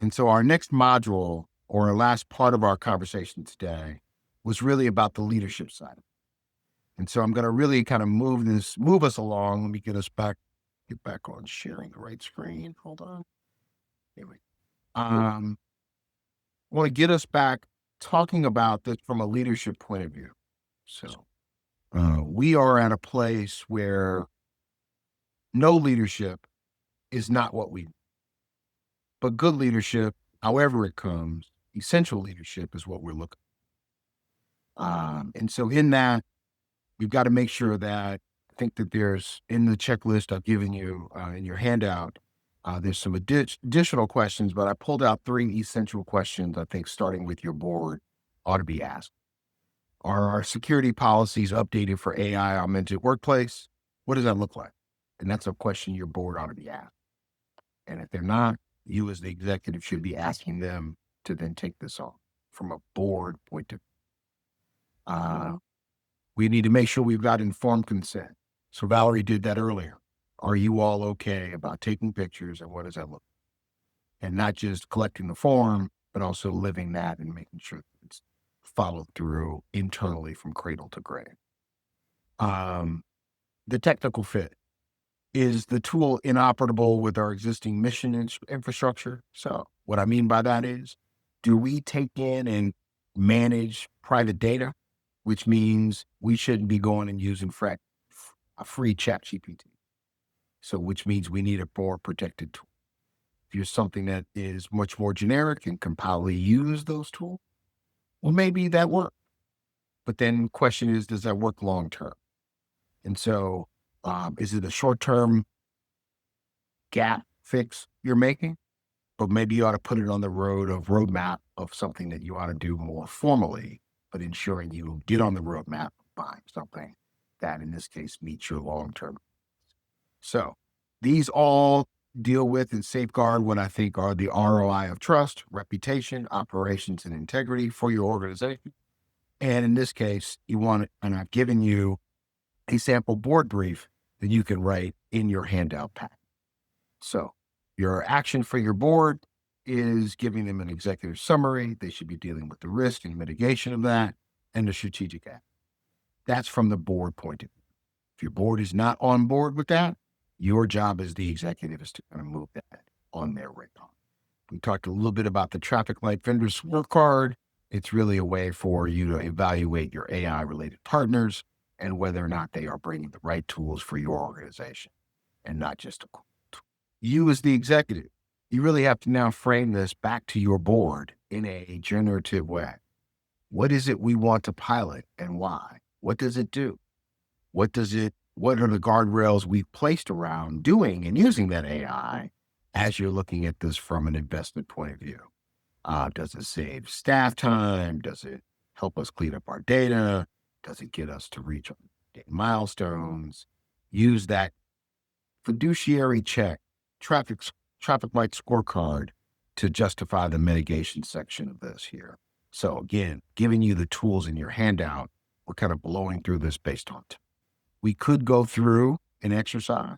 And so our next module, or our last part of our conversation today, was really about the leadership side. And so I'm going to really kind of move us along. Let me get back on sharing the right screen. Hold on. Anyway, I want to get us back talking about this from a leadership point of view. So we are at a place where no leadership is not what we do. But good leadership, however it comes, essential leadership is what we're looking for. And so in that, we've got to make sure that I think that there's in the checklist I've given you in your handout, there's some additional questions, but I pulled out 3 essential questions I think starting with your board ought to be asked. Are our security policies updated for AI augmented workplace? What does that look like? And that's a question your board ought to be asked. And if they're not, you as the executive should be asking them to then take this on from a board point of view. We need to make sure we've got informed consent. So Valerie did that earlier. Are you all okay about taking pictures and what does that look like? And not just collecting the form, but also living that and making sure that it's followed through internally from cradle to grave. The technical fit. Is the tool inoperable with our existing mission infrastructure? So what I mean by that is, do we take in and manage private data, which means we shouldn't be going and using a free ChatGPT. So which means we need a more protected tool. If you're something that is much more generic and can probably use those tools, well, maybe that works. But then the question is, does that work long term? And so is it a short-term gap fix you're making? But maybe you ought to put it on the roadmap of something that you ought to do more formally, but ensuring you get on the roadmap buying something that in this case meets your long-term. So these all deal with and safeguard what I think are the ROI of trust, reputation, operations, and integrity for your organization. And in this case, and I've given you a sample board brief that you can write in your handout pack. So your action for your board is giving them an executive summary. They should be dealing with the risk and mitigation of that and the strategic act. That's from the board point of view. If your board is not on board with that, your job as the executive is to kind of move that on their radar. We talked a little bit about the traffic light vendor scorecard. It's really a way for you to evaluate your AI related partners and whether or not they are bringing the right tools for your organization and not just a tool. You as the executive, you really have to now frame this back to your board in a generative way. What is it we want to pilot and why? What does it do? What are the guardrails we've placed around doing and using that AI as you're looking at this from an investment point of view? Does it save staff time? Does it help us clean up our data? Does it get us to reach milestones? Use that fiduciary check, traffic light scorecard to justify the mitigation section of this here. So again, giving you the tools in your handout, we're kind of blowing through this based on. We could go through an exercise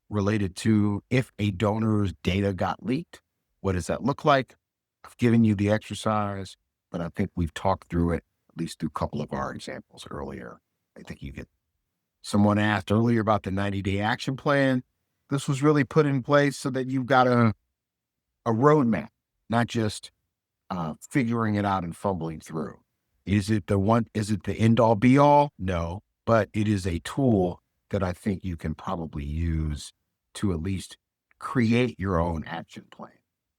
related to if a donor's data got leaked, what does that look like? I've given you the exercise, but I think we've talked through it, at least through a couple of our examples earlier. I think you get, someone asked earlier about the 90-day action plan. This was really put in place so that you've got a roadmap, not just figuring it out and fumbling through. Is it the end all be all? No, but it is a tool that I think you can probably use to at least create your own action plan.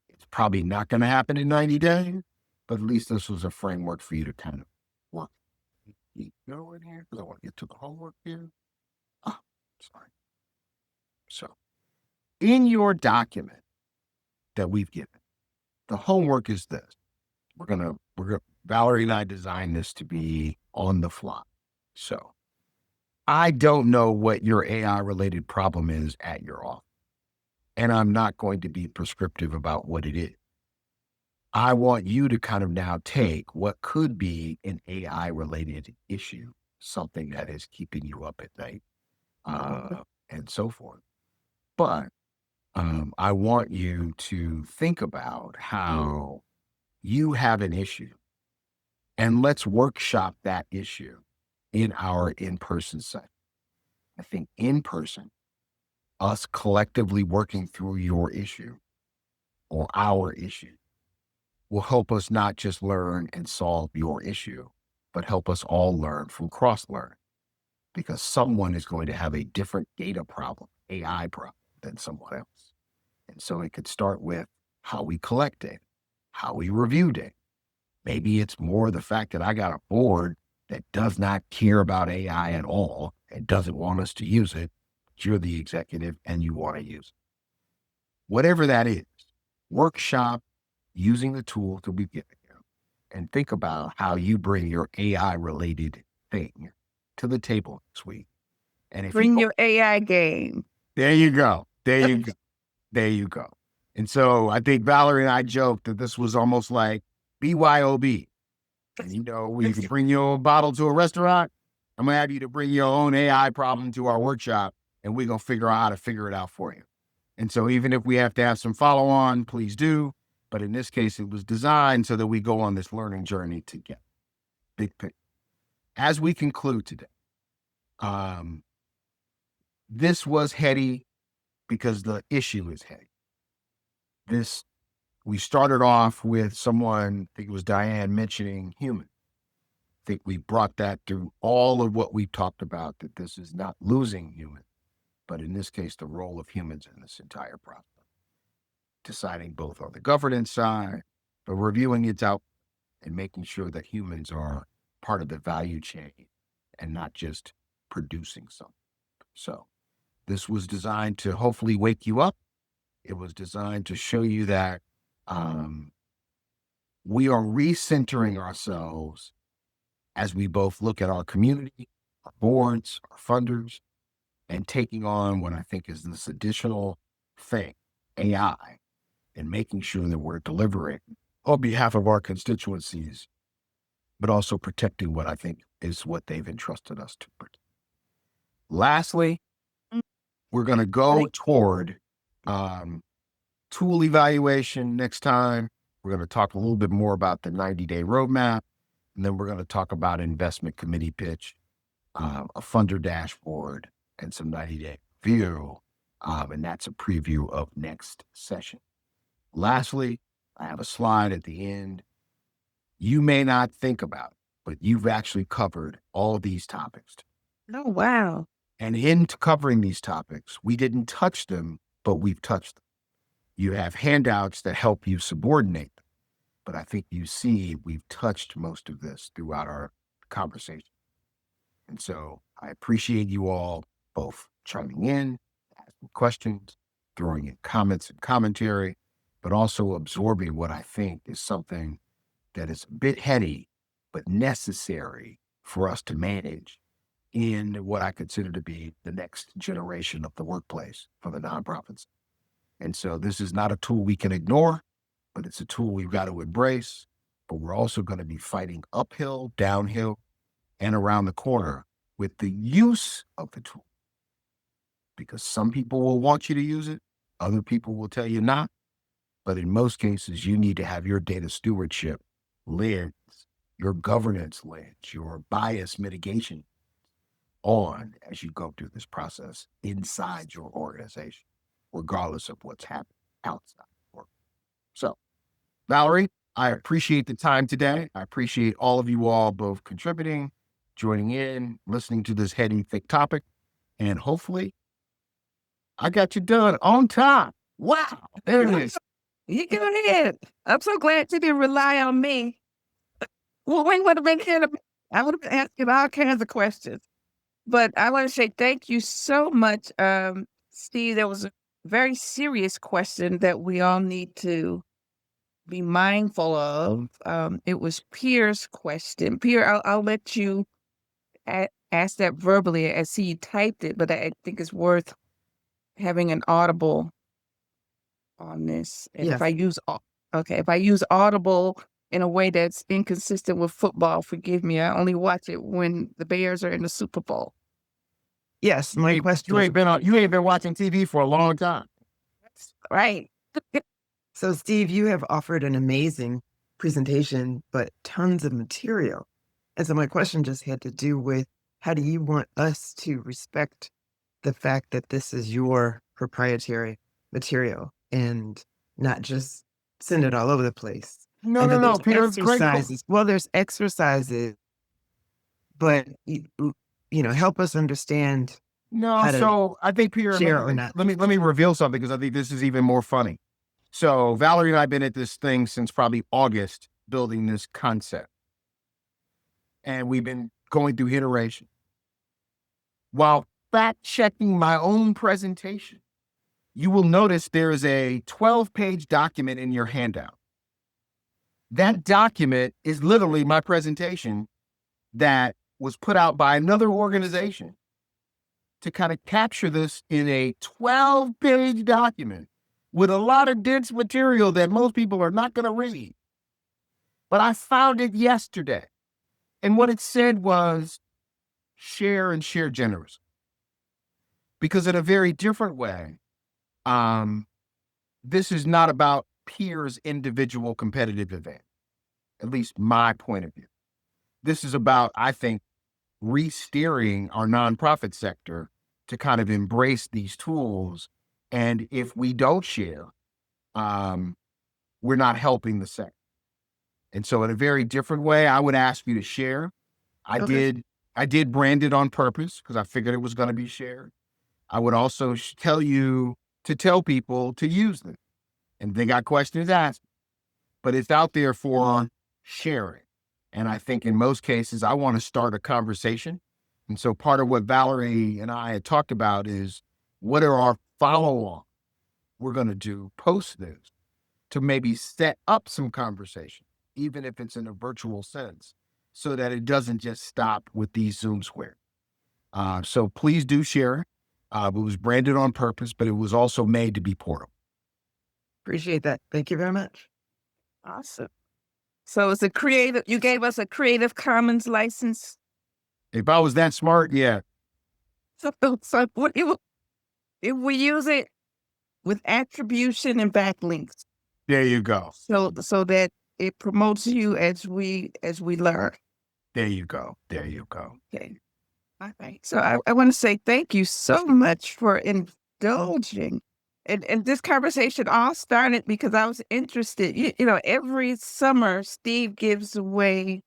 It's probably not going to happen in 90 days, but at least this was a framework for you to kind of work. Keep going here because I want to get to the homework here. Sorry. So in your document that we've given. The homework is this. Valerie and I designed this to be on the fly. So I don't know what your AI related problem is at your office, and I'm not going to be prescriptive about what it is. I want you to kind of now take what could be an AI related issue, something that is keeping you up at night, and so forth. But I want you to think about how you have an issue, and let's workshop that issue in our in-person setting. I think in person, us collectively working through your issue or our issue will help us not just learn and solve your issue, but help us all learn from cross-learning, because someone is going to have a different data problem, AI problem, than someone else. And so it could start with how we collect data, how we review data. Maybe it's more the fact that I got a board that does not care about AI at all and doesn't want us to use it. You're the executive and you want to use it. Whatever that is, workshop using the tools that we've given you and think about how you bring your AI related thing to the table this week. And if Bring your AI game. there you go. There you go. There you go. And so I think Valerie and I joked that this was almost like BYOB. And when you can bring your bottle to a restaurant, I'm going to have you to bring your own AI problem to our workshop, and we're going to figure out how to figure it out for you. And so even if we have to have some follow-on, please do. But in this case, it was designed so that we go on this learning journey together. Big picture. As we conclude today, this was heady because the issue is heady. We started off with someone, I think it was Diane, mentioning human. I think we brought that through all of what we talked about, that this is not losing human, but in this case, the role of humans in this entire process. Deciding both on the governance side, but reviewing its out and making sure that humans are part of the value chain and not just producing something. So this was designed to hopefully wake you up. It was designed to show you that we are recentering ourselves as we both look at our community, our boards, our funders, and taking on what I think is this additional thing, AI, and making sure that we're delivering on behalf of our constituencies, but also protecting what I think is what they've entrusted us to protect. Lastly, we're going to go toward tool evaluation next time. We're going to talk a little bit more about the 90-day roadmap, and then we're going to talk about investment committee pitch, a funder dashboard, and some 90-day view, and that's a preview of next session. Lastly, I have a slide at the end. You may not think about it, but you've actually covered all these topics. Oh, wow. And in covering these topics, we didn't touch them, but we've touched them. You have handouts that help you subordinate them. But I think you see we've touched most of this throughout our conversation. And so I appreciate you all both chiming in, asking questions, throwing in comments and commentary, but also absorbing what I think is something that is a bit heady, but necessary for us to manage in what I consider to be the next generation of the workplace for the nonprofits. And so this is not a tool we can ignore, but it's a tool we've got to embrace. But we're also going to be fighting uphill, downhill, and around the corner with the use of the tool. Because some people will want you to use it, other people will tell you not. But in most cases, you need to have your data stewardship lens, your governance lens, your bias mitigation on as you go through this process inside your organization, regardless of what's happening outside the work. So, Valerie, I appreciate the time today. I appreciate all of you all both contributing, joining in, listening to this heady, thick topic, and hopefully I got you done on time. Wow. There it is. You go ahead. I'm so glad you didn't rely on me. Well, we would have been here. I would have been asking all kinds of questions. But I want to say thank you so much, Steve. That was very serious question that we all need to be mindful of. It was Pierre's question. Pierre, I'll let you ask that verbally. I see you typed it, but I think it's worth having an audible on this. And if Yes. I use if I use audible in a way that's inconsistent with football, forgive me. I only watch it when the Bears are in the Super Bowl. Yes, my question. You ain't been watching TV for a long time. Right. So, Steve, you have offered an amazing presentation, but tons of material. And so my question just had to do with, how do you want us to respect the fact that this is your proprietary material and not just send it all over the place? No, And no, that no, there's Peter, it's great. exercises. Well, there's exercises, but help us understand No, how to so I think Peter, share or not. let me reveal something because I think this is even more funny. So Valerie and I have been at this thing since probably August, building this concept. And we've been going through iteration. While fact checking my own presentation, you will notice there is a 12-page document in your handout. That document is literally my presentation that was put out by another organization to kind of capture this in a 12-page document with a lot of dense material that most people are not going to read. But I found it yesterday. And what it said was share and share generously. Because in a very different way, this is not about peers' individual competitive advantage, at least my point of view. This is about, I think, re-steering our nonprofit sector to kind of embrace these tools. And if we don't share, we're not helping the sector. And so in a very different way, I would ask you to share. I did brand it on purpose because I figured it was going to be shared. I would also tell you to tell people to use them. And they got questions asked, but it's out there for sharing. And I think in most cases, I want to start a conversation. And so part of what Valerie and I had talked about is, what are our follow-on we're going to do post this to maybe set up some conversation, even if it's in a virtual sense, so that it doesn't just stop with these Zoom squares. So please do share it. It was branded on purpose, but it was also made to be portable. Appreciate that. Thank you very much. Awesome. So it's you gave us a Creative Commons license. If I was that smart, yeah. So if we use it with attribution and backlinks. There you go. So that it promotes you as we learn. There you go. There you go. Okay. All right. So I want to say thank you so much for indulging. And this conversation all started because I was interested. Every summer, Steve gives away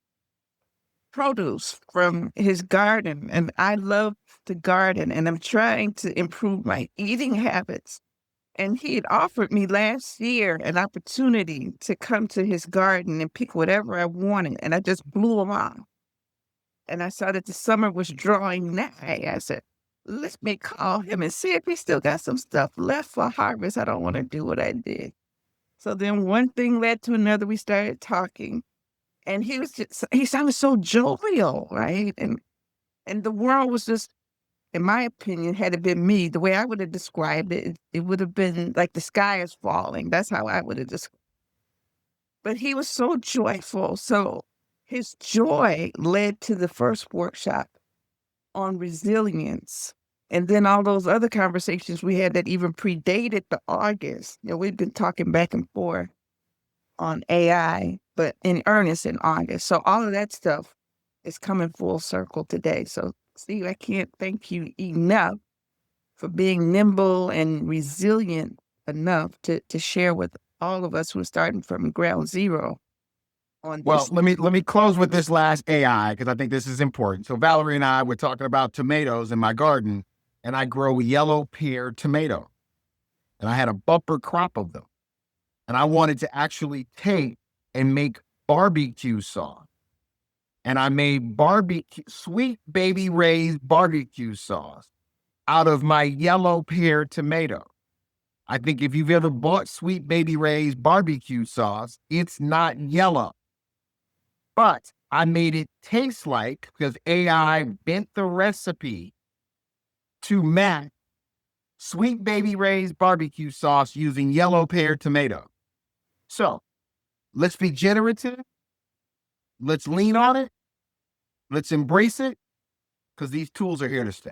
produce from his garden. And I love to garden, and I'm trying to improve my eating habits. And he had offered me last year an opportunity to come to his garden and pick whatever I wanted. And I just blew him off. And I saw that the summer was drawing nigh. I said, let me call him and see if he still got some stuff left for harvest. I don't want to do what I did. So then one thing led to another. We started talking, and he sounded so jovial, right? And the world was just, in my opinion, had it been me, the way I would have described it, it would have been like the sky is falling. That's how I would have described it. But he was so joyful. So his joy led to the first workshop on resilience. And then all those other conversations we had that even predated the August. We've been talking back and forth on AI, but in earnest in August. So all of that stuff is coming full circle today. So Steve, I can't thank you enough for being nimble and resilient enough to share with all of us who are starting from ground zero. Well, let me close with this last AI, because I think this is important. So Valerie and I were talking about tomatoes in my garden, and I grow yellow pear tomato, and I had a bumper crop of them, and I wanted to actually take and make barbecue sauce, and I made Sweet Baby Ray's barbecue sauce out of my yellow pear tomato. I think if you've ever bought Sweet Baby Ray's barbecue sauce, it's not yellow. But I made it taste like, because AI bent the recipe to match Sweet Baby Ray's barbecue sauce using yellow pear tomato. So let's be generative. Let's lean on it. Let's embrace it, because these tools are here to stay.